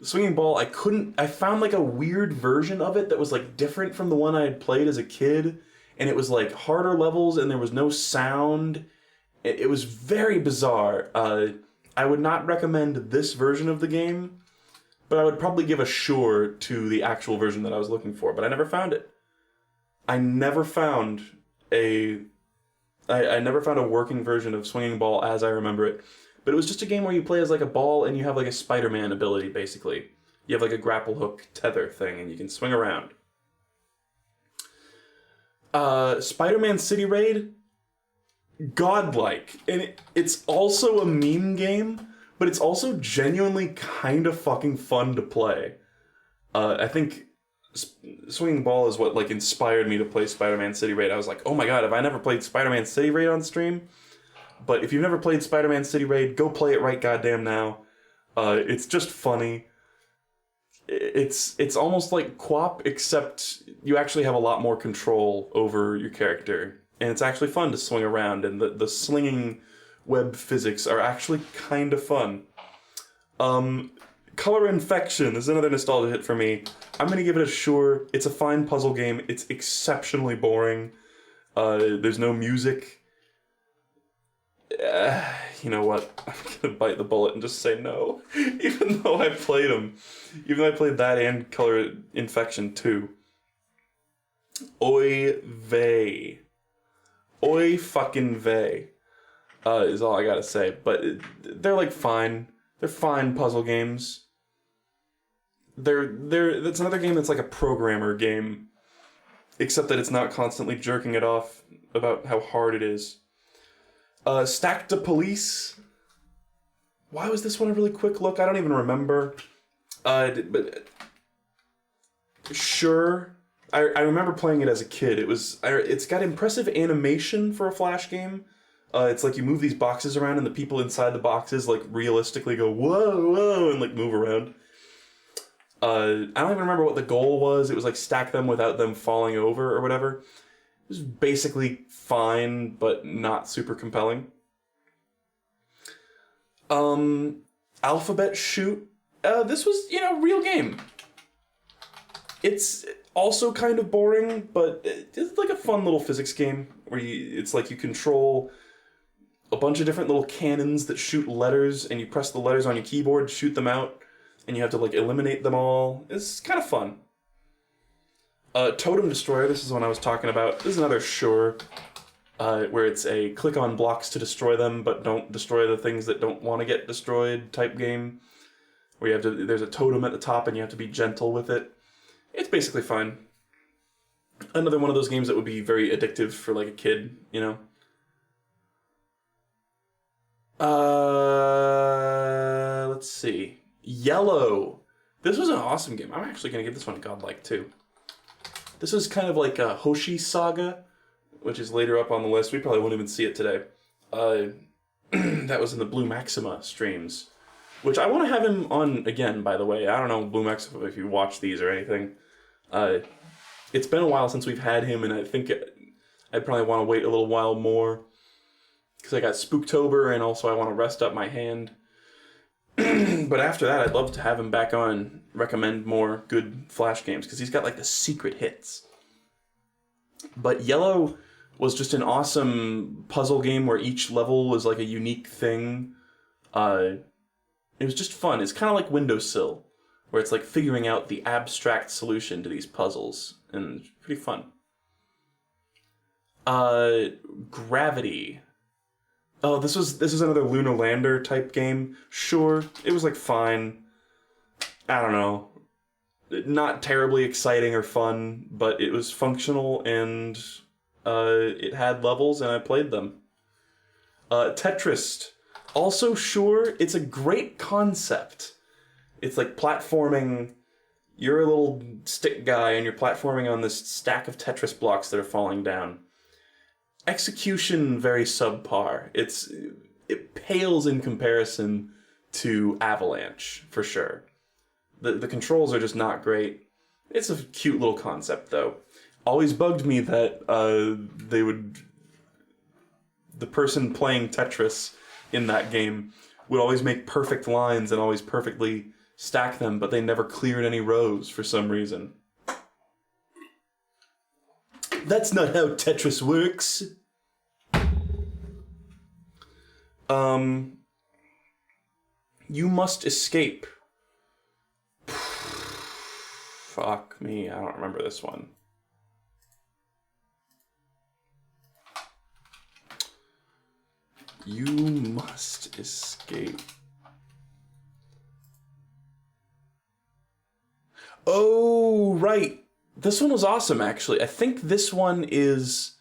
Swinging Ball, I found like a weird version of it that was like different from the one I had played as a kid, and it was like harder levels and there was no sound. It was very bizarre. I would not recommend this version of the game, but I would probably give a sure to the actual version that I was looking for, but I never found it. I never found a I never found a working version of Swinging Ball as I remember it. But it was just a game where you play as like a ball and you have like a Spider-Man ability, basically. You have like a grapple hook tether thing and you can swing around. Spider-Man City Raid, godlike. And it's also a meme game, but it's also genuinely kind of fucking fun to play. I think Swinging Ball is what like inspired me to play Spider-Man City Raid. I was like, oh my god, have I never played Spider-Man City Raid on stream? But if you've never played Spider-Man City Raid, go play it right goddamn now. It's just funny. It's almost like QWOP, except you actually have a lot more control over your character. And it's actually fun to swing around, and the slinging web physics are actually kind of fun. Color Infection is another nostalgia hit for me. I'm going to give it a sure. It's a fine puzzle game. It's exceptionally boring. There's no music. You know what? I'm going to bite the bullet and just say no. Even though I played them. Even though I played that and Color Infection too. Oy vey. Oy fucking vey. Is all I gotta say. But they're like fine. They're fine puzzle games. That's another game that's like a programmer game. Except that it's not constantly jerking it off about how hard it is. Stack to Police. Why was this one a really quick look? I don't even remember. But sure. I remember playing it as a kid. It's got impressive animation for a Flash game. It's like you move these boxes around and the people inside the boxes like realistically go whoa, whoa, and like move around. I don't even remember what the goal was. It was like stack them without them falling over or whatever. It was basically fine, but not super compelling. Alphabet Shoot. This was, real game. It's also kind of boring, but it's like a fun little physics game where it's like you control a bunch of different little cannons that shoot letters, and you press the letters on your keyboard to shoot them out, and you have to like eliminate them all. It's kind of fun. Totem Destroyer, this is the one I was talking about. This is another sure, where it's a click on blocks to destroy them, but don't destroy the things that don't want to get destroyed type game. Where there's a totem at the top and you have to be gentle with it. It's basically fine. Another one of those games that would be very addictive for like a kid, Let's see. Yellow. This was an awesome game. I'm actually going to give this one a godlike too. This is kind of like a Hoshi Saga, which is later up on the list. We probably won't even see it today. That was in the Blue Maxima streams, which I want to have him on again, by the way. I don't know, Blue Maxima, if you watch these or anything. It's been a while since we've had him, and I think I'd probably want to wait a little while more, because I got Spooktober, and also I want to rest up my hand. But after that, I'd love to have him back on, recommend more good Flash games, because he's got like the secret hits. But Yellow was just an awesome puzzle game where each level was like a unique thing. It was just fun. It's kind of like Windowsill, where it's like figuring out the abstract solution to these puzzles, and it's pretty fun. Gravity. Oh, this was another Lunar Lander type game. Sure, it was like fine. I don't know. Not terribly exciting or fun, but it was functional and it had levels and I played them. Tetris. Also, sure, it's a great concept. It's like platforming. You're a little stick guy and you're platforming on this stack of Tetris blocks that are falling down. Execution very subpar. It pales in comparison to Avalanche, for sure. The controls are just not great. It's a cute little concept, though. Always bugged me that the person playing Tetris in that game would always make perfect lines and always perfectly stack them, but they never cleared any rows for some reason. That's not how Tetris works. You Must Escape. Fuck me, I don't remember this one. You must escape. Oh, right. This one was awesome, actually. I think this one is,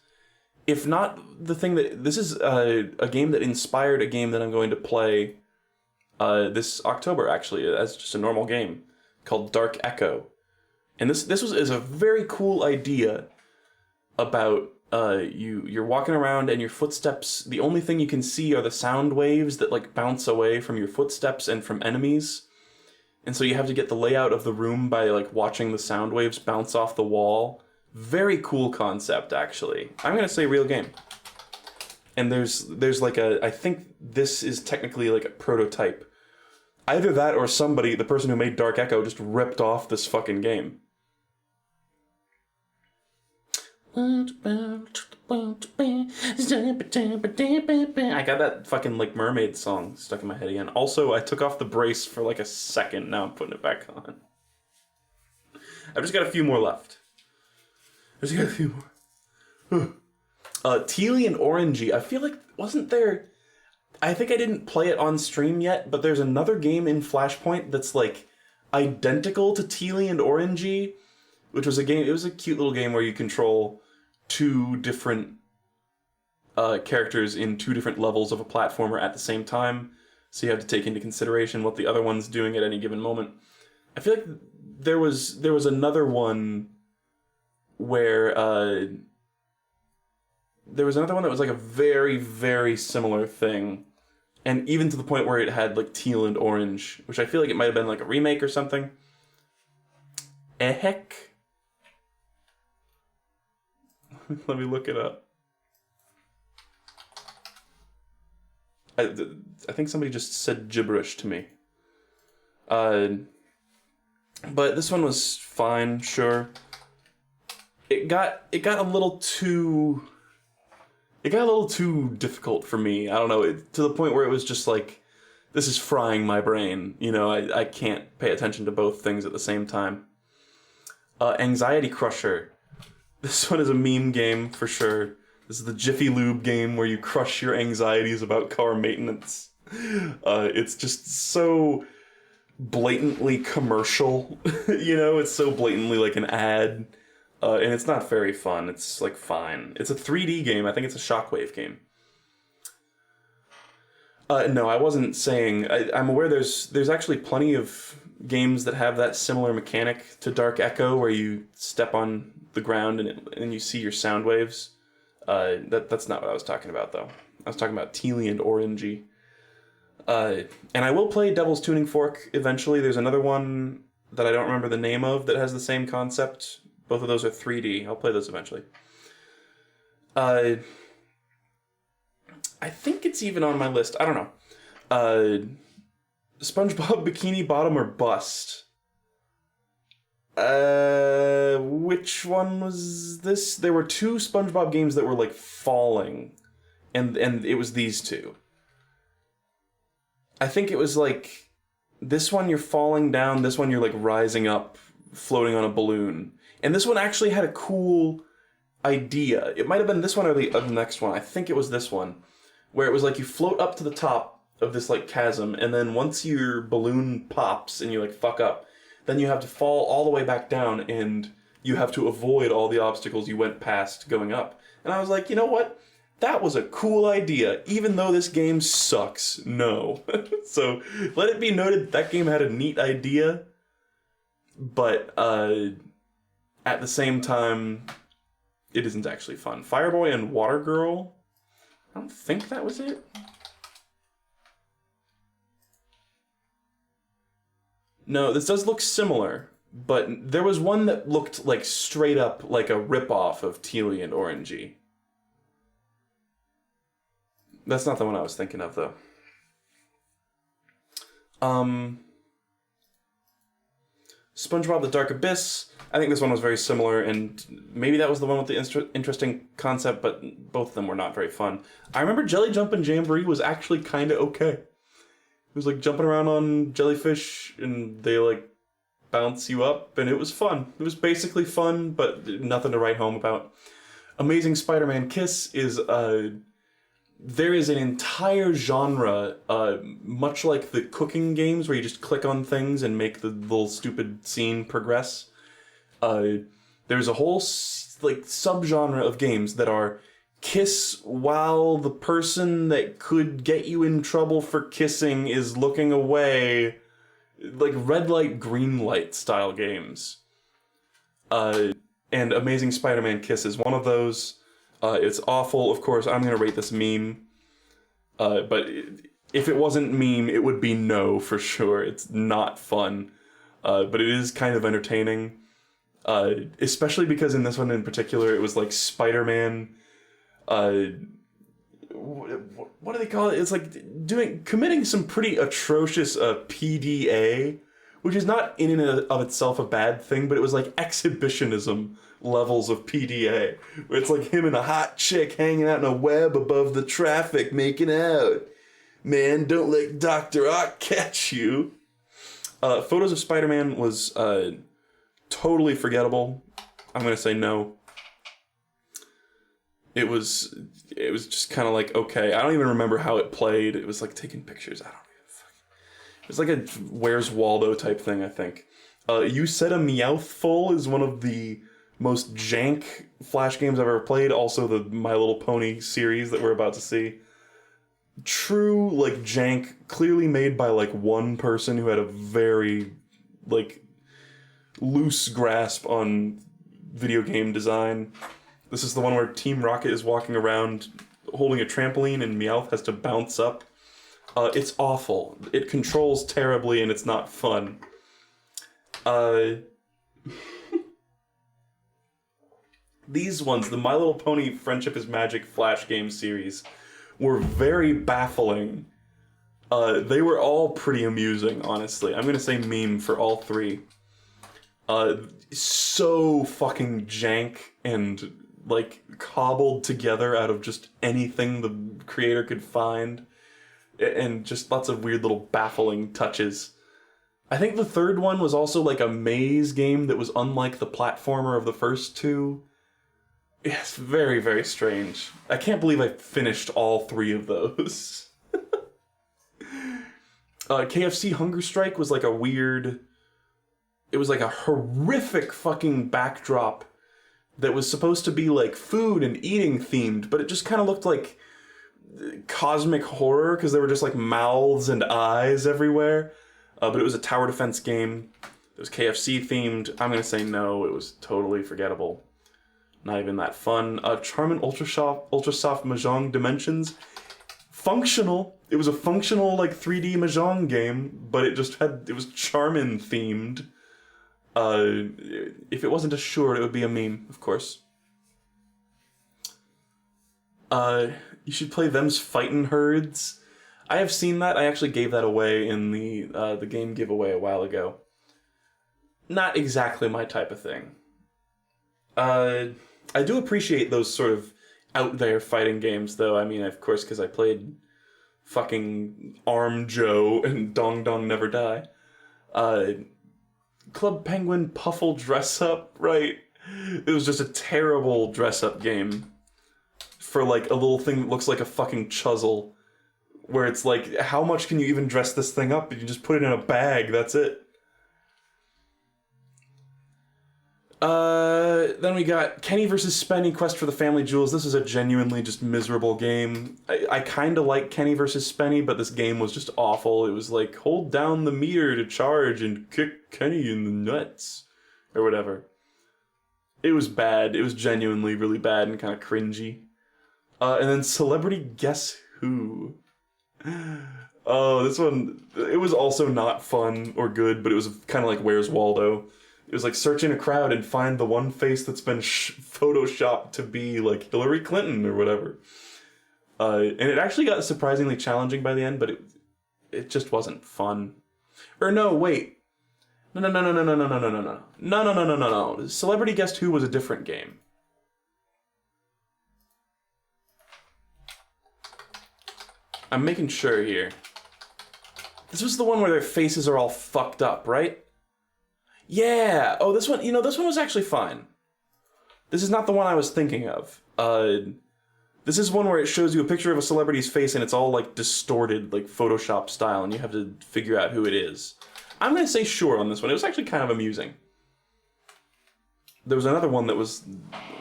if not the thing that... This is a game that inspired a game that I'm going to play this October, actually, as just a normal game, called Dark Echo. And this is a very cool idea about you're walking around and your footsteps, the only thing you can see are the sound waves that like bounce away from your footsteps and from enemies. And so you have to get the layout of the room by like watching the sound waves bounce off the wall. Very cool concept, actually. I'm gonna say real game. And there's like I think this is technically like a prototype. Either that or somebody, the person who made Dark Echo, just ripped off this fucking game. I got that fucking like mermaid song stuck in my head again. Also, I took off the brace for like a second. Now I'm putting it back on. I've just got a few more left. Tealy and Orangey. I feel like, wasn't there... I think I didn't play it on stream yet, but there's another game in Flashpoint that's like identical to Tealy and Orangey, which was a game... It was a cute little game where you control two different characters in two different levels of a platformer at the same time, so you have to take into consideration what the other one's doing at any given moment. I feel like there was another one where there was another one that was like a very, very similar thing, and even to the point where it had like teal and orange, which I feel like it might have been like a remake or something. Heck. Let me look it up. I think somebody just said gibberish to me. But this one was fine, sure. It got a little too... It got a little too difficult for me. I don't know, to the point where it was just like, this is frying my brain. You know, I can't pay attention to both things at the same time. Anxiety Crusher. This one is a meme game for sure. This is the Jiffy Lube game where you crush your anxieties about car maintenance. It's just so blatantly commercial. You know, it's so blatantly like an ad. And it's not very fun. It's like fine. It's a 3D game. I think it's a Shockwave game. No, I wasn't saying... I'm aware there's actually plenty of games that have that similar mechanic to Dark Echo, where you step on the ground and you see your sound waves. That's not what I was talking about, though. I was talking about Tealy and Orangey. And I will play Devil's Tuning Fork eventually. There's another one that I don't remember the name of that has the same concept. Both of those are 3D. I'll play those eventually. I think it's even on my list. I don't know. SpongeBob Bikini Bottom or Bust. Which one was this? There were two SpongeBob games that were like falling, and it was these two. I think it was like this one you're falling down, this one you're like rising up, floating on a balloon. And this one actually had a cool idea. It might have been this one or the next one. I think it was this one, where it was like you float up to the top of this like chasm, and then once your balloon pops and you like fuck up, then you have to fall all the way back down, and you have to avoid all the obstacles you went past going up. And I was like, you know what? That was a cool idea, even though this game sucks. No. So let it be noted that game had a neat idea, but at the same time, it isn't actually fun. Fireboy and Water Girl? I don't think that was it. No, this does look similar, but there was one that looked like straight up like a ripoff of Tealy and Orangey. That's not the one I was thinking of, though. SpongeBob the Dark Abyss. I think this one was very similar, and maybe that was the one with the interesting concept, but both of them were not very fun. I remember Jelly Jumpin' Jamboree was actually kind of okay. It was like jumping around on jellyfish, and they like bounce you up, and it was fun. It was basically fun, but nothing to write home about. Amazing Spider-Man Kiss is there is an entire genre, much like the cooking games where you just click on things and make the little stupid scene progress. There's a whole like subgenre of games that are kiss while the person that could get you in trouble for kissing is looking away, like red light, green light style games. And Amazing Spider-Man Kiss is one of those. It's awful, of course. I'm gonna rate this meme. But if it wasn't meme, it would be no for sure. It's not fun. But it is kind of entertaining. Especially because in this one in particular, it was like Spider-Man. What do they call it? It's like committing some pretty atrocious PDA, which is not in and of itself a bad thing, but it was like exhibitionism levels of PDA, where it's like him and a hot chick hanging out in a web above the traffic, making out. Man, don't let Dr. Ock catch you. Photos of Spider-Man was totally forgettable. I'm gonna say no. It was just kind of like, okay, I don't even remember how it played. It was like taking pictures. I don't even fucking... It was like a Where's Waldo type thing, I think. You Said a Meowthful is one of the most jank Flash games I've ever played. Also the My Little Pony series that we're about to see. True, like, jank, clearly made by, like, one person who had a very, like, loose grasp on video game design. This is the one where Team Rocket is walking around holding a trampoline and Meowth has to bounce up. It's awful. It controls terribly and it's not fun. These ones, the My Little Pony Friendship is Magic Flash game series, were very baffling. They were all pretty amusing, honestly. I'm gonna say meme for all three. So fucking jank and, like, cobbled together out of just anything the creator could find. And just lots of weird little baffling touches. I think the third one was also like a maze game that was unlike the platformer of the first two. It's very, very strange. I can't believe I finished all three of those. KFC Hunger Strike was like a weird... It was like a horrific fucking backdrop that was supposed to be like food and eating themed, but it just kind of looked like cosmic horror because there were just like mouths and eyes everywhere. But it was a tower defense game. It was KFC themed. I'm gonna say no. It was totally forgettable. Not even that fun. Charmin Ultra Soft Mahjong Dimensions. Functional. It was a functional like 3D Mahjong game, but it was Charmin themed. If it wasn't assured, it would be a meme, of course. You should play Them's Fightin' Herds. I have seen that. I actually gave that away in the game giveaway a while ago. Not exactly my type of thing. I do appreciate those sort of out there fighting games, though. I mean, of course, because I played fucking Arm Joe and Dong Dong Never Die. Club Penguin Puffle Dress Up, right? It was just a terrible dress up game for like a little thing that looks like a fucking chuzzle, where it's like, how much can you even dress this thing up? You just put it in a bag, that's it. Then we got Kenny vs. Spenny Quest for the Family Jewels. This is a genuinely just miserable game. I kind of like Kenny vs. Spenny, but this game was just awful. It was like, hold down the meter to charge and kick Kenny in the nuts. Or whatever. It was bad. It was genuinely really bad and kind of cringy. And then Celebrity Guess Who. Oh, this one, it was also not fun or good, but it was kind of like Where's Waldo. It was like search in a crowd and find the one face that's been photoshopped to be like Hillary Clinton or whatever. And it actually got surprisingly challenging by the end, but it just wasn't fun. Or no, wait. No. Celebrity Guess Who was a different game. I'm making sure here. This was the one where their faces are all fucked up, right? Yeah! Oh, this one, this one was actually fine. This is not the one I was thinking of. This is one where it shows you a picture of a celebrity's face and it's all like distorted, like Photoshop style, and you have to figure out who it is. I'm gonna say sure on this one. It was actually kind of amusing. There was another one that was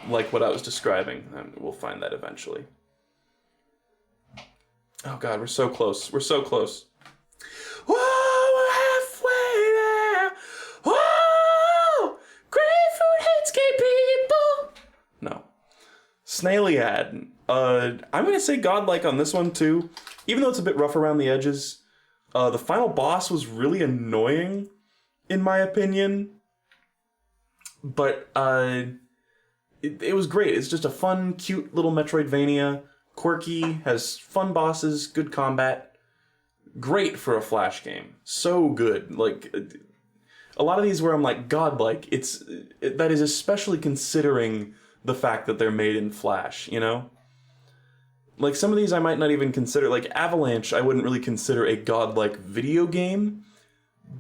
like what I was describing, and we'll find that eventually. Oh god, we're so close. We're so close. Whoa, we're halfway there. Whoa! Grapefruit hits gay people. No. Snailiad. I'm gonna say godlike on this one too. Even though it's a bit rough around the edges. The final boss was really annoying, in my opinion. But it was great. It's just a fun, cute little Metroidvania. Quirky, has fun bosses, good combat. Great for a Flash game. So good. Like, a lot of these where I'm like, godlike, that is especially considering the fact that they're made in Flash, you know? Like, some of these I might not even consider, like Avalanche I wouldn't really consider a godlike video game,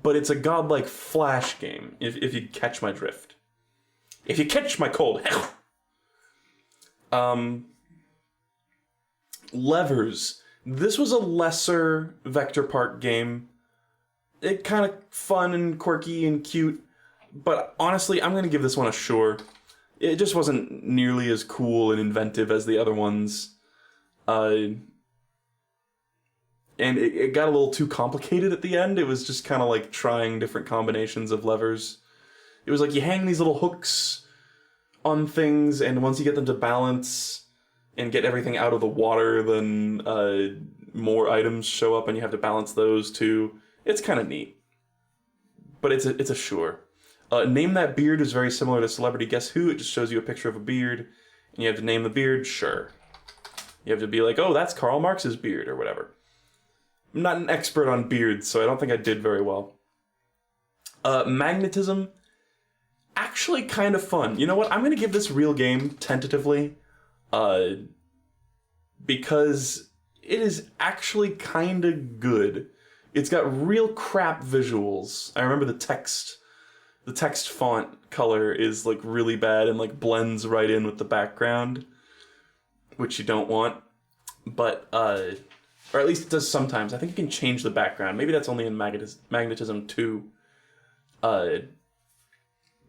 but it's a godlike Flash game, if you catch my drift. If you catch my cold hell. Levers. This was a lesser Vector Park game. It kind of fun and quirky and cute, but honestly, I'm going to give this one a sure. It just wasn't nearly as cool and inventive as the other ones. And it got a little too complicated at the end. It was just kind of like trying different combinations of levers. It was like you hang these little hooks on things, and once you get them to balance and get everything out of the water, then more items show up and you have to balance those too. It's kind of neat. But it's a sure. Name That Beard is very similar to Celebrity Guess Who. It just shows you a picture of a beard, and you have to name the beard, sure. You have to be like, oh, that's Karl Marx's beard, or whatever. I'm not an expert on beards, so I don't think I did very well. Magnetism, actually kind of fun. You know what? I'm going to give this real game, tentatively, because it is actually kind of good. It's got real crap visuals. I remember the text font color is like really bad and like blends right in with the background, which you don't want. But, or at least it does sometimes. I think you can change the background. Maybe that's only in Magnetism 2.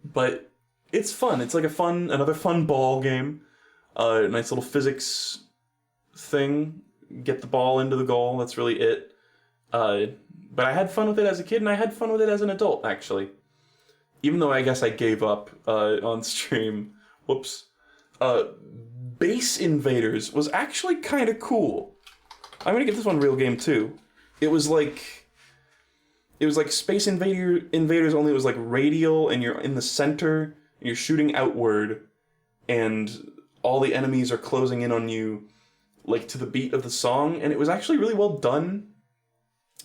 But it's fun. It's like another fun ball game. Nice little physics thing. Get the ball into the goal. That's really it. But I had fun with it as a kid, and I had fun with it as an adult, actually. Even though I guess I gave up on stream. Whoops. Base Invaders was actually kind of cool. I'm gonna give this one real game too. It was like Space Invaders, only it was like radial, and you're in the center, and you're shooting outward, and all the enemies are closing in on you, like to the beat of the song, and it was actually really well done.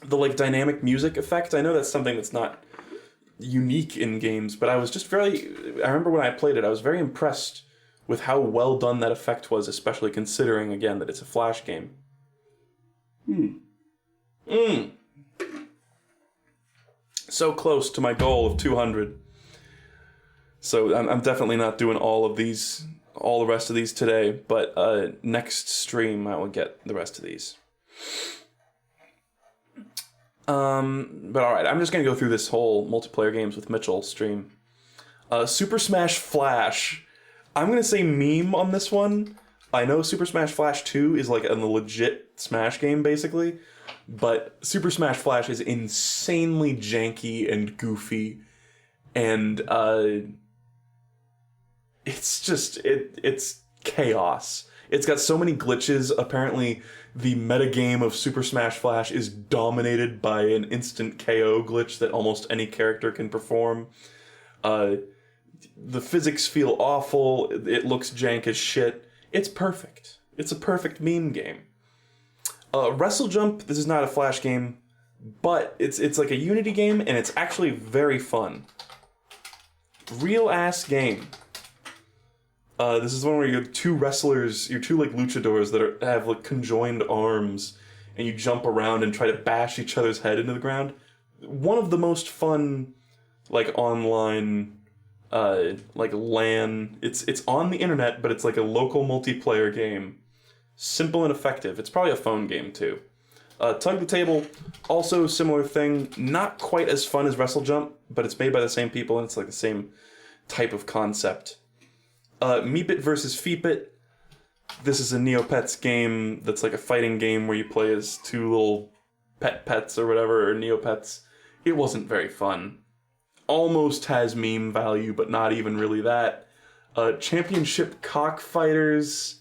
The like dynamic music effect, I know that's something that's not unique in games, but I was just I remember when I played it, I was very impressed with how well done that effect was, especially considering, again, that it's a Flash game. So close to my goal of 200. So I'm definitely not doing all the rest of these today, but next stream I will get the rest of these. But alright, I'm just gonna go through this whole multiplayer games with Mitchell stream. Super Smash Flash. I'm gonna say meme on this one. I know Super Smash Flash 2 is like a legit Smash game, basically, but Super Smash Flash is insanely janky and goofy, and it's chaos. It's got so many glitches. Apparently, the metagame of Super Smash Flash is dominated by an instant KO glitch that almost any character can perform. The physics feel awful. It looks jank as shit. It's perfect. It's a perfect meme game. Wrestle Jump, this is not a Flash game, but it's like a Unity game, and it's actually very fun. Real ass game. This is one where you have two wrestlers, you're two like luchadors that have like conjoined arms, and you jump around and try to bash each other's head into the ground. One of the most fun, like online, like LAN. It's on the internet, but it's like a local multiplayer game Simple and effective. It's probably a phone game, too. Tug the Table, also similar thing. Not quite as fun as Wrestle Jump, but it's made by the same people, and it's like the same type of concept. Meepit versus Feepit. This is a Neopets game that's like a fighting game where you play as two little pets or whatever, or Neopets. It wasn't very fun. Almost has meme value, but not even really that. Championship Cockfighters.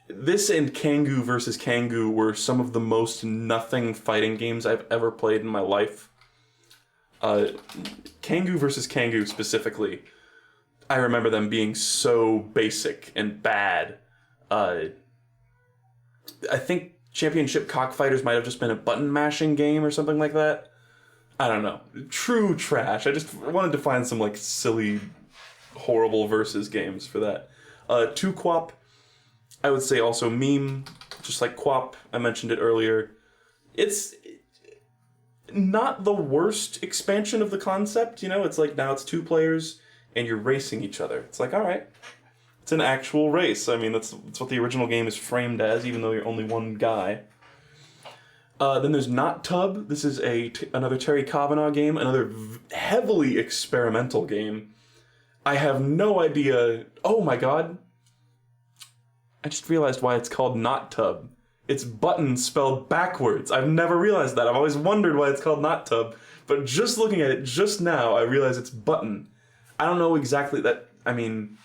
This and Kangoo versus Kangoo were some of the most nothing fighting games I've ever played in my life. Kangoo versus Kangoo specifically, I remember them being so basic and bad. I think Championship Cockfighters might have just been a button mashing game or something like that. I don't know. True trash. I just wanted to find some like silly, horrible versus games for that. 2-Quap, I would say also meme, just like Quap. I mentioned it earlier. It's not the worst expansion of the concept, you know? It's like now it's 2 players and you're racing each other. It's like, all right, it's an actual race. I mean, that's what the original game is framed as, even though you're only one guy. Then there's Not Tub. This is another Terry Kavanagh game, another heavily experimental game. I have no idea. Oh my god. I just realized why it's called Not Tub. It's button spelled backwards. I've never realized that. I've always wondered why it's called Not Tub, but just looking at it just now, I realize it's button. I don't know exactly that. I mean,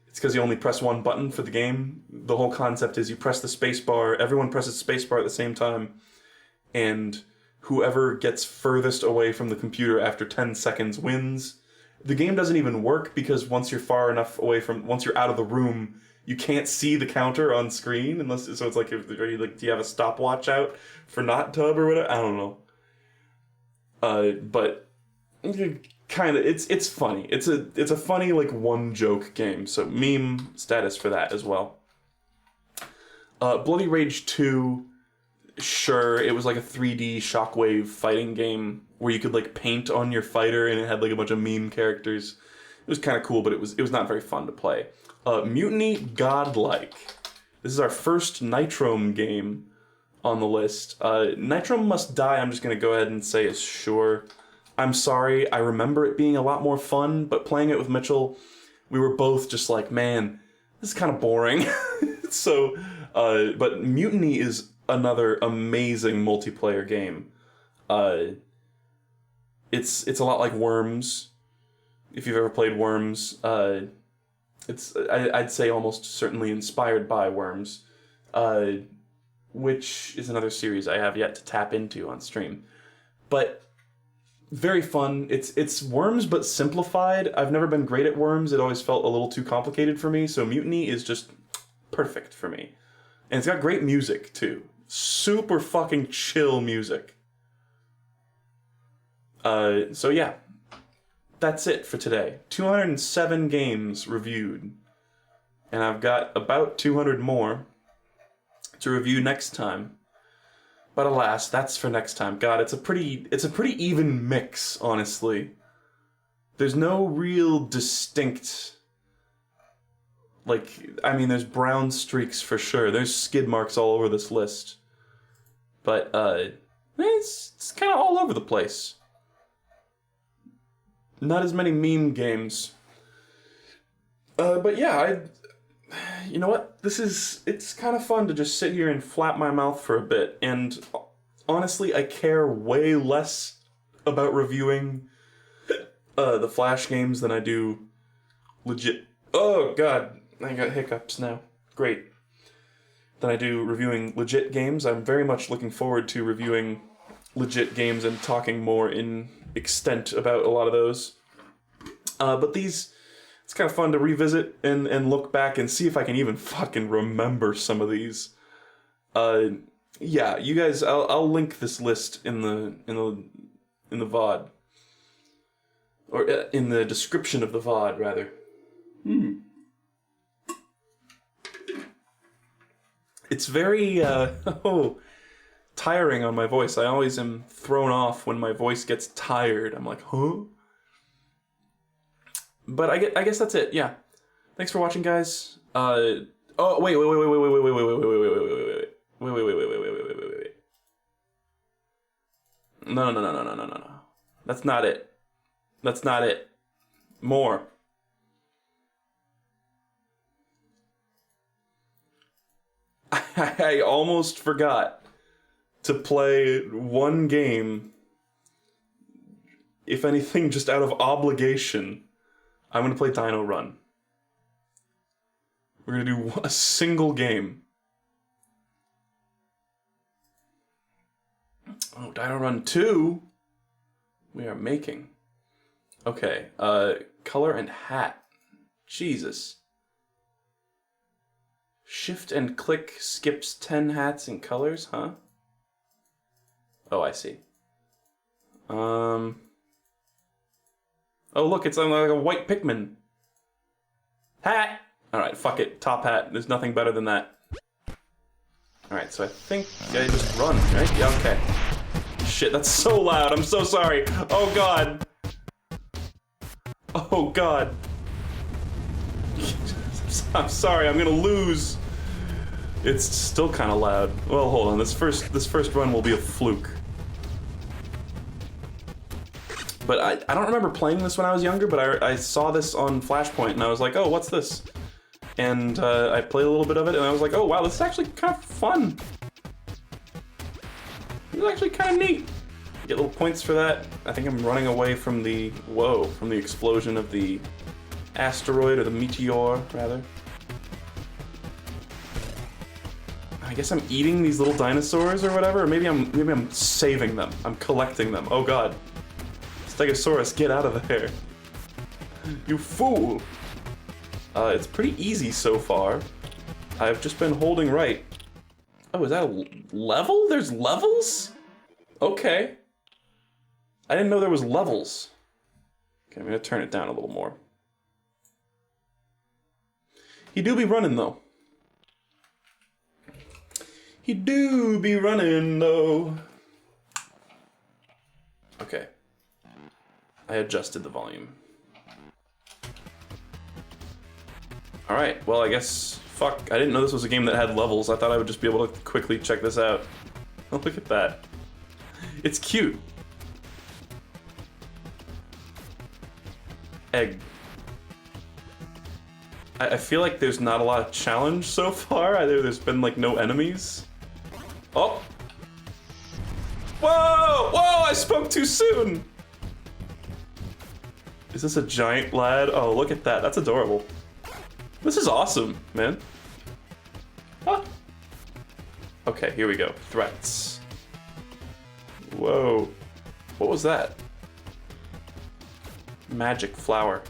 it's because you only press one button for the game. The whole concept is you press the space bar, everyone presses space bar at the same time, and whoever gets furthest away from the computer after 10 seconds wins. The game doesn't even work because once you're far enough away from, once you're out of the room, you can't see the counter on screen unless, so it's like, do you have a stopwatch out for Not Tub or whatever? I don't know. But kind of, it's funny. It's a funny like one joke game. So meme status for that as well. Bloody Rage 2. Sure, it was like a 3D shockwave fighting game where you could like paint on your fighter and it had like a bunch of meme characters. It was kind of cool, but it was not very fun to play. Mutiny Godlike. This is our first Nitrome game on the list. Nitrome Must Die, I'm just going to go ahead and say is sure. I'm sorry, I remember it being a lot more fun, but playing it with Mitchell, we were both just like, man, this is kind of boring. So, but Mutiny is another amazing multiplayer game. It's a lot like Worms, if you've ever played Worms. I'd say almost certainly inspired by Worms, which is another series I have yet to tap into on stream. But very fun. It's Worms but simplified. I've never been great at Worms. It always felt a little too complicated for me, so Mutiny is just perfect for me. And it's got great music, too. Super fucking chill music. So yeah. That's it for today. 207 games reviewed. And I've got about 200 more to review next time. But alas, that's for next time. God, it's a pretty even mix, honestly. There's no real distinct, like, I mean, there's brown streaks for sure. There's skid marks all over this list. But, it's kind of all over the place. Not as many meme games. But yeah, you know what? It's kind of fun to just sit here and flap my mouth for a bit. And honestly, I care way less about reviewing the Flash games than I do legit. Oh god, I got hiccups now. Great. Than I do reviewing legit games. I'm very much looking forward to reviewing legit games and talking more in extent about a lot of those. But these, it's kind of fun to revisit and look back and see if I can even fucking remember some of these. Yeah, you guys, I'll link this list in the VOD. Or in the description of the VOD, rather. It's very, tiring on my voice. I always am thrown off when my voice gets tired. I'm like, huh? But I guess that's it, yeah. Thanks for watching, guys. Oh, wait. No. That's not it. That's not it. More. I almost forgot to play one game. If anything, just out of obligation, I'm going to play Dino Run. We're going to do a single game. Oh, Dino Run 2? We are making. Okay, color and hat. Jesus. Shift and click skips 10 hats and colors, huh? Oh, I see. Oh, look, it's like a white Pikmin. Hat! Alright, fuck it. Top hat. There's nothing better than that. Alright, so I think I just run, right? Yeah, okay. Shit, that's so loud. I'm so sorry. Oh, God. Oh, God. I'm sorry, I'm gonna lose. It's still kind of loud. Well, hold on. This first run will be a fluke. But I don't remember playing this when I was younger, but I saw this on Flashpoint, and I was like, oh, what's this? And I played a little bit of it, and I was like, oh, wow, this is actually kind of fun. It's actually kind of neat. Get little points for that. I think I'm running away from the, from the explosion of the asteroid, or the meteor, rather. I guess I'm eating these little dinosaurs or whatever, or maybe I'm saving them. I'm collecting them. Oh god. Stegosaurus, get out of there. You fool! It's pretty easy so far. I've just been holding right. Oh, is that a level? There's levels? Okay. I didn't know there was levels. Okay, I'm gonna turn it down a little more. He do be running, though. He do be running, though. Okay. I adjusted the volume. Alright, well, I guess... Fuck, I didn't know this was a game that had levels. I thought I would just be able to quickly check this out. Oh, look at that. It's cute. Egg. I feel like there's not a lot of challenge so far. Either there's been, like, no enemies. Oh! Whoa! Whoa! I spoke too soon! Is this a giant lad? Oh, look at that. That's adorable. This is awesome, man. Huh? Okay, here we go. Threats. Whoa. What was that? Magic flower.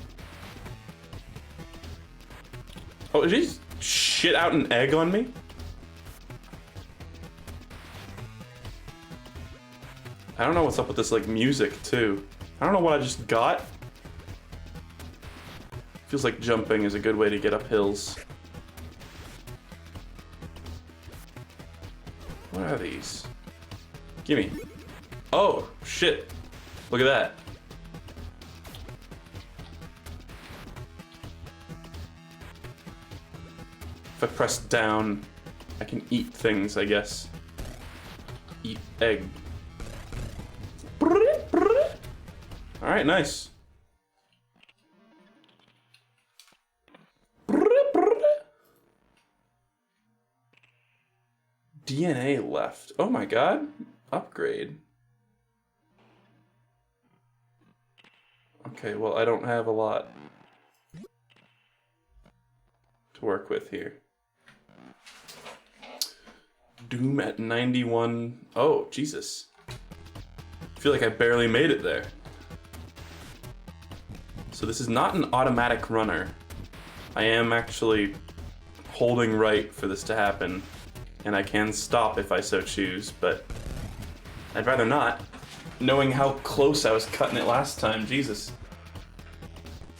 Oh, did he just shit out an egg on me? I don't know what's up with this, like, music, too. I don't know what I just got. Feels like jumping is a good way to get up hills. What are these? Gimme. Oh, shit. Look at that. If I press down, I can eat things, I guess. Eat egg. Alright, nice. DNA left. Oh my god. Upgrade. Okay, well, I don't have a lot to work with here. Doom at 91. Oh, Jesus. I feel like I barely made it there. So this is not an automatic runner. I am actually holding right for this to happen. And I can stop if I so choose, but I'd rather not, knowing how close I was cutting it last time. Jesus.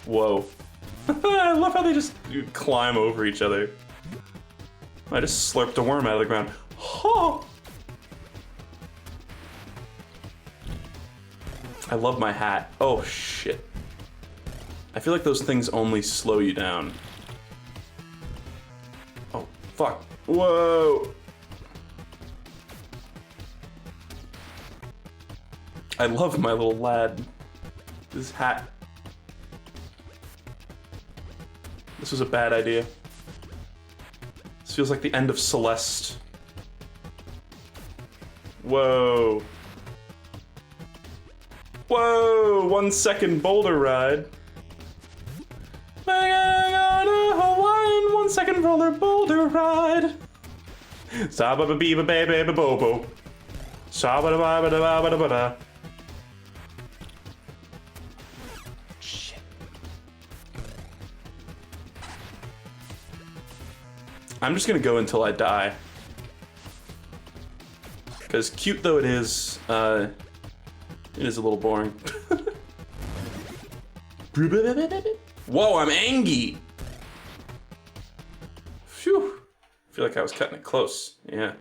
Whoa. I love how they just climb over each other. I just slurped a worm out of the ground. Oh! I love my hat. Oh, shit. I feel like those things only slow you down. Oh, Fuck. Whoa. I love my little lad. This hat. This was a bad idea. This feels like the end of Celeste. Whoa. Whoa! 1 second boulder ride. I got a Hawaiian 1 second roller boulder ride. Sa-ba-ba-bee-ba baby bobo. Sa-ba-da-ba-ba-da-ba-da-ba-da. Shit. I'm just gonna go until I die. Because cute though it is a little boring. Whoa, I'm angry! Phew. I feel like I was cutting it close. Yeah.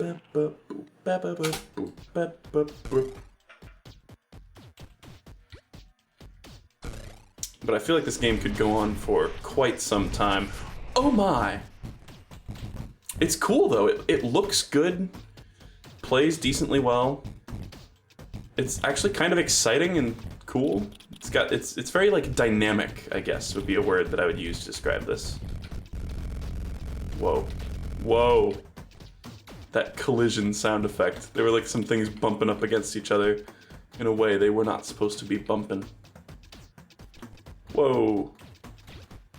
But I feel like this game could go on for quite some time. Oh my! It's cool though, it looks good, plays decently well. It's actually kind of exciting and cool. It's very like dynamic, I guess, would be a word that I would use to describe this. Whoa. Whoa. That collision sound effect. There were like some things bumping up against each other in a way they were not supposed to be bumping. Whoa.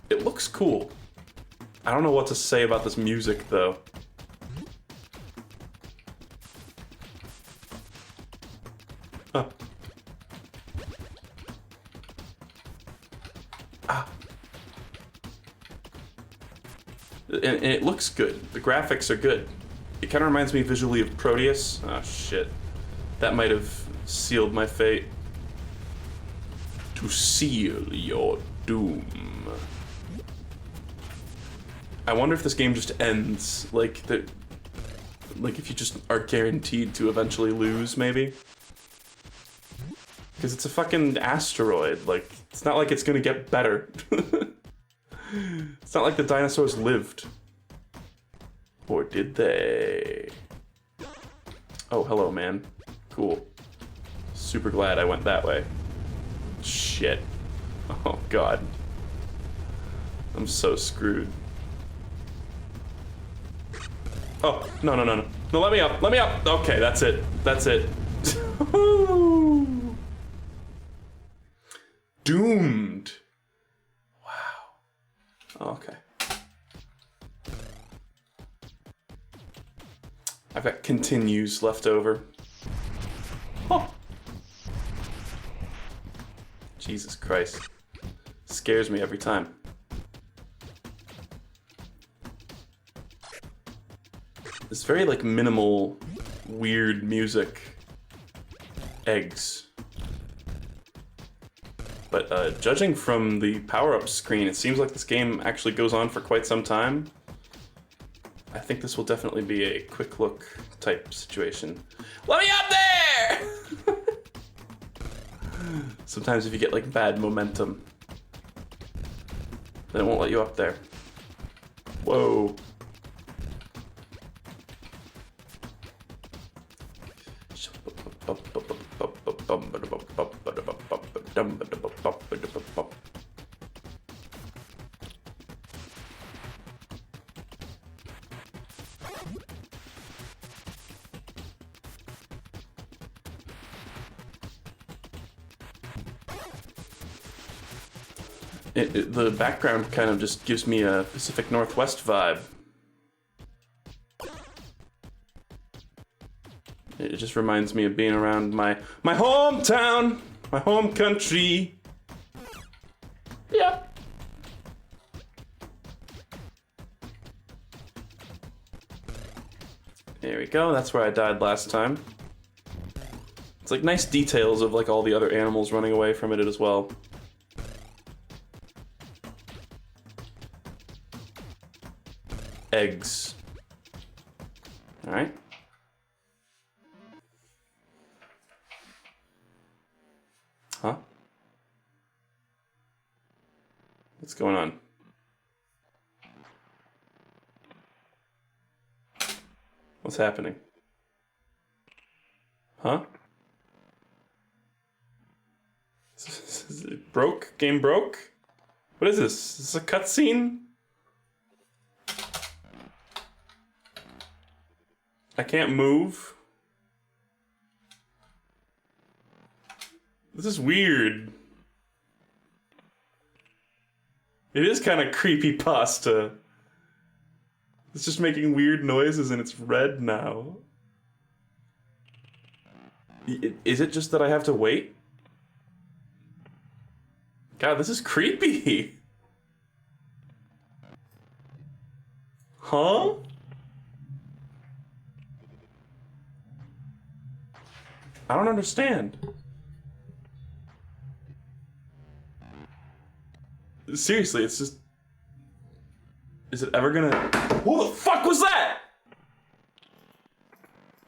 It looks cool. I don't know what to say about this music, though. Huh. Ah. And it looks good. The graphics are good. It kind of reminds me visually of Proteus. Oh, shit. That might have sealed my fate. To seal your doom. I wonder if this game just ends, like if you just are guaranteed to eventually lose, maybe? Because it's a fucking asteroid, like, it's not like it's gonna get better. It's not like the dinosaurs lived. Or did they? Oh, hello, man. Cool. Super glad I went that way. Shit. Oh, God. I'm so screwed. Oh, no, no, no, no. No, let me up, let me up! Okay, that's it. That's it. Doomed. Wow. Okay. I've got continues left over. Oh. Jesus Christ. Scares me every time. It's very, like, minimal, weird music. Eggs. But, judging from the power-up screen, it seems like this game actually goes on for quite some time. I think this will definitely be a quick look type situation. Let me up there! Sometimes if you get, like, bad momentum, then it won't let you up there. Whoa. The background kind of just gives me a Pacific Northwest vibe. It just reminds me of being around my hometown, my home country. Yeah. There we go, that's where I died last time. It's like nice details of like all the other animals running away from it as well. Eggs. Alright. Huh? What's going on? What's happening? Huh? Is it broke? Game broke? What is this? Is this a cutscene? I can't move. This is weird. It is kind of creepypasta. It's just making weird noises and it's red now. Is it just that I have to wait? God, this is creepy. Huh? I don't understand. Seriously, it's just... Is it ever gonna... What the fuck was that?